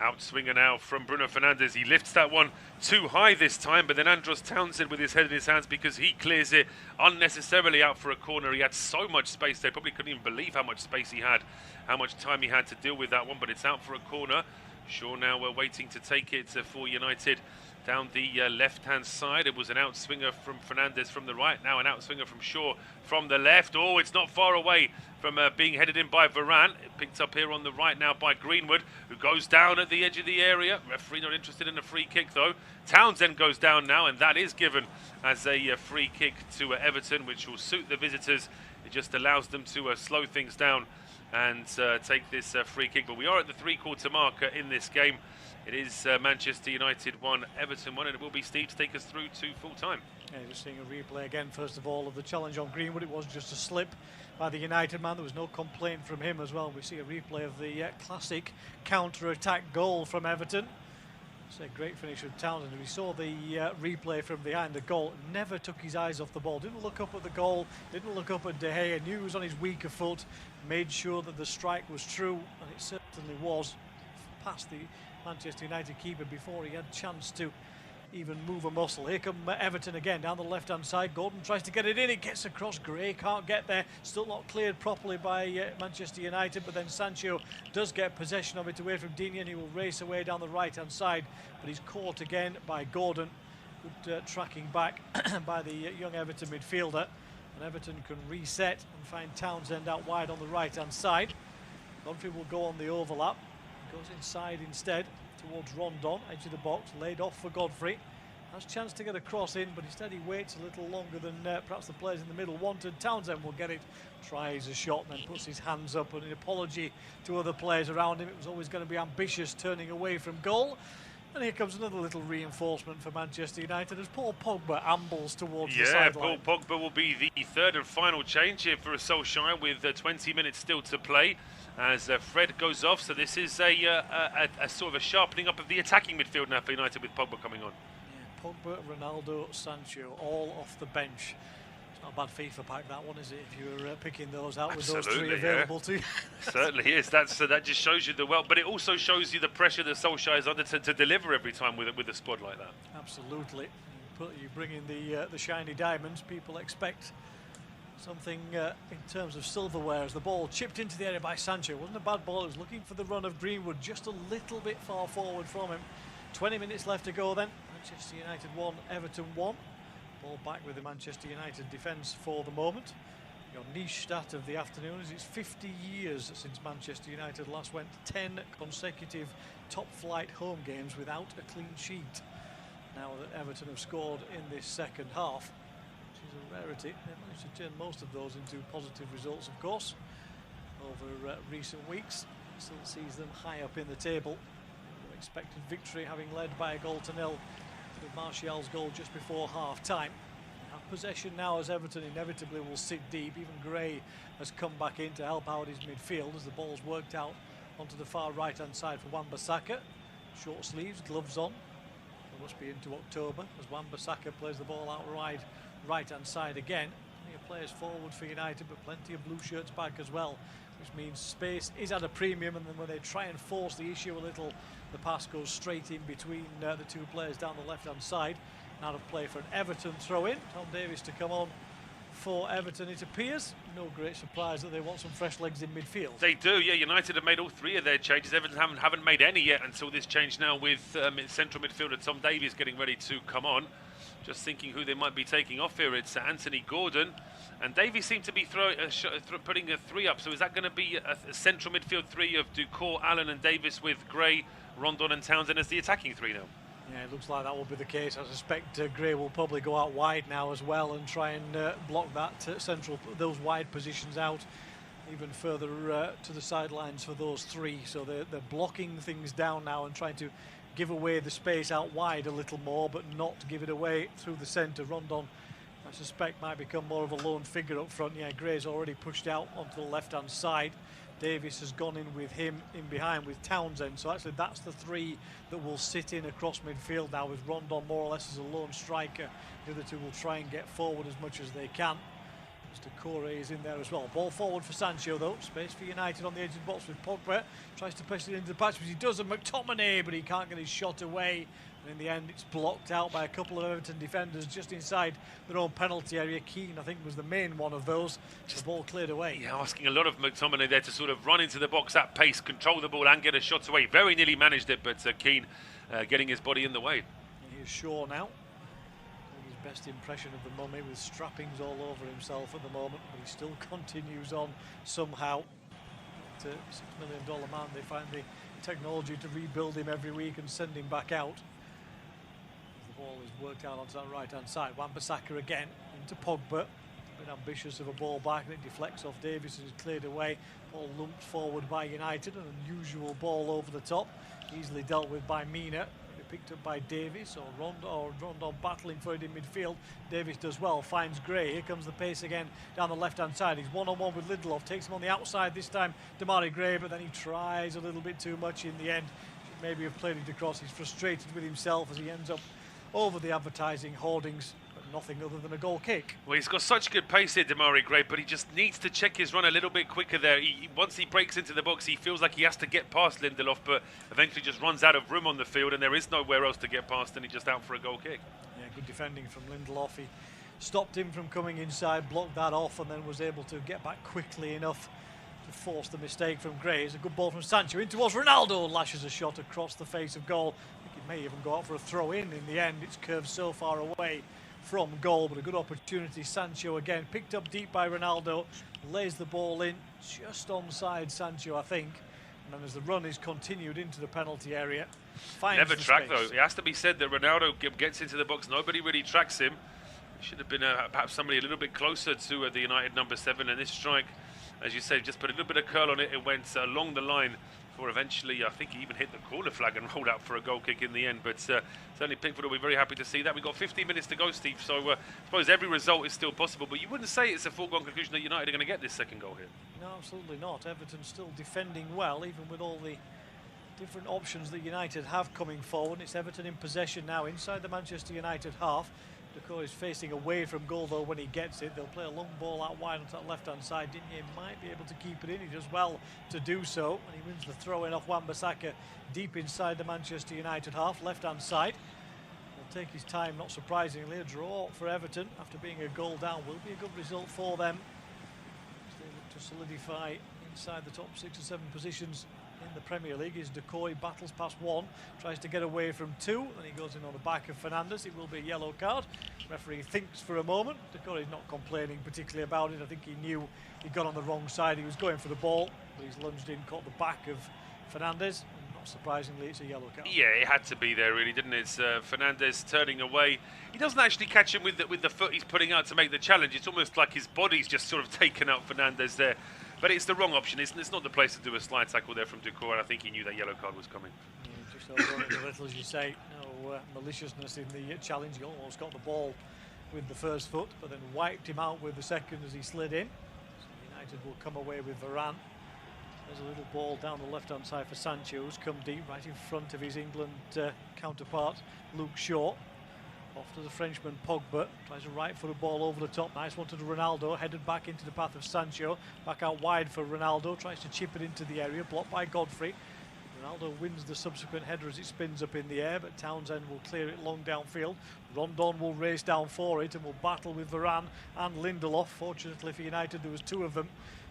Outswinger now from Bruno Fernandes. He lifts that one too high this time, but then Andros Townsend with his head in his hands because he clears it unnecessarily out for a corner. He had so much space there. Probably couldn't even believe how much space he had, how much time he had to deal with that one, but it's out for a corner. Shaw now we're waiting to take it for United down the left-hand side. It was an outswinger from Fernandes from the right, now an outswinger from Shaw from the left. Oh, it's not far away from being headed in by Varane. Picked up here on the right now by Greenwood, who goes down at the edge of the area. Referee not interested in a free kick though. Townsend goes down now, and that is given as a free kick to Everton, which will suit the visitors. It just allows them to slow things down and take this free kick. But we are at the three-quarter marker in this game. It is Manchester United 1, Everton 1, and it will be Steve to take us through to full-time. Yeah, just seeing a replay again, first of all, of the challenge on Greenwood. It was just a slip by the United man. There was no complaint from him as well. We see a replay of the classic counter-attack goal from Everton. It's a great finish of Townsend. We saw the replay from behind the goal. Never took his eyes off the ball. Didn't look up at the goal. Didn't look up at De Gea. Knew he was on his weaker foot. Made sure that the strike was true, and it certainly was. Past the Manchester United keeper before he had a chance to even move a muscle. Here come Everton again down the left-hand side. Gordon tries to get it in. It gets across. Gray can't get there. Still not cleared properly by Manchester United. But then Sancho does get possession of it away from Digne, and he will race away down the right-hand side. But he's caught again by Gordon. Good tracking back by the young Everton midfielder. And Everton can reset and find Townsend out wide on the right-hand side. Godfrey will go on the overlap. Goes inside instead towards Rondon, edge of the box, laid off for Godfrey. Has a chance to get a cross in, but instead he waits a little longer than perhaps the players in the middle wanted. Townsend will get it, tries a shot, and then puts his hands up, and an apology to other players around him. It was always going to be ambitious, turning away from goal. And here comes another little reinforcement for Manchester United as Paul Pogba ambles towards the sideline. Paul Pogba will be the third and final change here for Solskjaer with 20 minutes still to play as Fred goes off. So this is a sort of a sharpening up of the attacking midfield now for United with Pogba coming on. Yeah, Pogba, Ronaldo, Sancho, all off the bench. It's not a bad FIFA pack, that one, is it? If you were picking those out with those three available to you. Certainly is. That just shows you the well, but it also shows you the pressure that Solskjaer is under to deliver every time with a squad like that. Absolutely. You bring in the shiny diamonds. People expect something in terms of silverware as the ball chipped into the area by Sancho. It wasn't a bad ball. It was looking for the run of Greenwood, just a little bit far forward from him. 20 minutes left to go then. Manchester United 1, Everton 1. Ball back with the Manchester United defence for the moment. Your niche stat of the afternoon is it's 50 years since Manchester United last went 10 consecutive top-flight home games without a clean sheet. Now that Everton have scored in this second half, which is a rarity, they managed to turn most of those into positive results, of course, over recent weeks. Still sees them high up in the table. Expected victory, having led by a goal to nil with Martial's goal just before half-time. Have possession now as Everton inevitably will sit deep. Even Gray has come back in to help out his midfield as the ball's worked out onto the far right-hand side for Wan-Bissaka. Short sleeves, gloves on. It must be into October as Wan-Bissaka plays the ball out wide, right-hand side again. Plenty of players forward for United, but plenty of blue shirts back as well, which means space is at a premium, and then when they try and force the issue a little, the pass goes straight in between the two players down the left-hand side. Out of play for an Everton throw-in. Tom Davies to come on for Everton, it appears. No great surprise that they want some fresh legs in midfield. They do, yeah. United have made all three of their changes. Everton haven't made any yet until this change now with central midfielder Tom Davies getting ready to come on. Just thinking who they might be taking off here. It's Anthony Gordon. And Davies seemed to be putting a three up. So is that going to be a central midfield three of Ducour, Allen and Davies with Gray, Rondon and Townsend as the attacking three now? Yeah, it looks like that will be the case. I suspect Gray will probably go out wide now as well and try and block that those wide positions out even further to the sidelines for those three. So they're blocking things down now and trying to give away the space out wide a little more, but not give it away through the centre. Rondon, I suspect, might become more of a lone figure up front. Yeah, Gray's already pushed out onto the left-hand side. Davies has gone in with him in behind with Townsend. So actually that's the three that will sit in across midfield now, with Rondon more or less as a lone striker. The other two will try and get forward as much as they can. Mr. Corey is in there as well. Ball forward for Sancho though. Space for United on the edge of the box with Pogba. Tries to push it into the patch, which he does, and McTominay, but he can't get his shot away. And in the end, it's blocked out by a couple of Everton defenders just inside their own penalty area. Keane, I think, was the main one of those. The ball cleared away. Yeah, asking a lot of McTominay there to sort of run into the box at pace, control the ball and get a shot away. Very nearly managed it, but Keane getting his body in the way. Here's Shaw now. His best impression of the mummy with strappings all over himself at the moment, but he still continues on somehow. At $6 million man, they find the technology to rebuild him every week and send him back out. The ball is worked out onto that right-hand side. Wan-Bissaka again into Pogba. A bit ambitious of a ball back, and it deflects off Davies and is cleared away. Ball lumped forward by United, an unusual ball over the top, easily dealt with by Mina. Picked up by Davies, or Rondon battling for it in midfield. Davies does well, finds Gray. Here comes the pace again down the left-hand side. He's one-on-one with Lindelof, takes him on the outside this time, Damari Gray, but then he tries a little bit too much in the end. Should maybe have played it across. He's frustrated with himself as he ends up over the advertising hoardings, but nothing other than a goal kick. Well, he's got such good pace here, Damari Gray, but he just needs to check his run a little bit quicker there. Once he breaks into the box, he feels like he has to get past Lindelof, but eventually just runs out of room on the field, and there is nowhere else to get past, and he's just out for a goal kick. Yeah, good defending from Lindelof. He stopped him from coming inside, blocked that off, and then was able to get back quickly enough to force the mistake from Gray. It's a good ball from Sancho in towards Ronaldo, lashes a shot across the face of goal. I think it may even go out for a throw-in the end. It's curved so far away from goal, but a good opportunity. Sancho again, picked up deep by Ronaldo, lays the ball in, just onside Sancho, I think. And then as the run is continued into the penalty area, finds Never the tracked space. though. It has to be said that Ronaldo gets into the box. Nobody really tracks him. It should have been perhaps somebody a little bit closer to the United number 7. And this strike, as you said, just put a little bit of curl on it. It went along the line before eventually, I think he even hit the corner flag and rolled out for a goal kick in the end. But certainly Pickford will be very happy to see that. We've got 15 minutes to go, Steve, so I suppose every result is still possible. But you wouldn't say it's a foregone conclusion that United are going to get this second goal here. No, absolutely not. Everton still defending well, even with all the different options that United have coming forward. It's Everton in possession now inside the Manchester United half. Decore is facing away from goal though when he gets it. They'll play a long ball out wide onto that left-hand side. Digne might be able to keep it in. He does well to do so. And he wins the throw-in off Wan-Bissaka deep inside the Manchester United half, left-hand side. Will take his time, not surprisingly. A draw for Everton after being a goal down will be a good result for them. They look to solidify inside the top 6 or 7 positions in the Premier League. Is Decoy, battles past 1, tries to get away from 2, and he goes in on the back of Fernandes. It will be a yellow card. Referee thinks for a moment. Decoy is not complaining particularly about it. I think he knew he got on the wrong side. He was going for the ball, but he's lunged in, caught the back of Fernandes. Not surprisingly, it's a yellow card. Yeah, it had to be there, really, didn't it? It's Fernandes turning away. He doesn't actually catch him with the foot he's putting out to make the challenge. It's almost like his body's just sort of taken out Fernandes there. But it's the wrong option. It's not the place to do a slide tackle there from Decore, and I think he knew that yellow card was coming. Yeah, just over it a little, as you say. No maliciousness in the challenge. He almost got the ball with the first foot, but then wiped him out with the second as he slid in. So United will come away with Varane. There's a little ball down the left-hand side for Sancho, who's come deep right in front of his England counterpart, Luke Shaw. Off to the Frenchman Pogba, tries to right-foot a ball over the top. Nice one to Ronaldo, headed back into the path of Sancho. Back out wide for Ronaldo, tries to chip it into the area, blocked by Godfrey. Ronaldo wins the subsequent header as it spins up in the air, but Townsend will clear it long downfield. Rondon will race down for it and will battle with Varane and Lindelof. Fortunately for United, there was 2 of them,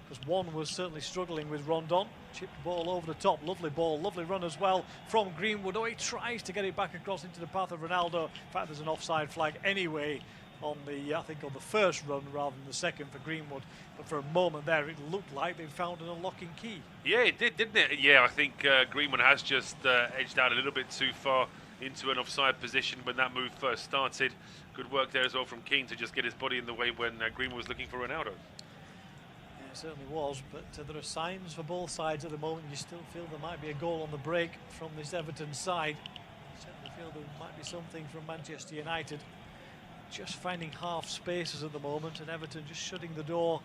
because one was certainly struggling with Rondon. Chipped ball over the top, lovely ball, lovely run as well from Greenwood. Oh, he tries to get it back across into the path of Ronaldo. In fact, there's an offside flag anyway on the, I think, on the first run rather than the second for Greenwood. But for a moment there, it looked like they found an unlocking key. Yeah, it did, didn't it? Yeah, I think Greenwood has just edged out a little bit too far into an offside position when that move first started. Good work there as well from Keane to just get his body in the way when Greenwood was looking for Ronaldo. It certainly was, but there are signs for both sides at the moment. You still feel there might be a goal on the break from this Everton side. You certainly feel there might be something from Manchester United. Just finding half spaces at the moment, and Everton just shutting the door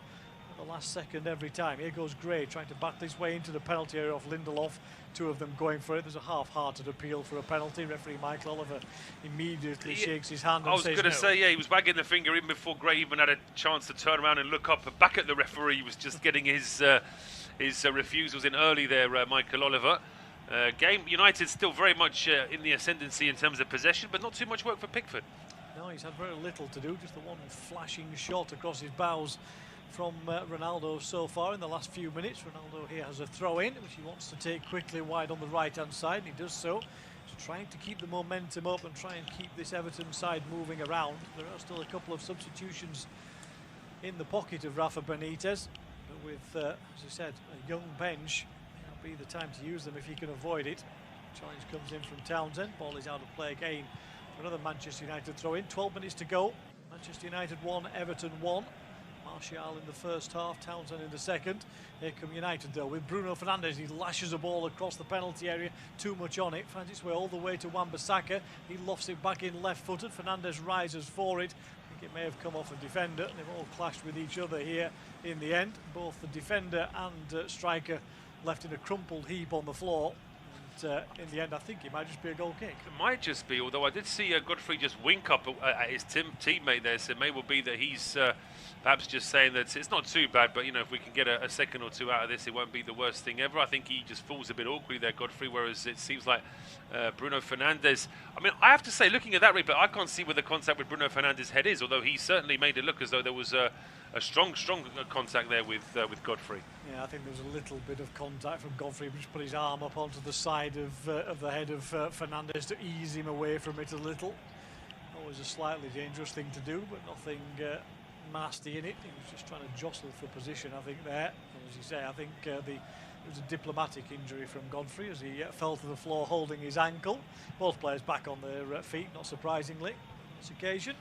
at the last second every time. Here goes Gray trying to battle his way into the penalty area off Lindelof. 2 of them going for it. There's a half-hearted appeal for a penalty. Referee Michael Oliver immediately shakes his hand and says no. I was going to say, yeah, he was wagging the finger in before Gray even had a chance to turn around and look up. But back at the referee, he was just getting his refusals in early there, Michael Oliver. United still very much in the ascendancy in terms of possession, but not too much work for Pickford. No, he's had very little to do, just the one flashing shot across his bows from Ronaldo so far in the last few minutes. Ronaldo here has a throw-in, which he wants to take quickly wide on the right-hand side, and he does so. He's trying to keep the momentum up and try and keep this Everton side moving around. There are still a couple of substitutions in the pocket of Rafa Benitez, but with, as I said, a young bench, it'll be the time to use them if he can avoid it. Challenge comes in from Townsend, ball is out of play again. Another Manchester United throw-in, 12 minutes to go. Manchester United 1, Everton 1. Martial in the first half, Townsend in the second. Here come United though with Bruno Fernandes. He lashes a ball across the penalty area, too much on it, finds its way all the way to Wan-Bissaka. He lofts it back in left-footed. Fernandes rises for it. I think it may have come off a defender. They've all clashed with each other here in the end. Both the defender and striker left in a crumpled heap on the floor. In the end, I think it might just be a goal kick. It might just be, although I did see Godfrey just wink up at his teammate there, so it may well be that he's perhaps just saying that it's not too bad, but you know, if we can get a second or two out of this, it won't be the worst thing ever. I think he just falls a bit awkwardly there, Godfrey, whereas it seems like Bruno Fernandes, I mean, I have to say, looking at that replay, I can't see where the contact with Bruno Fernandes' head is, although he certainly made it look as though there was a strong contact there with Godfrey. Yeah, I think there was a little bit of contact from Godfrey, which put his arm up onto the side of the head of Fernandes to ease him away from it a little. Always a slightly dangerous thing to do, but nothing nasty in it. He was just trying to jostle for position, I think, there. And as you say, I think it was a diplomatic injury from Godfrey as he fell to the floor holding his ankle. Both players back on their feet, not surprisingly, on this occasion.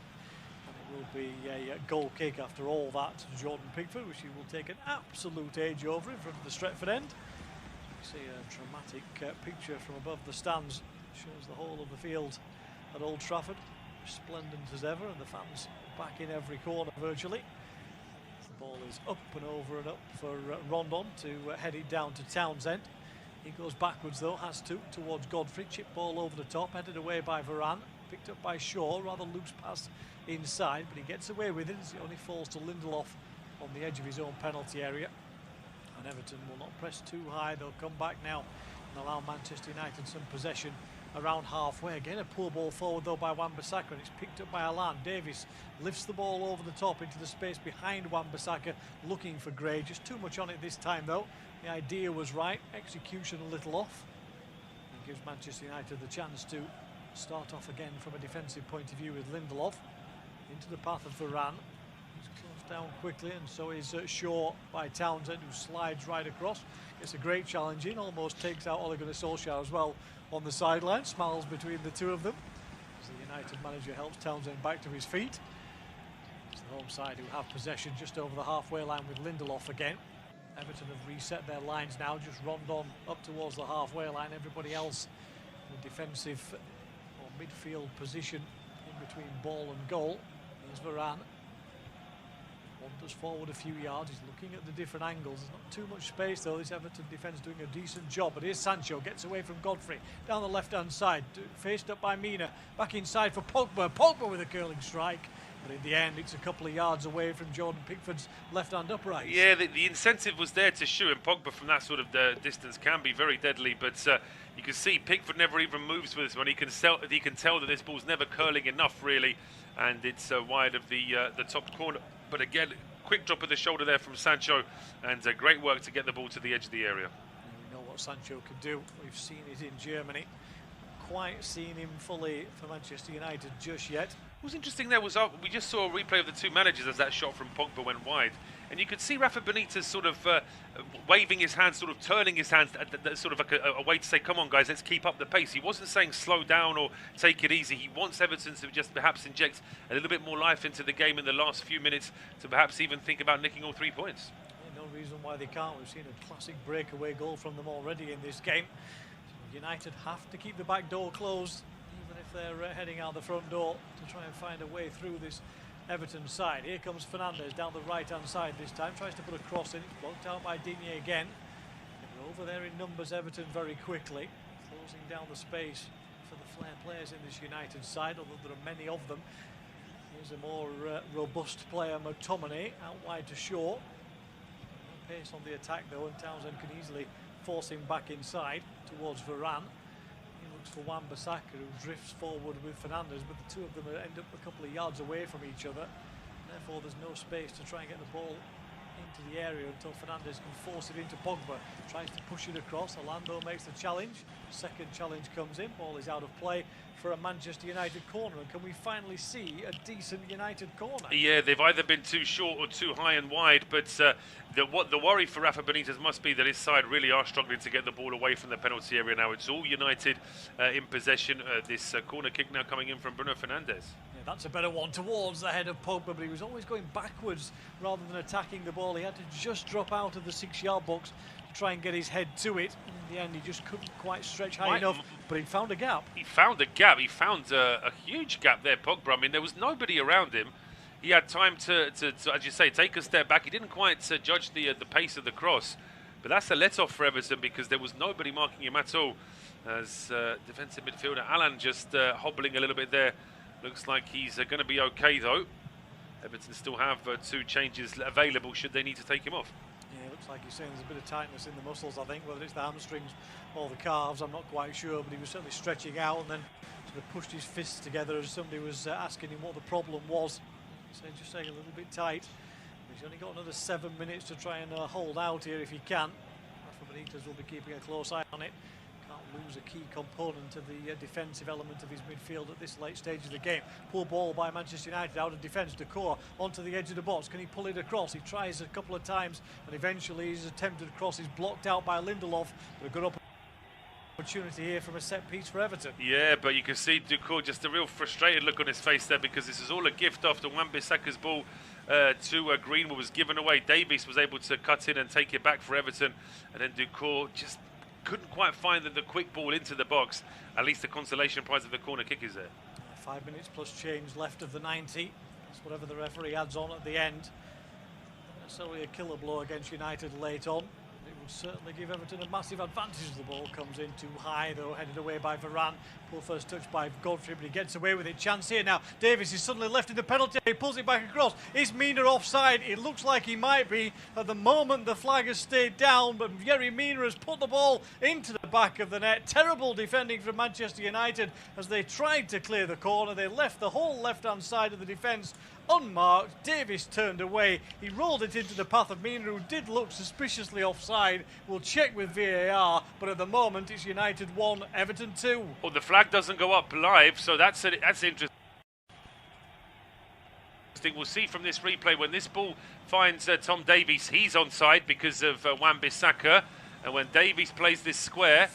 Will be a goal kick after all that to Jordan Pickford, which he will take an absolute age over in front of the Stretford end. You see a dramatic picture from above the stands. Shows the whole of the field at Old Trafford, resplendent as ever, and the fans back in every corner virtually. The ball is up and over and up for Rondon to head it down to Townsend. He goes backwards though, has to, towards Godfrey. Chip ball over the top, headed away by Varane. Picked up by Shaw, rather loose pass inside, but he gets away with it as he only falls to Lindelof on the edge of his own penalty area. And Everton will not press too high. They'll come back now and allow Manchester United some possession around halfway. Again, a poor ball forward though by Wan-Bissaka, and it's picked up by Alan. Davies lifts the ball over the top into the space behind Wan-Bissaka, looking for Gray. Just too much on it this time though. The idea was right, execution a little off. It gives Manchester United the chance to start off again from a defensive point of view with Lindelof into the path of Varane. He's closed down quickly, and so is Shaw by Townsend, who slides right across. It's a great challenge in, almost takes out Ole Gunnar Solskjaer as well on the sideline. Smiles between the two of them as the United manager helps Townsend back to his feet. It's the home side who have possession just over the halfway line with Lindelof again. Everton have reset their lines now, just Rondon up towards the halfway line. Everybody else in a defensive or midfield position in between ball and goal. Here's Varane. Wanders forward a few yards. He's looking at the different angles. There's not too much space though. This Everton defence doing a decent job. But here's Sancho, gets away from Godfrey down the left-hand side, faced up by Mina. Back inside for Pogba. Pogba with a curling strike. But in the end, it's a couple of yards away from Jordan Pickford's left-hand upright. Yeah, the incentive was there to shoot, and Pogba from that sort of distance can be very deadly. But you can see Pickford never even moves with this one. He can tell that this ball's never curling enough, really, and it's wide of the top corner. But again, quick drop of the shoulder there from Sancho, and great work to get the ball to the edge of the area. And we know what Sancho can do. We've seen it in Germany. Quite seen him fully for Manchester United just yet. What was interesting there was we just saw a replay of the two managers as that shot from Pogba went wide, and you could see Rafa Benitez sort of waving his hands, sort of turning his hands, sort of like a way to say, come on guys, let's keep up the pace. He wasn't saying slow down or take it easy. He wants Everton to just perhaps inject a little bit more life into the game in the last few minutes to perhaps even think about nicking all 3 points. Yeah, no reason why they can't. We've seen a classic breakaway goal from them already in this game. So United have to keep the back door closed, even if they're heading out the front door, to try and find a way through this Everton side. Here comes Fernandes down the right-hand side this time, tries to put a cross in. It's blocked out by Digne again. They're over there in numbers, Everton, very quickly, closing down the space for the flair players in this United side, although there are many of them. Here's a more robust player, McTominay, out wide to Shaw. No pace on the attack though, and Townsend can easily force him back inside towards Varane. He looks for Wan-Bissaka, who drifts forward with Fernandes, but the two of them end up a couple of yards away from each other. Therefore, there's no space to try and get the ball into the area until Fernandes can force it into Pogba. Tries to push it across. Orlando makes the challenge. Second challenge comes in. Ball is out of play for a Manchester United corner. And can we finally see a decent United corner? Yeah, they've either been too short or too high and wide, but the worry for Rafa Benitez must be that his side really are struggling to get the ball away from the penalty area now. It's all United in possession. This corner kick now coming in from Bruno Fernandes. Yeah, That's a better one towards the head of Pogba, but he was always going backwards rather than attacking the ball. He had to just drop out of the 6-yard box to try and get his head to it. In the end, he just couldn't quite stretch high enough, but he found a gap. He found a gap. He found a huge gap there, Pogba. I mean, there was nobody around him. He had time to as you say, take a step back. He didn't quite judge the pace of the cross. But that's a let-off for Everton because there was nobody marking him at all. As defensive midfielder Alan just hobbling a little bit there. Looks like he's going to be okay though. Everton still have 2 changes available should they need to take him off. Yeah, it looks like he's saying there's a bit of tightness in the muscles, I think. Whether it's the hamstrings or the calves, I'm not quite sure. But he was certainly stretching out and then sort of pushed his fists together as somebody was asking him what the problem was. So just saying a little bit tight. He's only got another 7 minutes to try and hold out here if he can. Rafa Benitez will be keeping a close eye on it. Can't lose a key component of the defensive element of his midfield at this late stage of the game. Poor ball by Manchester United out of defence. Decor onto the edge of the box. Can he pull it across? He tries a couple of times and eventually his attempted cross is blocked out by Lindelof. But a good opportunity here from a set piece for Everton. Yeah, but you can see Decor just a real frustrated look on his face there because this is all a gift after Wan-Bissaka's ball to Greenwood was given away. Davies was able to cut in and take it back for Everton, and then Decor just couldn't quite find the quick ball into the box. At least the consolation prize of the corner kick is there. 5 minutes plus change left of the 90. That's whatever the referee adds on at the end. Not necessarily a killer blow against United late on. It would certainly give Everton a massive advantage as the ball comes in too high though, headed away by Varane. Poor first touch by Godfrey, but he gets away with it. Chance here now. Davies is suddenly left in the penalty. He pulls it back across. Is Mina offside? It looks like he might be. At the moment the flag has stayed down, but Yerry Mina has put the ball into the back of the net. Terrible defending from Manchester United as they tried to clear the corner. They left the whole left-hand side of the defence unmarked. Davies turned away. He rolled it into the path of Mina, who did look suspiciously offside. We'll check with VAR, but at the moment it's United 1, Everton 2. Well, the flag doesn't go up live, so that's interesting. We'll see from this replay when this ball finds Tom Davies, he's onside because of Wan-Bissaka, and when Davies plays this square,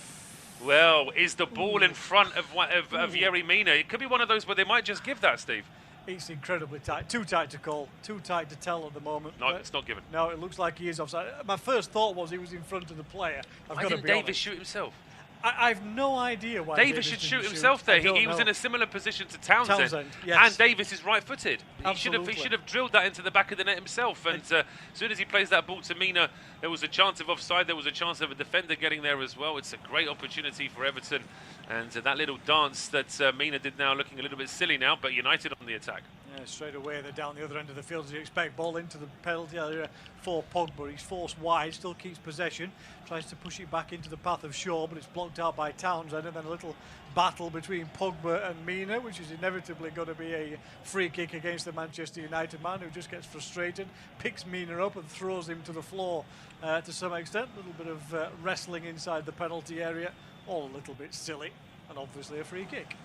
well, is the ball in front of Yerry Mina? It could be one of those where they might just give that, Steve. It's incredibly tight. Too tight to call. Too tight to tell at the moment. No, it's not given. No, it looks like he is offside. My first thought was he was in front of the player. Why didn't Davies shoot himself? I've no idea why Davies should shoot himself there. He was in a similar position to Townsend, yes. And Davies is right-footed. He should have drilled that into the back of the net himself. And as soon as he plays that ball to Mina, there was a chance of offside. There was a chance of a defender getting there as well. It's a great opportunity for Everton. And that little dance that Mina did now, looking a little bit silly now, but United on the attack. Yeah, straight away they're down the other end of the field as you expect. Ball into the penalty area for Pogba. He's forced wide, still keeps possession. Tries to push it back into the path of Shaw, but it's blocked out by Townsend. And then a little battle between Pogba and Mina, which is inevitably going to be a free kick against the Manchester United man, who just gets frustrated, picks Mina up and throws him to the floor to some extent. A little bit of wrestling inside the penalty area. All a little bit silly, and obviously a free kick.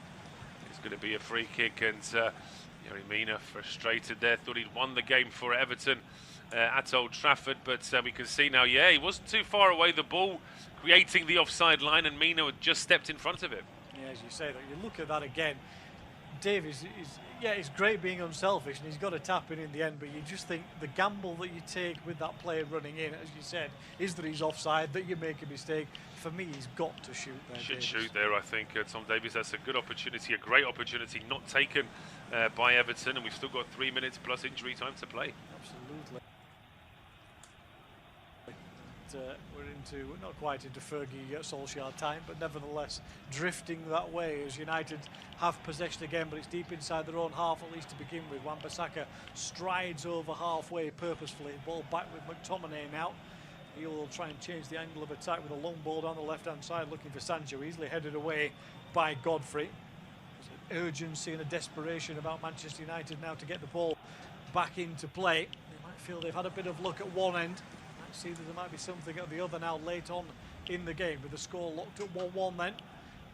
It's going to be a free kick, and Yerry Mina frustrated there, thought he'd won the game for Everton at Old Trafford, but we can see now, yeah, he wasn't too far away, the ball creating the offside line, and Mina had just stepped in front of him. Yeah, as you say that, you look at that again, Davies is, yeah, it's great being unselfish and he's got to tap in the end, but you just think the gamble that you take with that player running in, as you said, is that he's offside, that you make a mistake. For me, he's got to shoot there. Should shoot there, I think. Tom Davies, that's a good opportunity, a great opportunity, not taken by Everton, and we've still got 3 minutes plus injury time to play. Absolutely. We're into, not quite into Fergie Solskjaer time, but nevertheless drifting that way as United have possession again, but it's deep inside their own half, at least to begin with. Wan-Bissaka strides over halfway purposefully. Ball back with McTominay now. He will try and change the angle of attack with a long ball down the left-hand side, looking for Sancho, easily headed away by Godfrey. There's an urgency and a desperation about Manchester United now to get the ball back into play. They might feel they've had a bit of luck at one end. See that there might be something at the other now late on in the game, with the score locked at 1-1 then.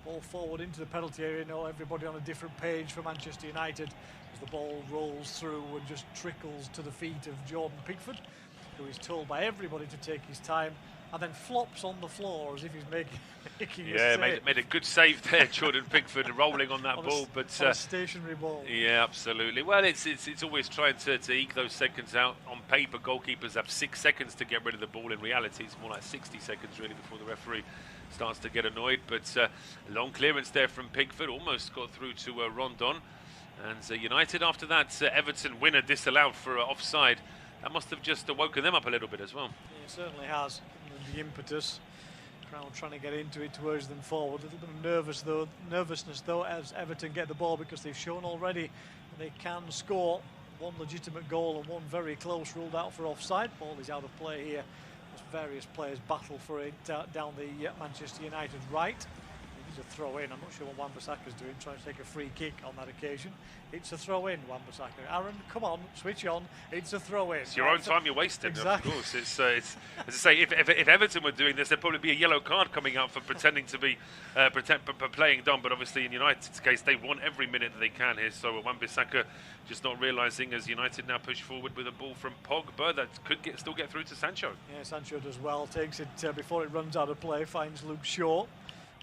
Ball forward into the penalty area. Now everybody on a different page for Manchester United as the ball rolls through and just trickles to the feet of Jordan Pickford, who is told by everybody to take his time and then flops on the floor as if he's making a Yeah, save. made a good save there, Jordan Pickford, rolling on that ball. But on a stationary ball. Yeah, absolutely. Well, it's always trying to eke those seconds out. On paper, goalkeepers have 6 seconds to get rid of the ball. In reality, it's more like 60 seconds really before the referee starts to get annoyed. But long clearance there from Pickford, almost got through to Rondon. And United, after that Everton winner disallowed for offside, that must have just woken them up a little bit as well. Yeah, it certainly has. And the impetus, Crown trying to get into it to urge them forward. A little bit of nervousness though as Everton get the ball, because they've shown already that they can score. One legitimate goal and one very close, ruled out for offside. Ball is out of play here as various players battle for it down the Manchester United right. It's a throw in. I'm not sure what Wan-Bissaka's doing, trying to take a free kick on that occasion. It's a throw in, Wan-Bissaka. Aaron, come on, switch on. It's a throw in. It's your own time you're wasting, exactly. Of course. It's as I say, if Everton were doing this, there'd probably be a yellow card coming out for pretending to be playing dumb. But obviously, in United's case, they want every minute that they can here. So Wan-Bissaka just not realising, as United now push forward with a ball from Pogba that could still get through to Sancho. Yeah, Sancho does well, takes it before it runs out of play, finds Luke Shaw.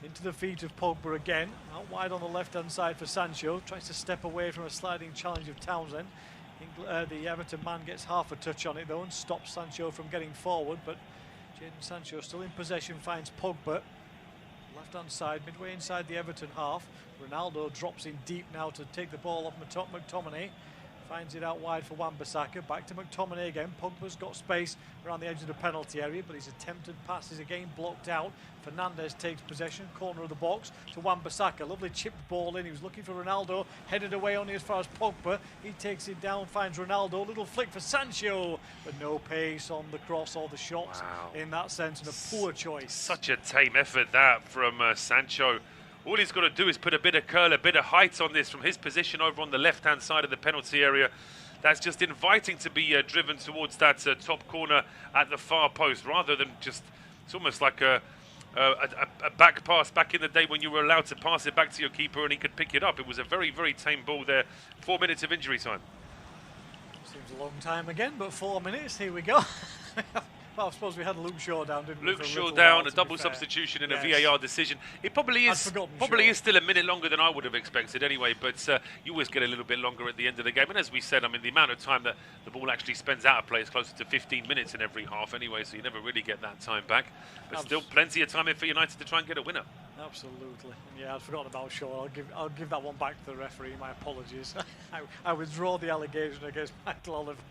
Into the feet of Pogba again, out wide on the left-hand side for Sancho, tries to step away from a sliding challenge of Townsend. The Everton man gets half a touch on it though and stops Sancho from getting forward, but Jadon Sancho still in possession, finds Pogba. Left-hand side, midway inside the Everton half. Ronaldo drops in deep now to take the ball off McTominay. Finds it out wide for Wan-Bissaka, back to McTominay again. Pogba's got space around the edge of the penalty area, but his attempted pass is again blocked out. Fernandes takes possession, corner of the box to Wan-Bissaka. Lovely chipped ball in, he was looking for Ronaldo, headed away only as far as Pogba. He takes it down, finds Ronaldo, little flick for Sancho, but no pace on the cross or the shot in that sense, and a poor choice. Such a tame effort that from Sancho. All he's got to do is put a bit of curl, a bit of height on this from his position over on the left-hand side of the penalty area. That's just inviting to be driven towards that top corner at the far post, rather than just, it's almost like a back pass back in the day when you were allowed to pass it back to your keeper and he could pick it up. It was a very, very tame ball there. 4 minutes of injury time. Seems a long time again, but 4 minutes, here we go. Well, I suppose we had Luke Shaw down, didn't we? Luke Shaw down, a double substitution in a VAR decision. It probably is still a minute longer than I would have expected anyway, but you always get a little bit longer at the end of the game. And as we said, I mean, the amount of time that the ball actually spends out of play is closer to 15 minutes in every half anyway, so you never really get that time back. But still plenty of time in for United to try and get a winner. Absolutely. Yeah, I'd forgotten about Shaw. I'll give that one back to the referee. My apologies. I withdraw the allegation against Michael Oliver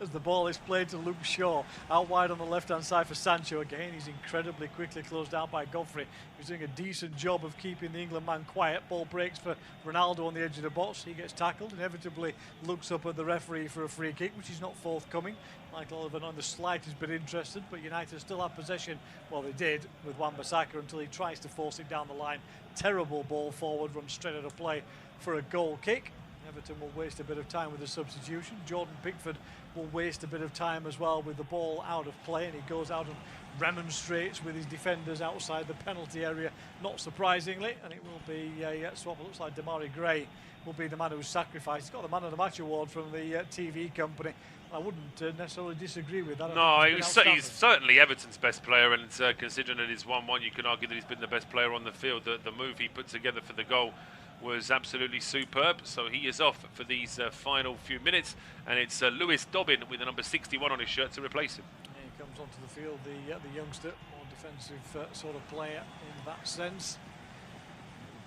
as the ball is played to Luke Shaw. Out wide on the left-hand side for Sancho. Again, he's incredibly quickly closed down by Godfrey. He's doing a decent job of keeping the England man quiet. Ball breaks for Ronaldo on the edge of the box. He gets tackled, inevitably looks up at the referee for a free kick, which is not forthcoming. Michael Oliver not in the slightest bit interested, but United still have possession. Well, they did with Wan-Bissaka until he tries to force it down the line. Terrible ball forward, runs straight out of play for a goal kick. Everton will waste a bit of time with the substitution. Jordan Pickford will waste a bit of time as well with the ball out of play, and he goes out and remonstrates with his defenders outside the penalty area, not surprisingly, and it will be a swap. It looks like Damari Gray will be the man who's sacrificed. He's got the Man of the Match award from the TV company. I wouldn't necessarily disagree with that. No, he's certainly Everton's best player, and considering it is 1-1, you can argue that he's been the best player on the field. The move he put together for the goal was absolutely superb, so he is off for these final few minutes, and it's Lewis Dobbin with the number 61 on his shirt to replace him. Yeah, he comes onto the field, the youngster, more defensive sort of player in that sense.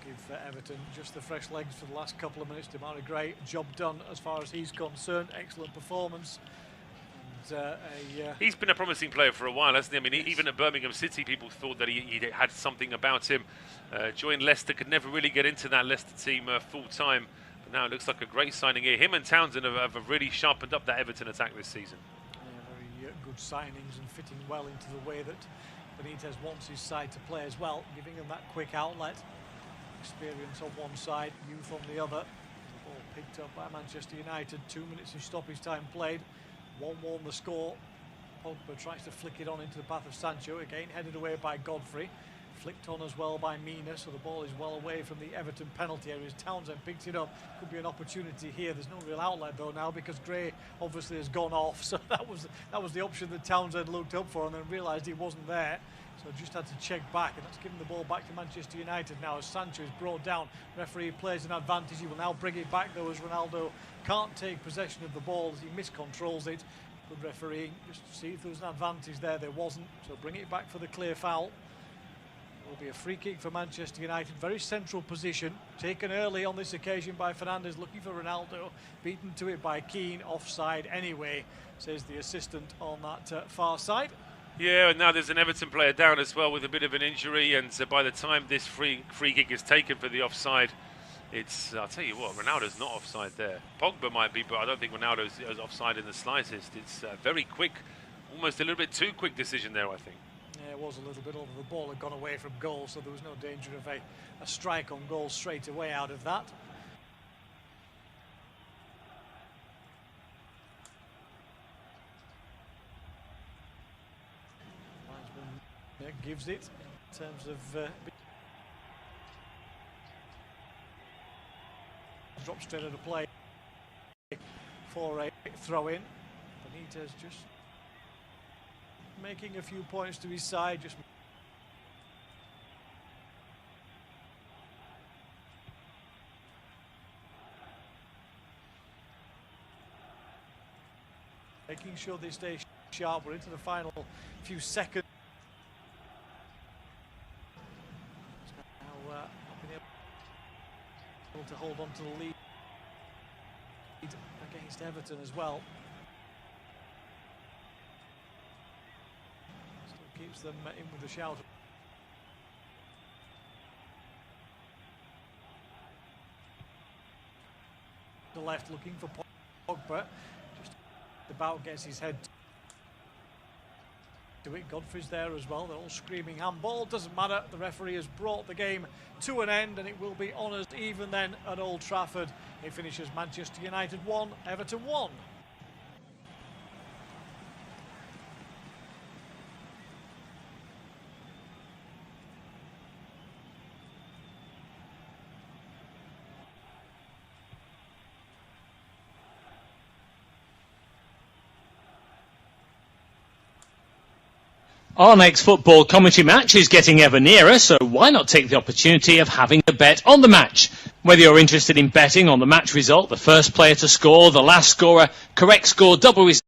Give Everton just the fresh legs for the last couple of minutes. Damari Gray, job done as far as he's concerned. Excellent performance. And, he's been a promising player for a while, hasn't he? I mean, even at Birmingham City, people thought that he had something about him. Joined Leicester, could never really get into that Leicester team full time. But now it looks like a great signing here. Him and Townsend have really sharpened up that Everton attack this season. Yeah, very good signings and fitting well into the way that Benitez wants his side to play as well, giving them that quick outlet. Experience on one side, youth on the other. The ball picked up by Manchester United. 2 minutes of stoppage time played. 1-1 the score. Pogba tries to flick it on into the path of Sancho. Again headed away by Godfrey. Flicked on as well by Mina, so the ball is well away from the Everton penalty area. As Townsend picks it up, could be an opportunity here. There's no real outlet though now because Gray obviously has gone off. So that was the option that Townsend looked up for and then realised he wasn't there. So just had to check back, and that's given the ball back to Manchester United now as Sancho is brought down. Referee plays an advantage. He will now bring it back though as Ronaldo can't take possession of the ball as he miscontrols it. Good refereeing, just to see if there was an advantage there. There wasn't, so bring it back for the clear foul. Will be a free kick for Manchester United. Very central position, taken early on this occasion by Fernandes, looking for Ronaldo, beaten to it by Keane. Offside anyway, says the assistant on that far side. Yeah, and now there's an Everton player down as well with a bit of an injury, and so by the time this free kick is taken for the offside, it's, I'll tell you what, Ronaldo's not offside there. Pogba might be, but I don't think Ronaldo's offside in the slightest. It's a very quick, almost a little bit too quick decision there, I think. Yeah, it was a little bit, although the ball had gone away from goal, so there was no danger of a strike on goal straight away out of that. Linesman gives it in terms of drop straight at a play for a throw-in. Benitez just making a few points to his side, just making sure they stay sharp. We're into the final few seconds. Now not been able to hold on to the lead against Everton as well. Keeps them in with a shout. The left looking for Pogba. Just about gets his head to it. Godfrey's there as well. They're all screaming handball. Doesn't matter. The referee has brought the game to an end, and it will be honours even then at Old Trafford. It finishes Manchester United 1, Everton 1. Our next football commentary match is getting ever nearer, so why not take the opportunity of having a bet on the match? Whether you're interested in betting on the match result, the first player to score, the last scorer, correct score, double result,